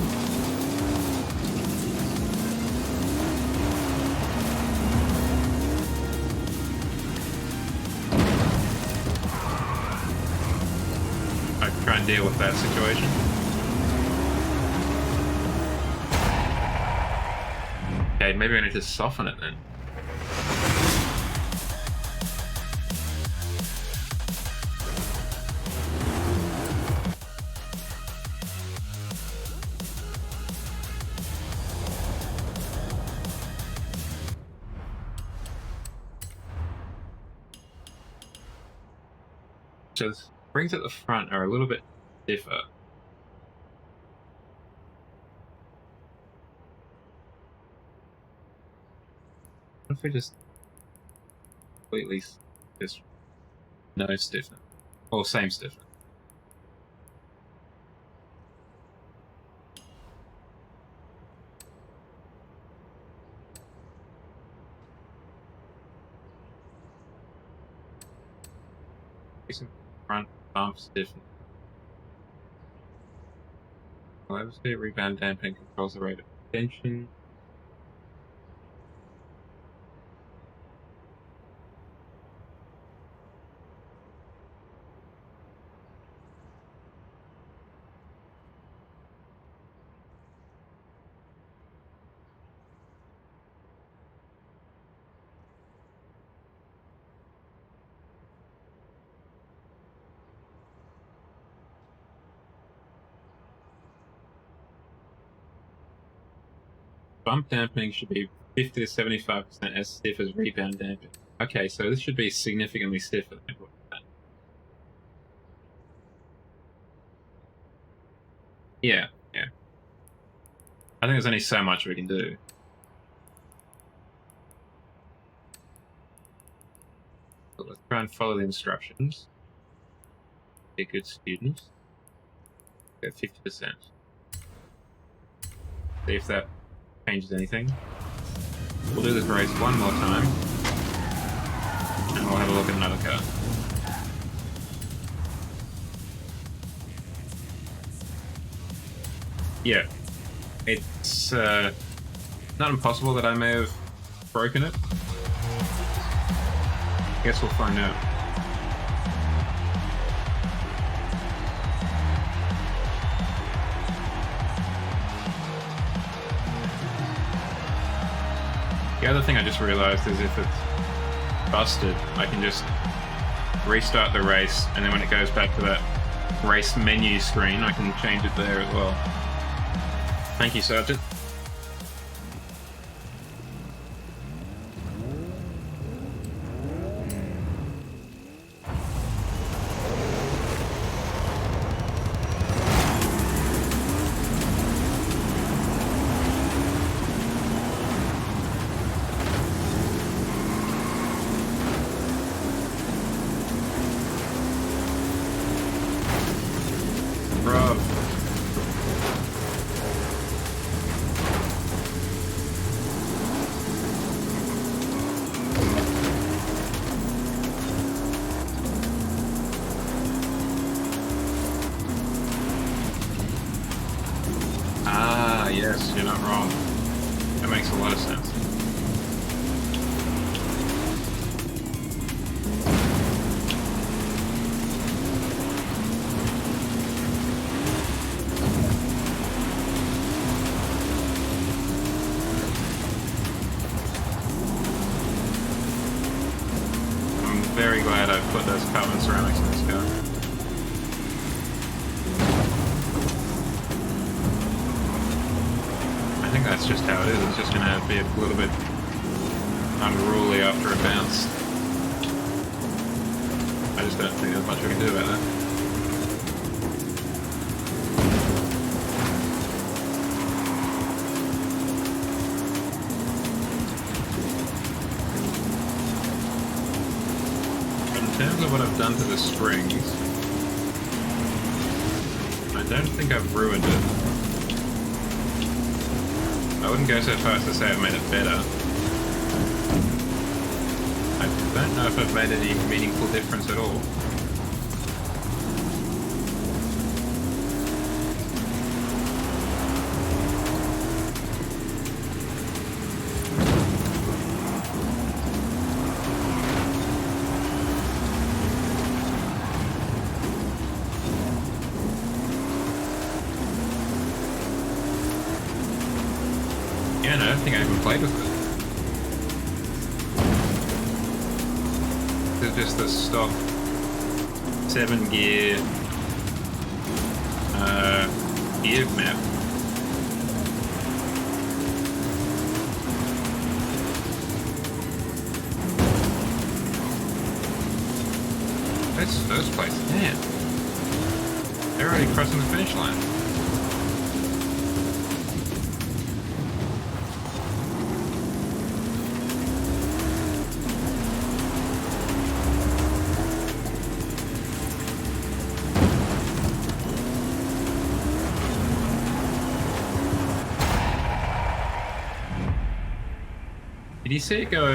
and deal with that situation. Okay, maybe I need to soften it then. So springs at the front are a little bit stiffer. What if we just completely just no stiffness? Or same stiffness? Some front bump stiffness. Obviously, rebound damping controls the rate of tension. Bump damping should be 50 to 75% as stiff as rebound damping. Okay, so this should be significantly stiffer than that. Yeah. I think there's only so much we can do. So let's try and follow the instructions. Be a good student. Get 50%. See if that changes anything. We'll do this race one more time, and we'll have a look at another car. Yeah, it's not impossible that I may have broken it. I guess we'll find out. The other thing I just realized is if it's busted, I can just restart the race, and then when it goes back to that race menu screen, I can change it there as well. Thank you, Sergeant. Yes, you're not wrong. That makes a lot of sense. I'm very glad I put those carbon ceramics in this car. I think that's just how it is. It's just going to be a little bit unruly after a bounce. I just don't think there's much we can do about that. In terms of what I've done to the springs, I don't think I've ruined it. I wouldn't go so far as to say I've made it better. I don't know if I've made any meaningful difference at all. played with it. It's just the stock 7-gear gear map. That's first place. Damn. They're already crossing the finish line. Did you see it go,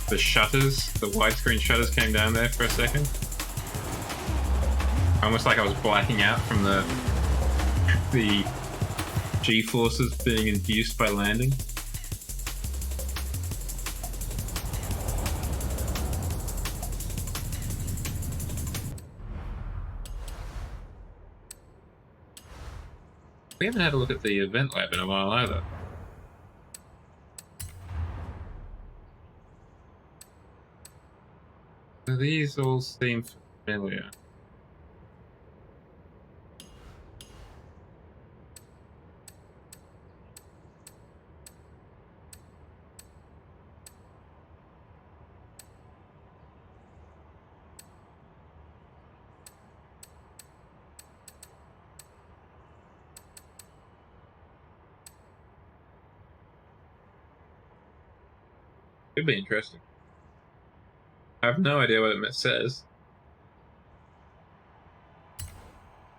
the shutters, the widescreen shutters came down there for a second? Almost like I was blacking out from the G-forces being induced by landing. We haven't had a look at the event lab in a while either. These all seem familiar. Could be interesting. I have no idea what it says.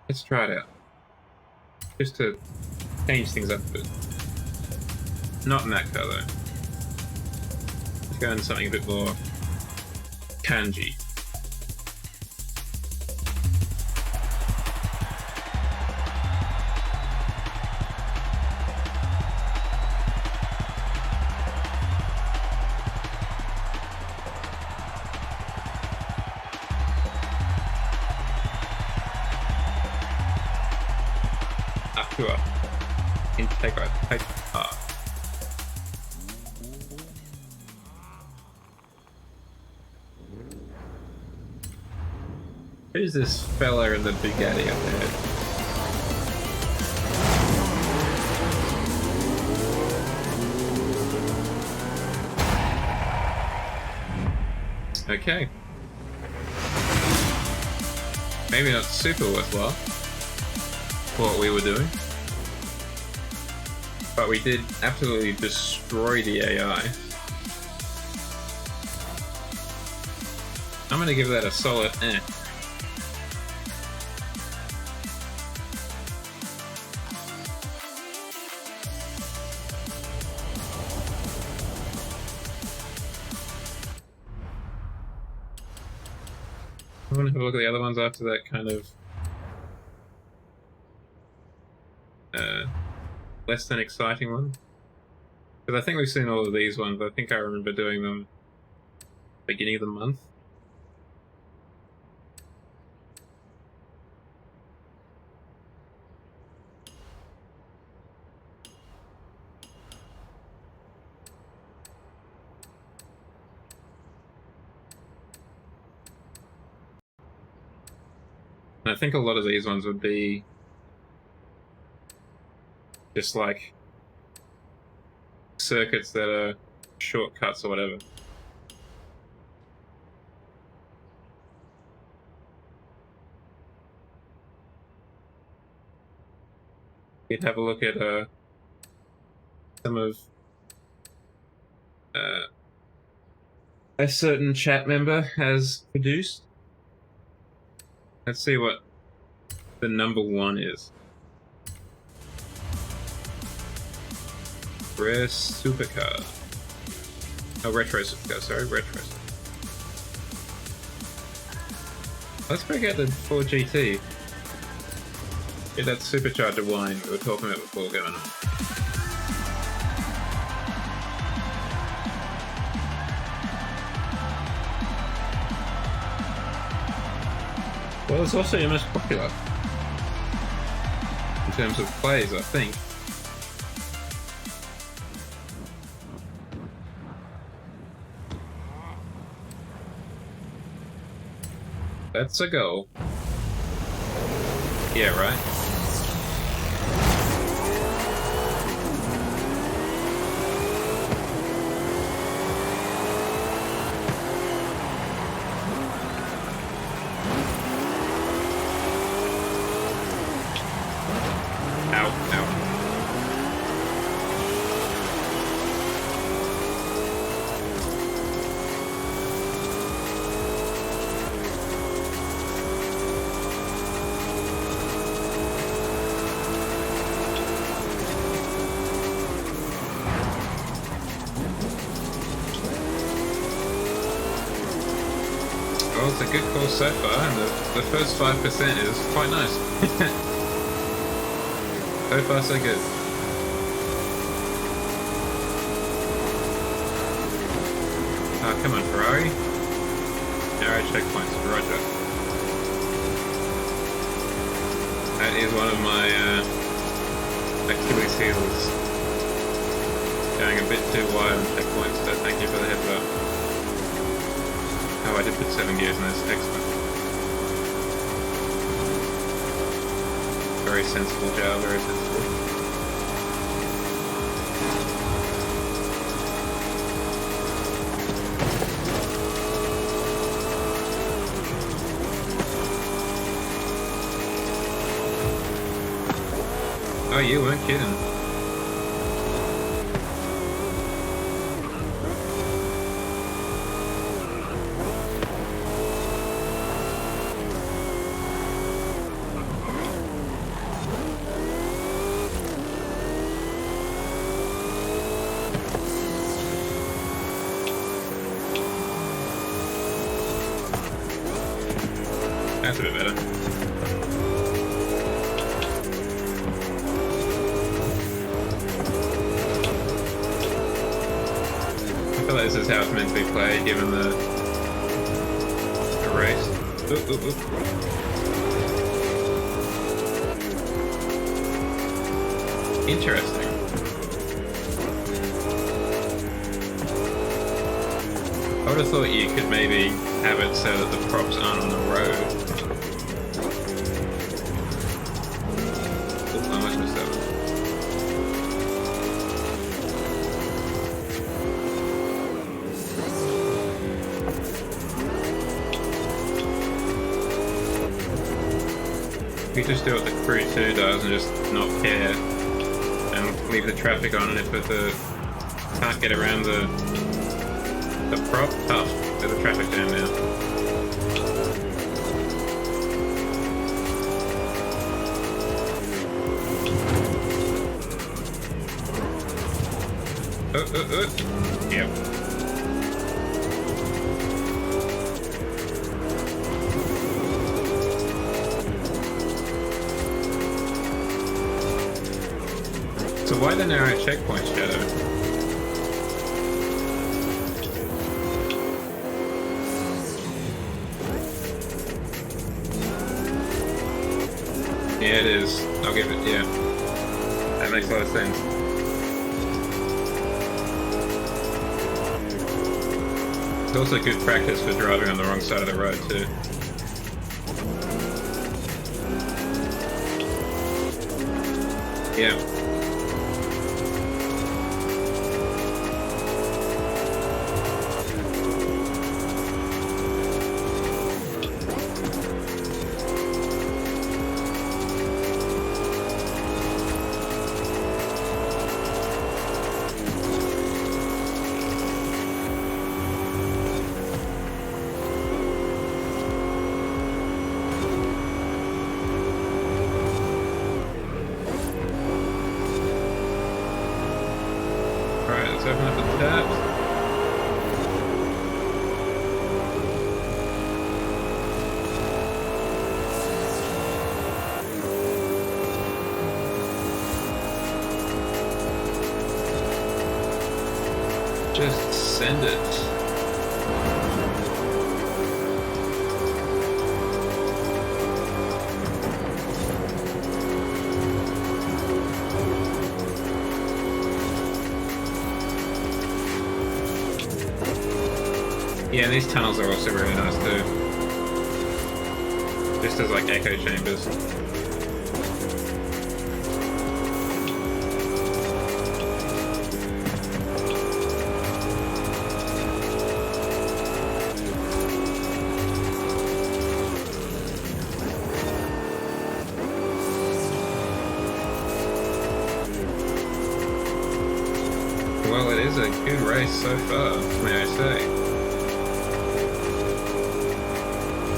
Let's try it out. Just to change things up a bit. Not in that colour. Let's go into something a bit more kanji. Who's this fella in the Bugatti up there? Okay. Maybe not super worthwhile for what we were doing. But we did absolutely destroy the AI. I'm gonna give that a solid eh. I want to have a look at the other ones after that kind of less than exciting one. Because I think we've seen all of these ones. I think I remember doing them beginning of the month. And I think a lot of these ones would be just like circuits that are shortcuts or whatever. You'd have a look at some of a certain chat member has produced. Let's see what the number one is. Rare supercar. Oh, retro supercar, sorry, retro. Let's break out the Ford GT. Get that supercharger whine we were talking about before going on. Well, it's also your most popular in terms of plays, I think. That's a goal. Yeah, right? Ow, ow. Well, it's a good course so far, and the first 5% is quite nice. So far, so good. Oh, come on, Ferrari. Narrow checkpoints, roger. That is one of my Achilles heels. Going a bit too wide on checkpoints, so thank you for the heads up. Oh, I did put 7 gears in this, excellent. Very sensible job, very sensible. Oh, you weren't kidding. That's a bit better. I feel like this is how it's meant to be played, given the race. Oop, oop, oop. Interesting. I would have thought you could maybe have it so that the props aren't on the road. Oop, I almost missed that one. You just do what the Crew 2 does and just not care and leave the traffic on, and if it can't get around the prop, tough. There's a traffic jam now. Yep. So why the narrow checkpoint, Shadow? Yeah, it is. I'll give it, yeah. That makes a lot of sense. It's also good practice for driving on the wrong side of the road, too. Yeah. Let's open up the tabs. Just send it. Yeah, these tunnels are also really nice too. Just as like echo chambers. Well, it is a good race so far, may I say.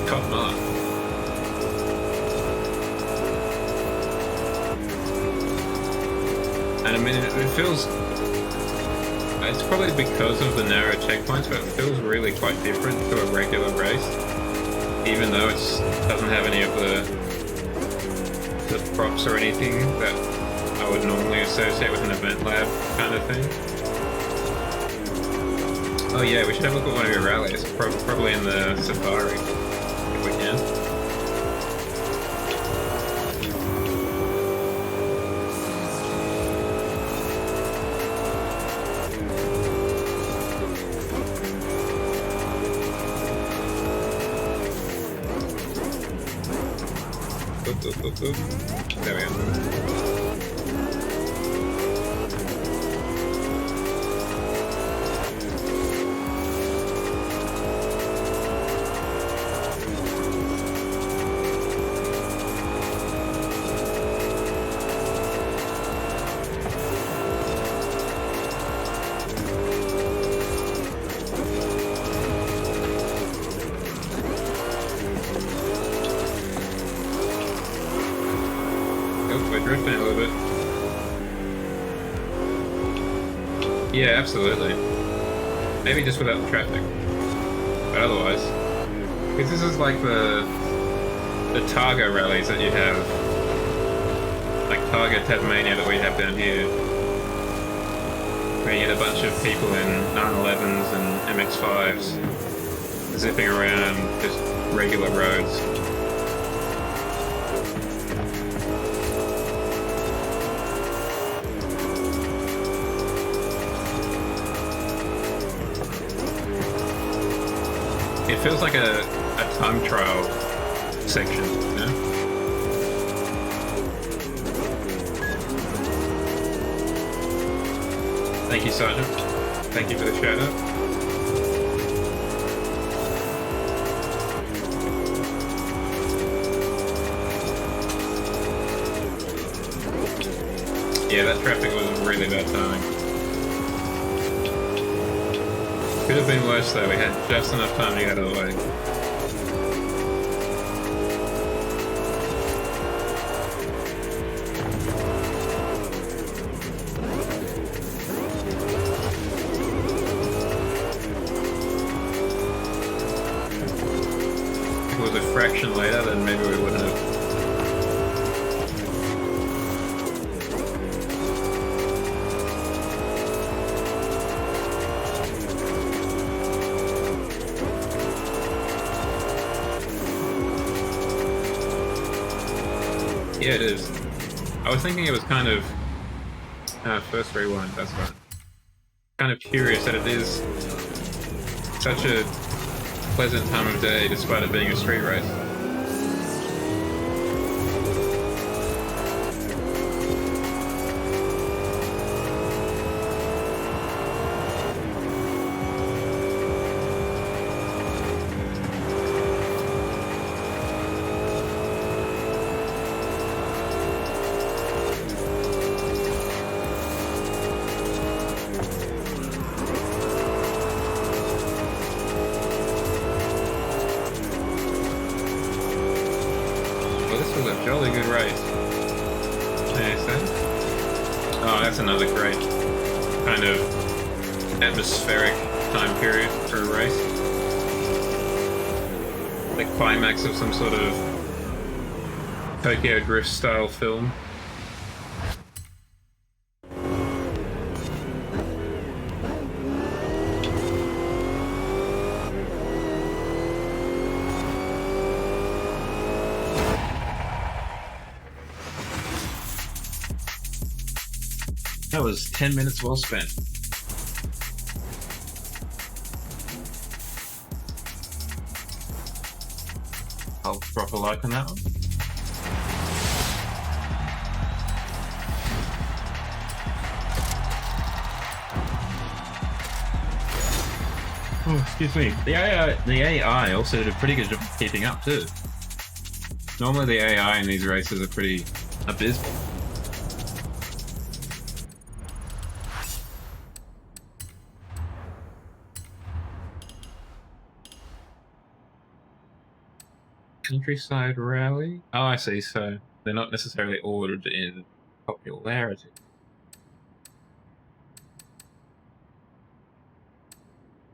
Top mark. And I mean, it feels... It's probably because of the narrow checkpoints, but it feels really quite different to a regular race. Even though it doesn't have any of the props or anything that I would normally associate with an event lab kind of thing. Oh yeah, we should have a look at one of your rallies, probably in the Safari, if we can. Oop, oop, oop, oop. There we go. We're drifting a little bit. Yeah, absolutely. Maybe just without the traffic. But otherwise... Because this is like the Targa rallies that you have. Like Targa Tasmania that we have down here. Where you get a bunch of people in 911s and MX-5s zipping around just regular roads. It feels like a time trial section, you know? Thank you, Sergeant. Thank you for the shout out. Yeah, that traffic was really bad timing. Could have been worse though, we had just enough time to get out of the way. If it was a fraction later, then maybe we wouldn't have. Yeah, it is. I was thinking it was kind of... first rewind, that's right. Kind of curious that it is such a pleasant time of day despite it being a street race. This was a jolly good race. May I say? Oh, that's another great kind of atmospheric time period for a race. The climax of some sort of Tokyo Drift style film. That was 10 minutes well spent. I'll drop a like on that one. Oh, excuse me. The AI also did a pretty good job of keeping up too. Normally the AI in these races are pretty abysmal. Countryside Rally? Oh, I see, so they're not necessarily ordered in popularity.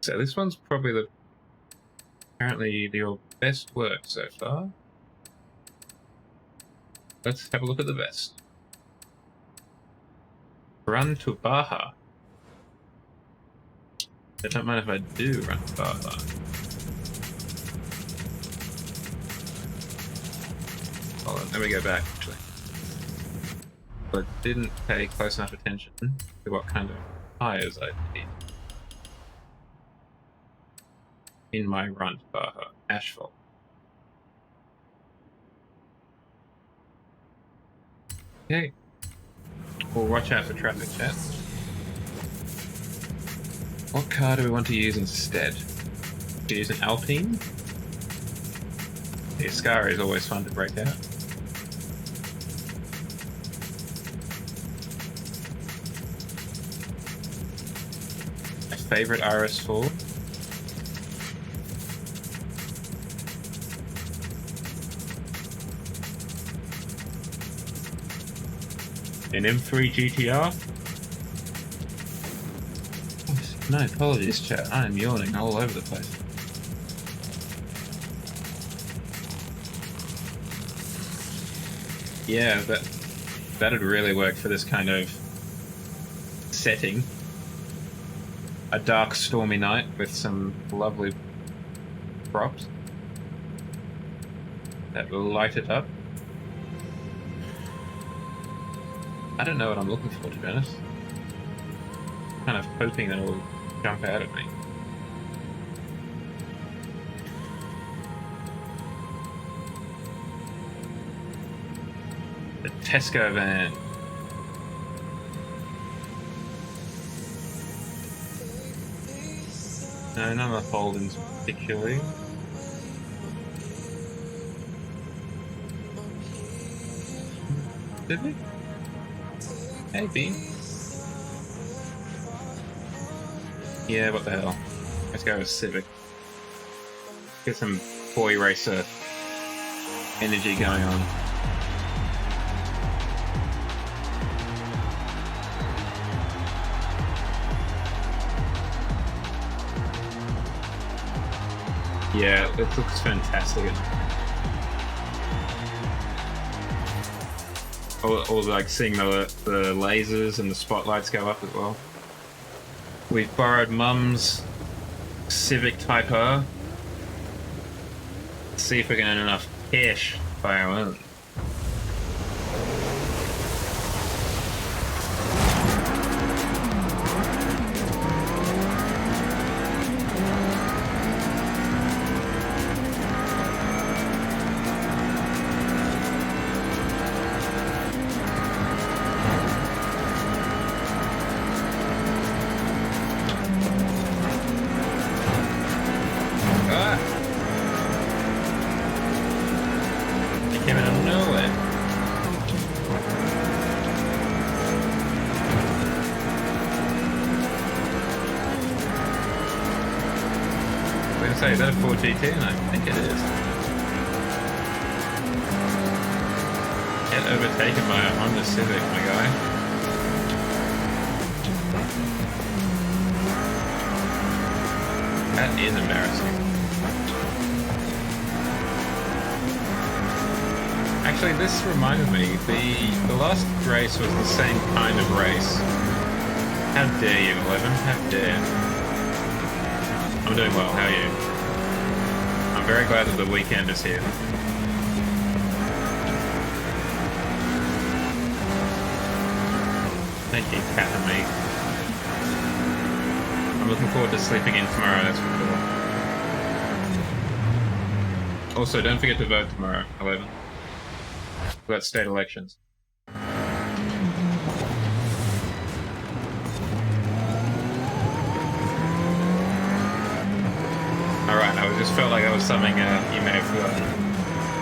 So this one's probably apparently your best work so far. Let's have a look at the best. Run to Baja. I don't mind if I do run to Baja. Hold on, let me go back actually. I didn't pay close enough attention to what kind of tires I need in my run to Baja. Asphalt. Okay. We'll watch out for traffic chat. What car do we want to use instead? Do we use an Alpine? The Ascari is always fun to break out. My favourite RS4. An M3 GTR? No, apologies chat, I am yawning all over the place. Yeah, that'd really work for this kind of setting. A dark, stormy night with some lovely props that will light it up. I don't know what I'm looking for, to be honest. Kind of hoping that it'll jump out at me. The Tesco van. No, none of the Holdens particularly. Did we? Maybe. Yeah, what the hell. Let's go with Civic. Get some boy racer energy going on. Yeah, it looks fantastic. Or like seeing the lasers and the spotlights go up as well. We've borrowed Mum's Civic Type R. Let's see if we can earn enough cash by our own. Is that a 4GT? And I think it is. Get overtaken by a Honda Civic, my guy. That is embarrassing. Actually, this reminded me, the last race was the same kind of race. How dare you, 11? How dare. I'm doing well, how are you? I'm very glad that the weekend is here. Thank you, Cat and me. I'm looking forward to sleeping in tomorrow, that's for Also, don't forget to vote tomorrow, 11. We've got state elections. Alright, I just felt like that was something you may have forgotten.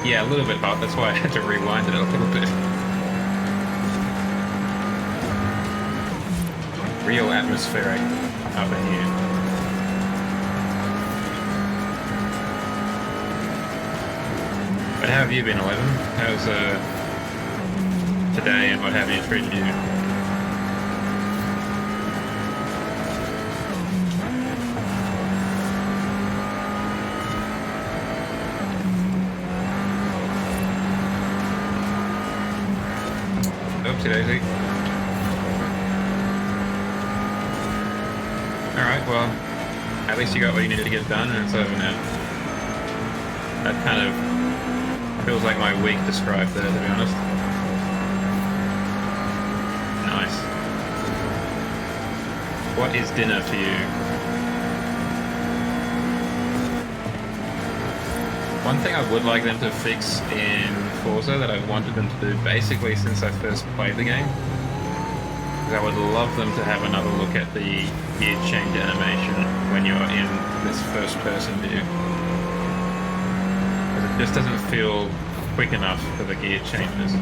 Yeah, a little bit hot, that's why I had to rewind it a little bit. Real atmospheric up in here. But how have you been, 11? How's today and what have you treated you? Oopsie daisy. Alright, well, at least you got what you needed to get done and it's over now. That kind of feels like my week described there, to be honest. Nice. What is dinner to you? One thing I would like them to fix in Forza that I've wanted them to do basically since I first played the game is I would love them to have another look at the gear change animation when you're in this first person view. Because it just doesn't feel quick enough for the gear changes. Ooh,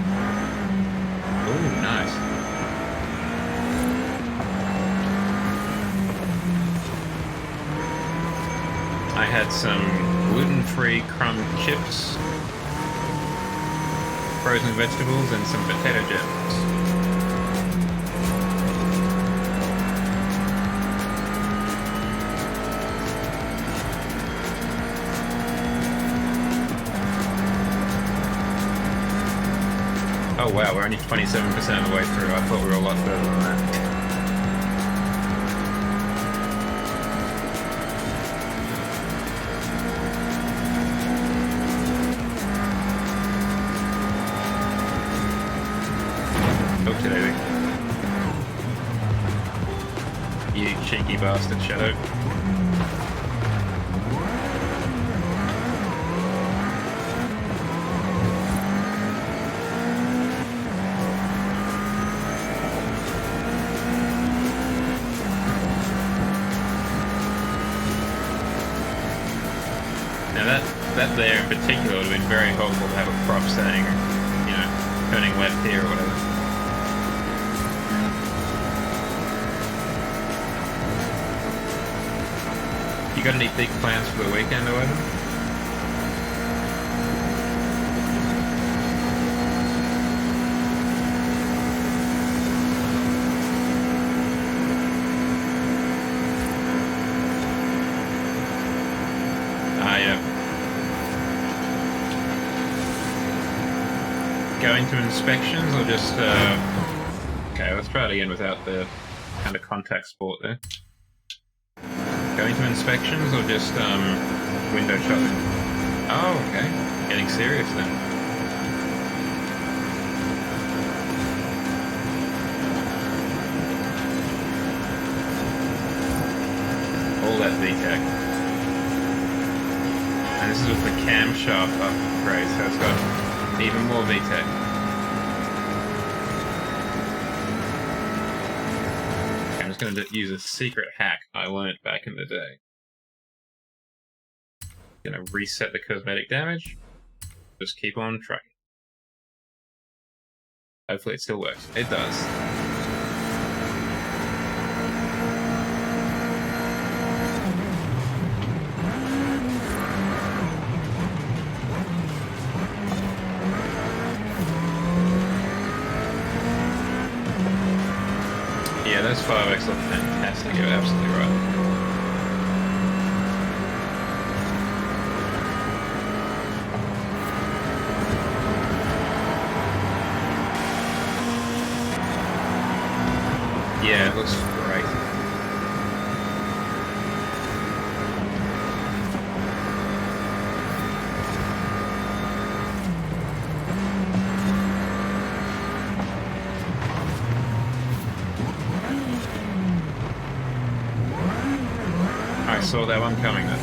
nice. I had some gluten-free crumb chips, frozen vegetables, and some potato chips. Oh wow, we're only 27% of the way through. I thought we were a lot further than that. Oopsie daisy. You cheeky bastard, Shadow. That there in particular would have been very helpful to have a prop saying, you know, turning left here or whatever. You got any big plans for the weekend, or whatever? Going to inspections or just okay, let's try it again without the kind of contact sport there. Going to inspections or just window shopping? Oh, okay. Getting serious then. All that VTEC. And this is with the camshaft upgrade, so it's got even more VTEC. I'm just going to use a secret hack I learned back in the day. Going to reset the cosmetic damage. Just keep on trucking. Hopefully it still works. It does. Yeah, those 5X look fantastic, you're absolutely right. Yeah, it looks great. I saw that one coming then.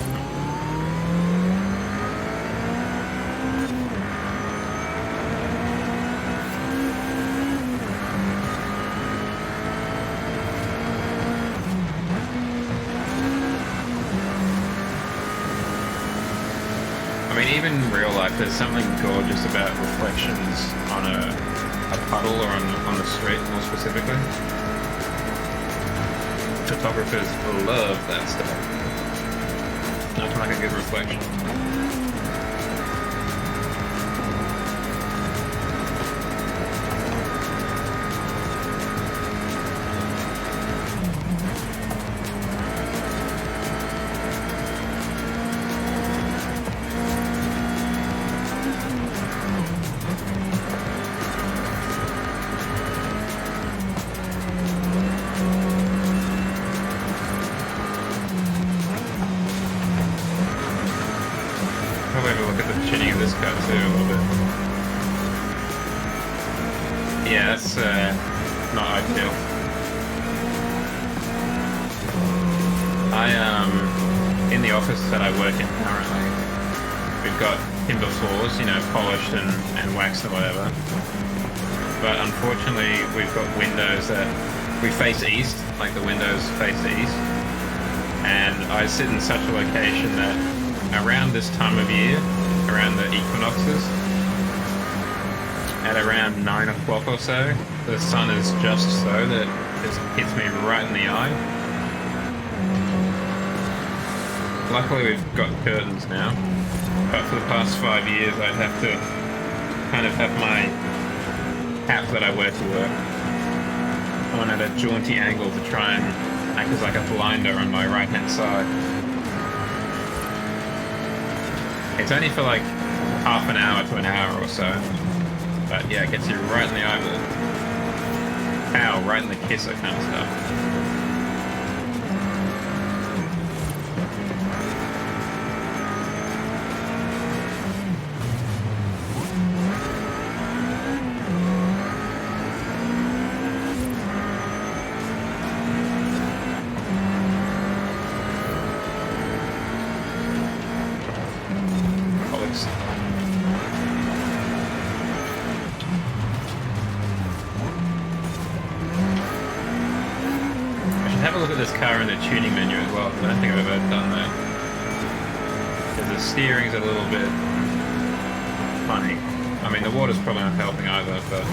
I mean, even in real life, there's something gorgeous about reflections on a puddle or on the street, more specifically. Photographers love that stuff. Nothing like a good reflection. Probably have a look at the tuning of this car too a little bit. Yeah, that's not ideal. In the office that I work in currently, we've got timber floors, you know, polished and waxed and whatever. But unfortunately, we've got windows that we face east, like the windows face east. And I sit in such a location that around this time of year, around the equinoxes, at around 9 o'clock or so, the sun is just so that it hits me right in the eye. Luckily we've got curtains now, but for the past 5 years I'd have to kind of have my cap that I wear to work on at a jaunty angle to try and act as like a blinder on my right hand side. It's only for like half an hour to an hour or so, but yeah, it gets you right in the eye with it. Pow, right in the kisser kind of stuff. Have a look at this car in the tuning menu as well, because I don't think I've ever done that. Because the steering's a little bit funny. I mean, the water's probably not helping either, but...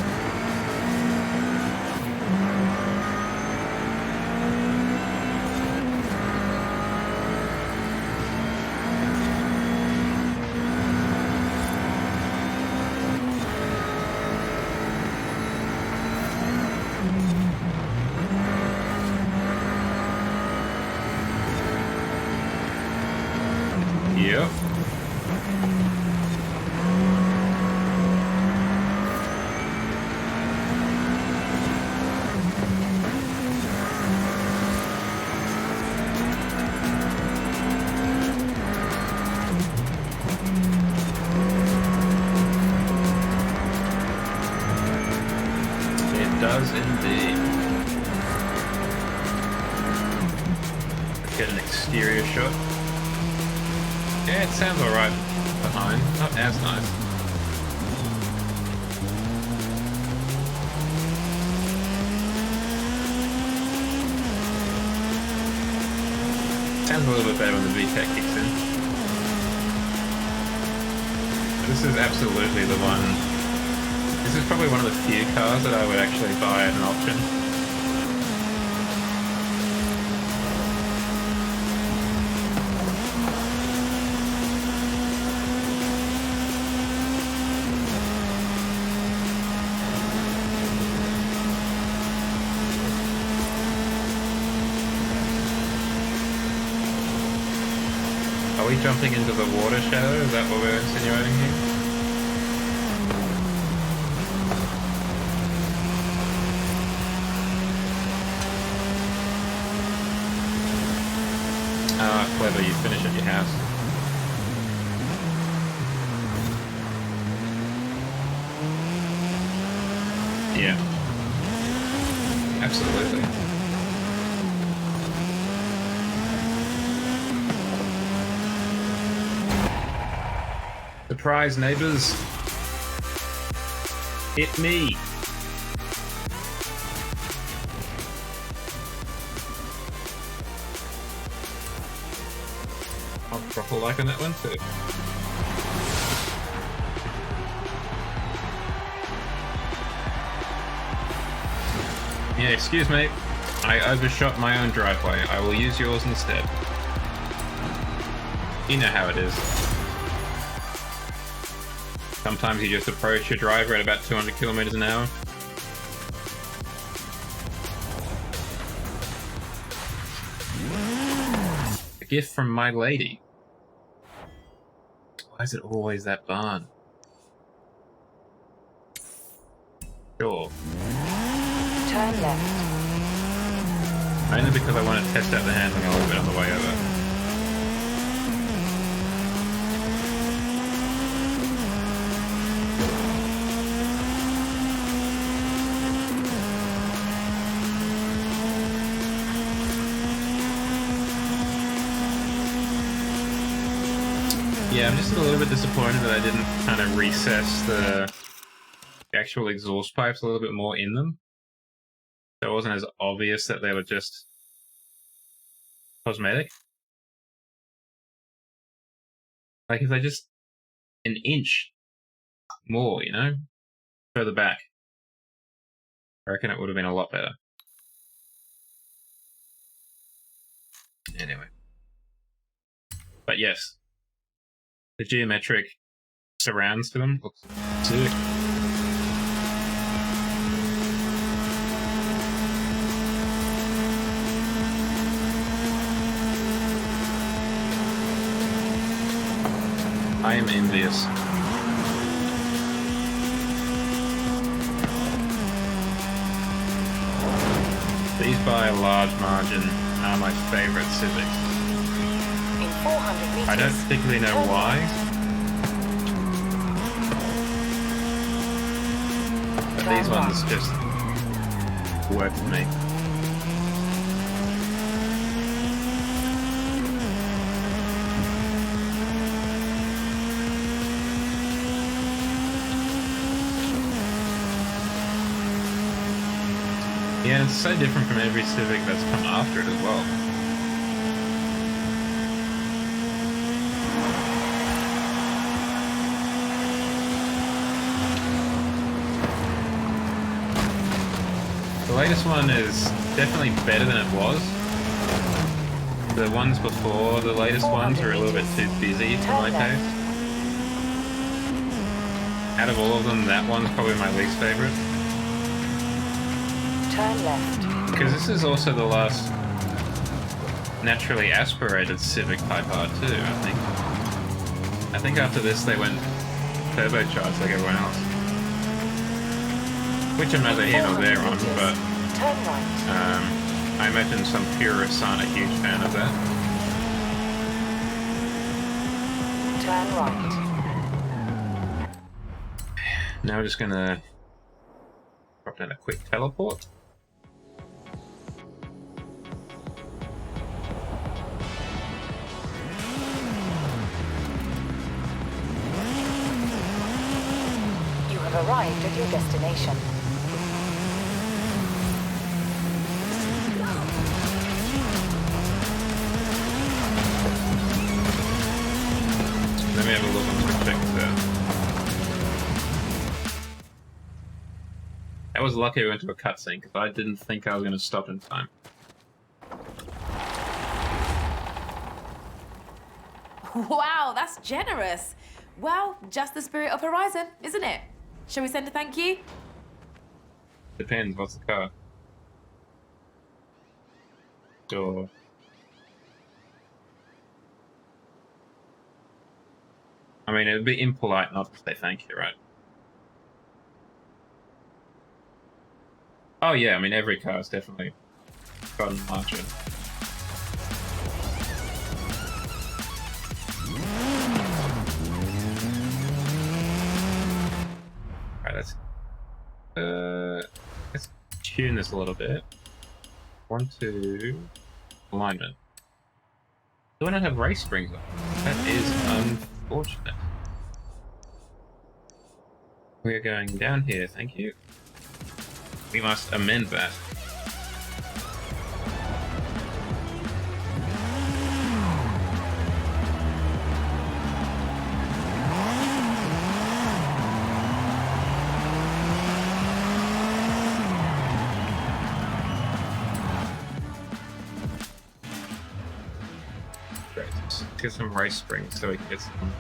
Yep. It does indeed. Let's get an exterior shot. Yeah, it sounds alright behind. Not as nice. Sounds a little bit better when the VTEC kicks in. This is absolutely the one. This is probably one of the few cars that I would actually buy at an auction. Are we jumping into the water shadow? Is that what we're insinuating here? Ah, clever, you finish at your house. Yeah. Absolutely. Surprise, neighbors! Hit me! I'll drop a like on that one too. Yeah, excuse me. I overshot my own driveway. I will use yours instead. You know how it is. Sometimes you just approach your driver at about 200 kilometers an hour. A gift from my lady. Why is it always that barn? Sure.
Turn left.
Only because I want to test out the handling a little bit on the way over. Yeah, I'm just a little bit disappointed that I didn't kind of recess the actual exhaust pipes a little bit more in them. So it wasn't as obvious that they were just cosmetic. Like if they just an inch more, you know, further back, I reckon it would have been a lot better. Anyway. But yes, the geometric surrounds for them looks sick. I am envious. These by a large margin are my favourite Civics.
In 400 meters.
I don't particularly know why. But these ones just work for me. Yeah, it's so different from every Civic that's come after it as well. The latest one is definitely better than it was. The ones before the latest ones are a little bit too busy for my taste. Out of all of them, that one's probably my least favourite.
Turn left.
Because this is also the last naturally aspirated Civic Type R too, I think. I think after this they went turbocharged like everyone else. Which I'm neither here nor there on, but
Turn right.
I imagine some purists aren't a huge fan of that.
Turn right.
Now we're just gonna drop down a quick teleport.
You have arrived at your destination.
Let me have a look on the projector. That was lucky we went to a cutscene because I didn't think I was going to stop in time.
Wow, that's generous. Well, just the spirit of Horizon, isn't it? Shall we send a thank you?
Depends, what's the car? Sure. I mean, it would be impolite not to say thank you, right? Oh yeah, I mean, every car is definitely gotten larger. Alright, let's tune this a little bit. 1, 2, alignment. Do I not have race springs on? That is unfortunate. We are going down here, thank you. We must amend that. Let's get some race springs so we can get some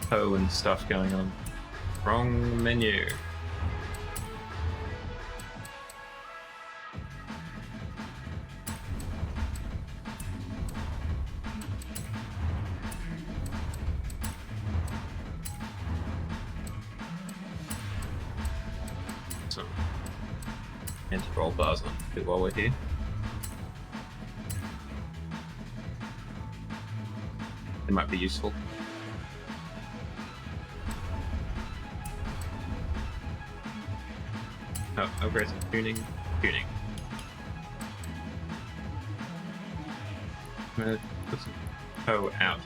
tow and stuff going on. Wrong menu. Some anti-roll bars on while we're here. It might be useful. Oh, upgrades and tuning. Tuning. I'm gonna put some tow out.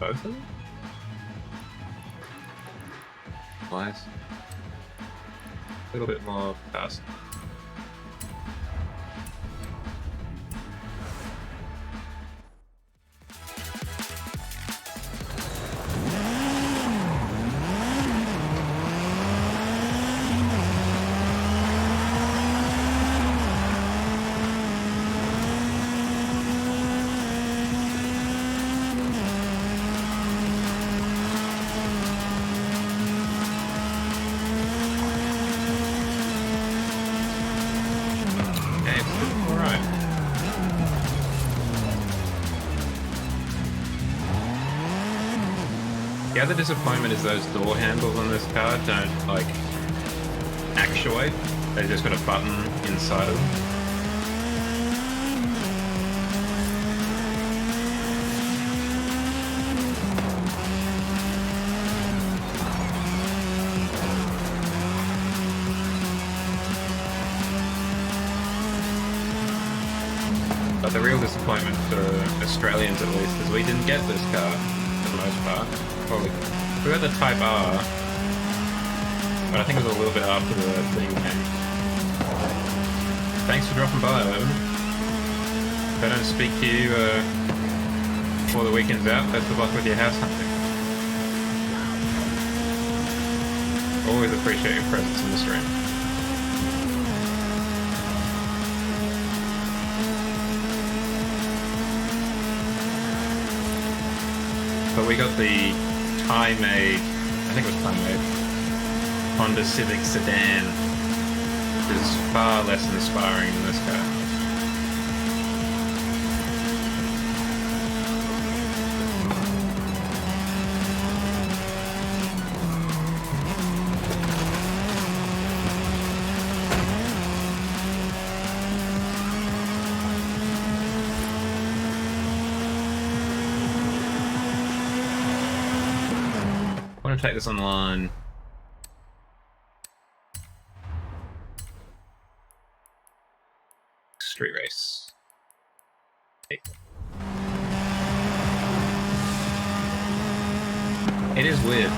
Both of them? Nice. A little bit more fast. The other disappointment is those door handles on this car don't, like, actuate. They've just got a button inside of them. But the real disappointment for Australians, at least, is we didn't get this car for the most part. Well, we got the Type R, but I think it was a little bit after the thing came. Thanks for dropping by, Owen. If I don't speak to you before the weekend's out, best of luck with your house hunting. Always appreciate your presence in the stream. But we got the Thai-made, I think it was Thai-made, Honda Civic sedan, which is far less inspiring than this car. I'm gonna take this online. Street race. Hey. It is weird.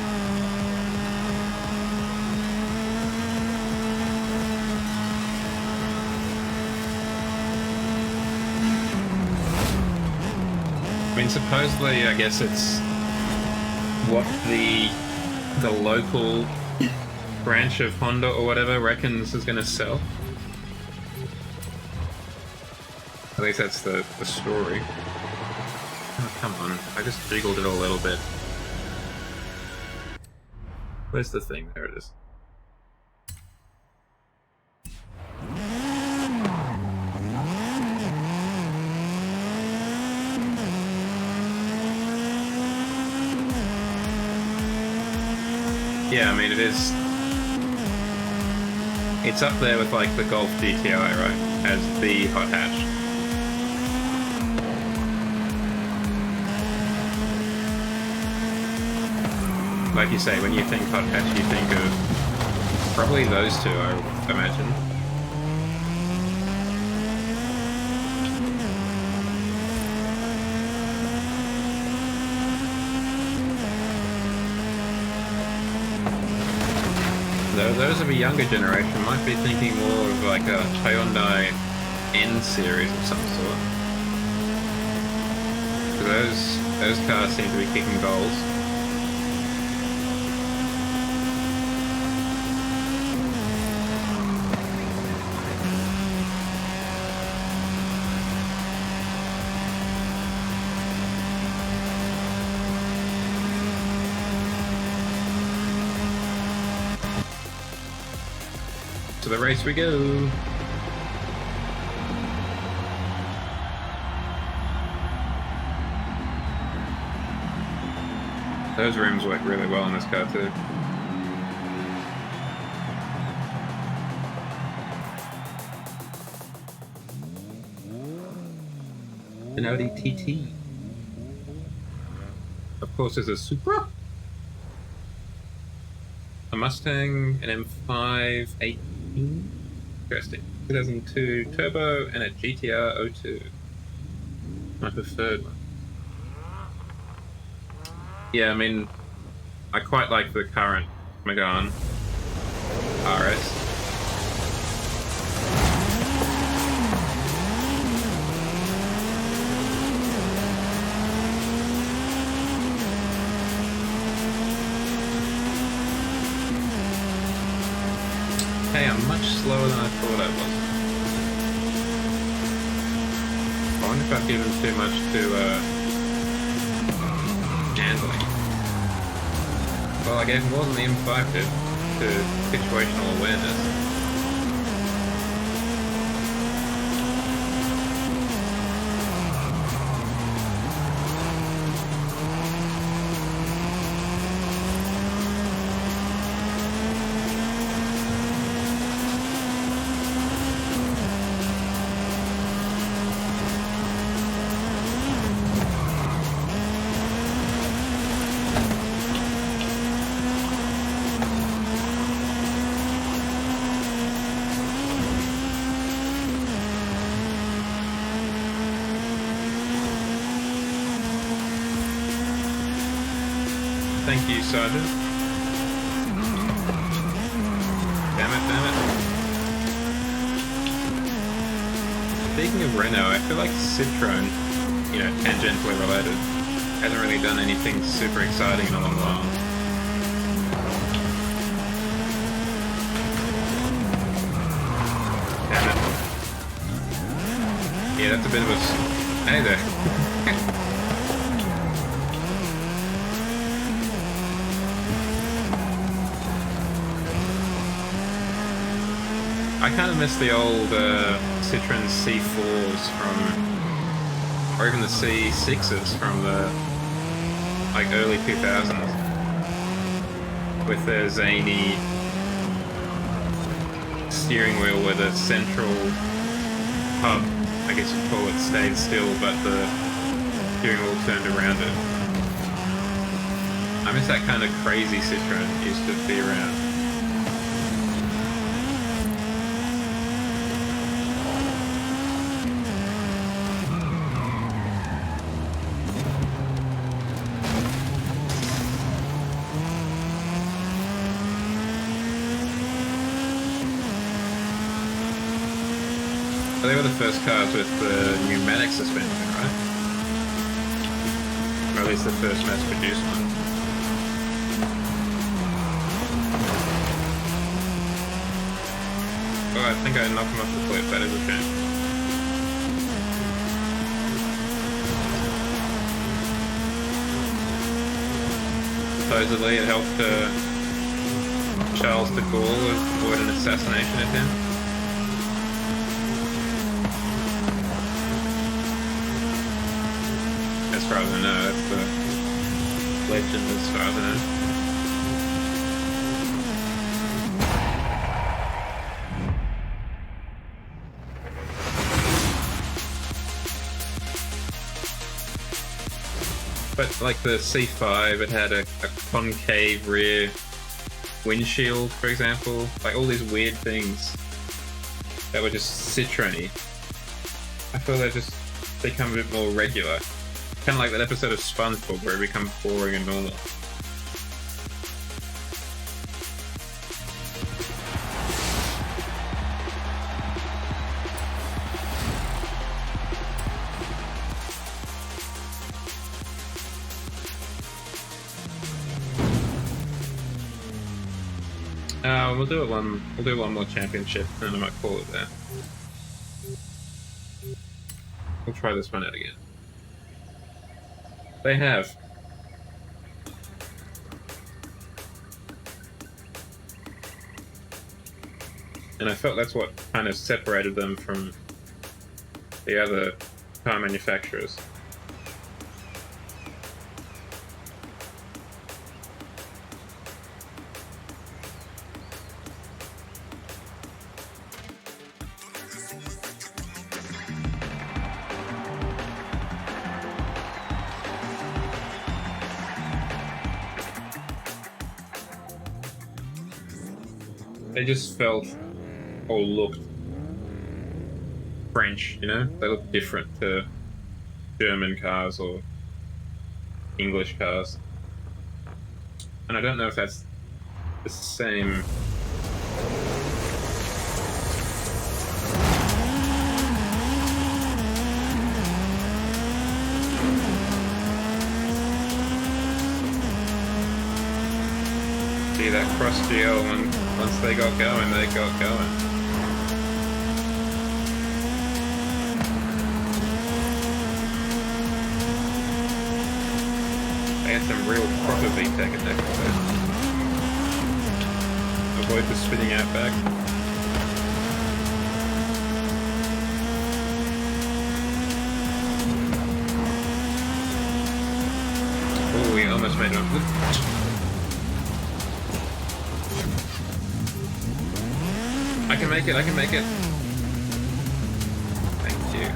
I mean, supposedly, I guess it's what the local branch of Honda or whatever reckons is going to sell. At least that's the story. Oh, come on. I just jiggled it a little bit. Where's the thing? There it is. Yeah, I mean, it's up there with, like, the Golf GTI, right? As the hot hatch. Like you say, when you think hot hatch, you think of probably those two, I imagine. Those of a younger generation might be thinking more of like a Hyundai N series of some sort. Those cars seem to be kicking goals. the race we go. Those rims work really well in this car too. An Audi TT. Of course, there's a Supra, a Mustang, an M5 18, interesting, 2002 Turbo, and a GTR 02. My preferred one. Yeah, I mean, I quite like the current Megane RS. Hey, I'm much slower than I thought I was. I wonder if I've given too much to handling. Well, I gave more than the M5 did to situational awareness. Thank you, Sergeant. Damn it. Speaking of Renault, I feel like Citroën, you know, tangentially related, hasn't really done anything super exciting in a long while. Damn it. Yeah, that's a bit of a... Hey there. I kind of miss the old Citroën C4s from, or even the C6s from the like early 2000s, with their zany steering wheel with a central hub, I guess you'd call it, stayed still, but the steering wheel turned around it. I miss that kind of crazy Citroën used to be around. They were the first cars with the pneumatic suspension, right? Or at least the first mass-produced one. Oh, I think I knocked him off the cliff. That is a shame. Supposedly it helped Charles de Gaulle avoid an assassination attempt. As far as I know, that's the legend as far as I know. But like the C5, it had a concave rear windshield, for example. Like all these weird things that were just Citroën-y. I feel they just become a bit more regular. Kind of like that episode of SpongeBob where it becomes boring and normal. We'll do one more championship, and then I might call it there. We'll try this one out again. They have. And I felt that's what kind of separated them from the other car manufacturers. They just felt or looked French, you know? They look different to German cars or English cars. And I don't know if that's the same. See that cross GL, and once they got going, they got going. They had some real proper VTEC in there. Avoid the spinning out back. Oh, we almost made it up. I can make it, I can make it. Thank you.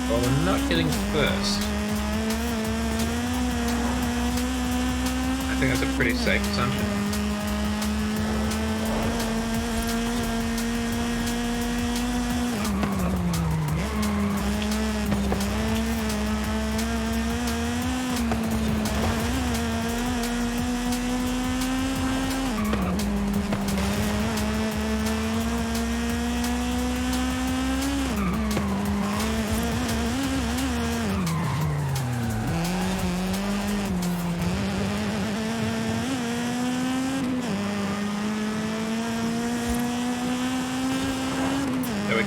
Well, we're not getting first. I think that's a pretty safe assumption.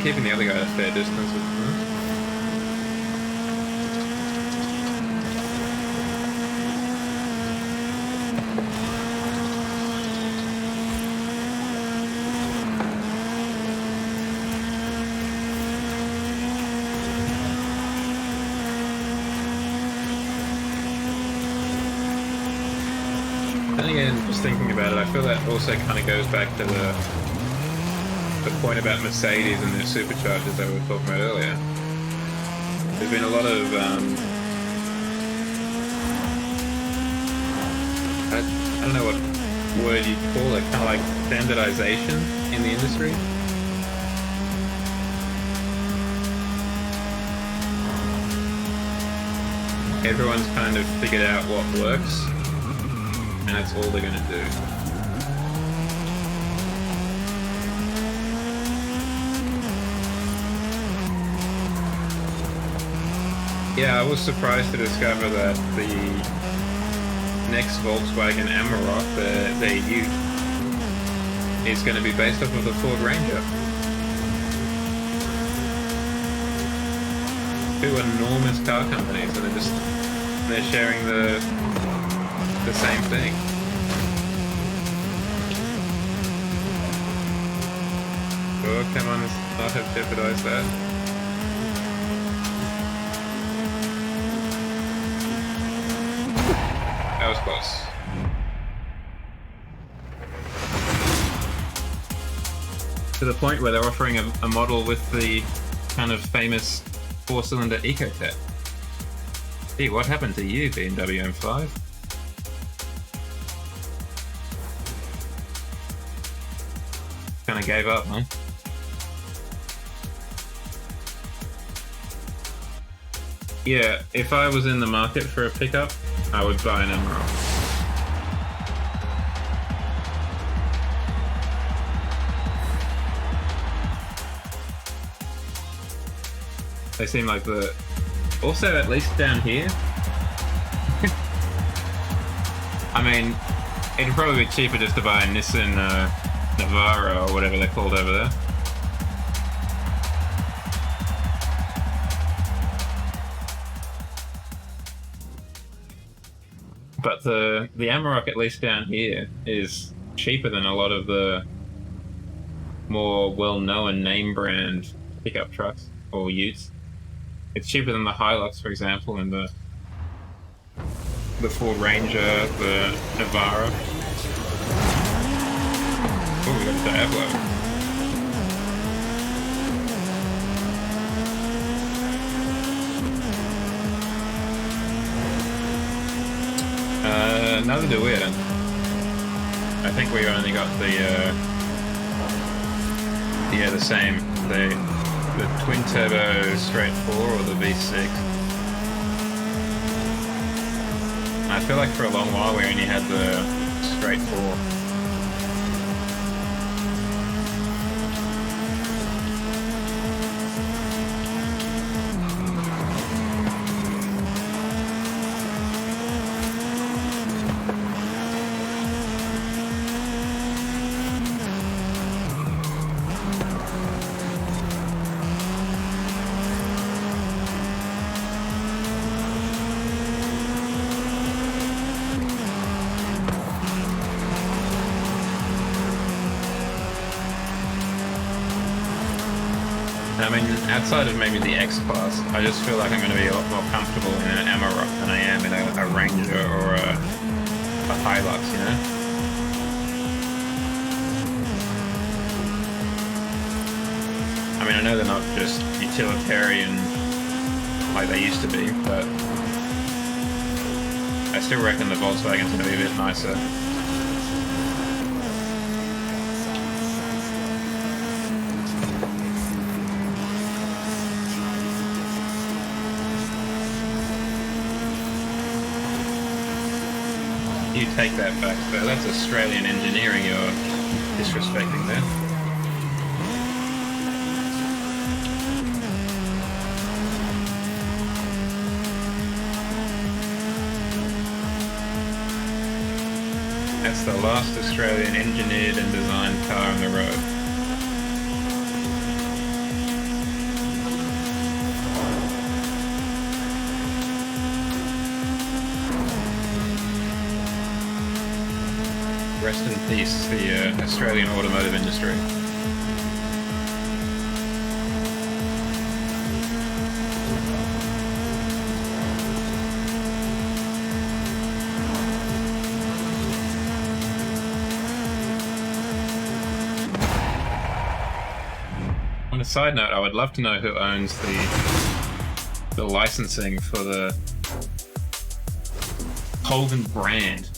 Keeping the other guy at a fair distance with them. Then again, just thinking about it, I feel that also kind of goes back to the point about Mercedes and their superchargers that we were talking about earlier. There's been a lot of I don't know what word you'd call it, kind of like standardization in the industry. Everyone's kind of figured out what works, and that's all they're going to do. Yeah, I was surprised to discover that the next Volkswagen Amarok, their Ute, is going to be based off of the Ford Ranger. Two enormous car companies, and they're sharing the same thing. Oh, come on, let's not have jeopardized that. That was close. To the point where they're offering a model with the kind of famous 4-cylinder Ecotec. Gee, what happened to you, BMW M5? Kinda gave up, huh? Yeah, if I was in the market for a pickup, I would buy an Amarok. They seem like the... Also, at least down here... I mean, it'd probably be cheaper just to buy a Nissan Navara or whatever they're called over there. But the Amarok, at least down here, is cheaper than a lot of the more well-known name brand pickup trucks or utes. It's cheaper than the Hilux, for example, and the Ford Ranger, the Navara. Oh, we got a Diablo. Neither do we. I think we only got the same, the twin turbo straight 4 or the V6. I feel like for a long while we only had the straight 4. I mean, outside of maybe the X-Class, I just feel like I'm going to be a lot more comfortable in an Amarok than I am in a Ranger or a Hilux, you know? I mean, I know they're not just utilitarian like they used to be, but I still reckon the Volkswagen's going to be a bit nicer. You take that back, but that's Australian engineering you're disrespecting there. That's the last Australian engineered and designed car on the road. Rest in peace, the Australian automotive industry. On a side note, I would love to know who owns the licensing for the Holden brand.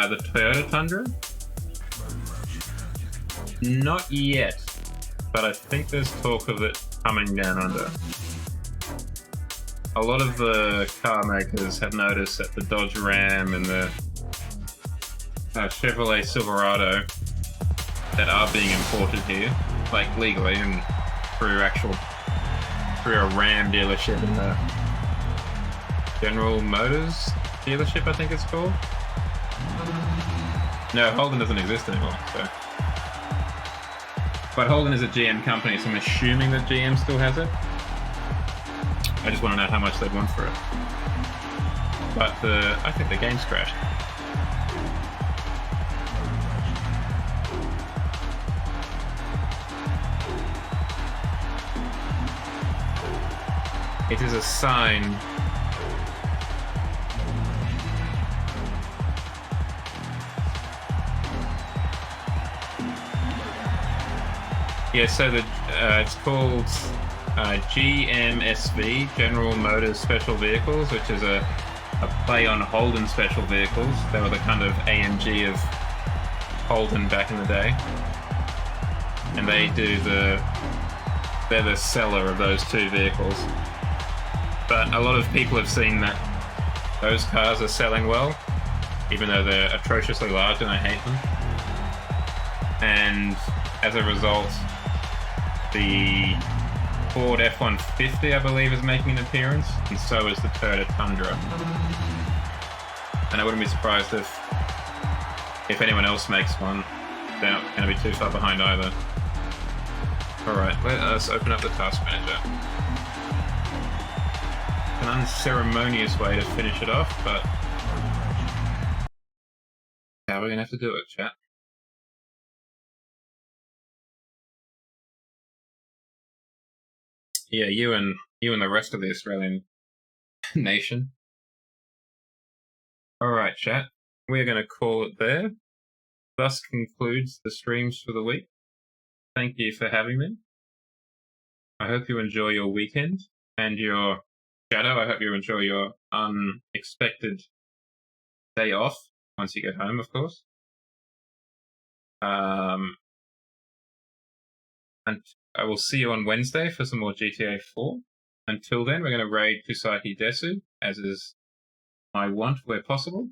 The Toyota Tundra? Not yet, but I think there's talk of it coming down under. A lot of the car makers have noticed that the Dodge Ram and the Chevrolet Silverado that are being imported here, like legally and through a Ram dealership in the General Motors dealership, I think it's called. No, Holden doesn't exist anymore, so. But Holden is a GM company, so I'm assuming that GM still has it. I just want to know how much they'd want for it. But I think the game's crashed. It is a sign. Yeah, so it's called GMSV, General Motors Special Vehicles, which is a play on Holden Special Vehicles. They were the kind of AMG of Holden back in the day. And they're the seller of those two vehicles. But a lot of people have seen that those cars are selling well, even though they're atrociously large and I hate them. And as a result, the Ford F-150, I believe, is making an appearance, and so is the Toyota Tundra. And I wouldn't be surprised if anyone else makes one. They're not going to be too far behind either. Alright, let us open up the task manager. an unceremonious way to finish it off, but yeah, we're gonna have to do it, chat. Yeah, you and the rest of the Australian nation. Alright, chat. We're going to call it there. Thus concludes the streams for the week. Thank you for having me. I hope you enjoy your weekend and your Shadow. I hope you enjoy your unexpected day off once you get home, of course. And I will see you on Wednesday for some more GTA 4. Until then, we're going to raid Kusaki Desu, as is my want where possible.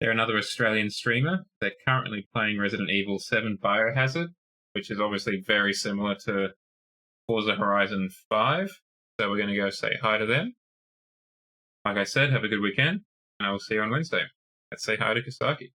They're another Australian streamer. They're currently playing Resident Evil 7 Biohazard, which is obviously very similar to Forza Horizon 5. So we're going to go say hi to them. Like I said, have a good weekend, and I will see you on Wednesday. Let's say hi to Kusaki.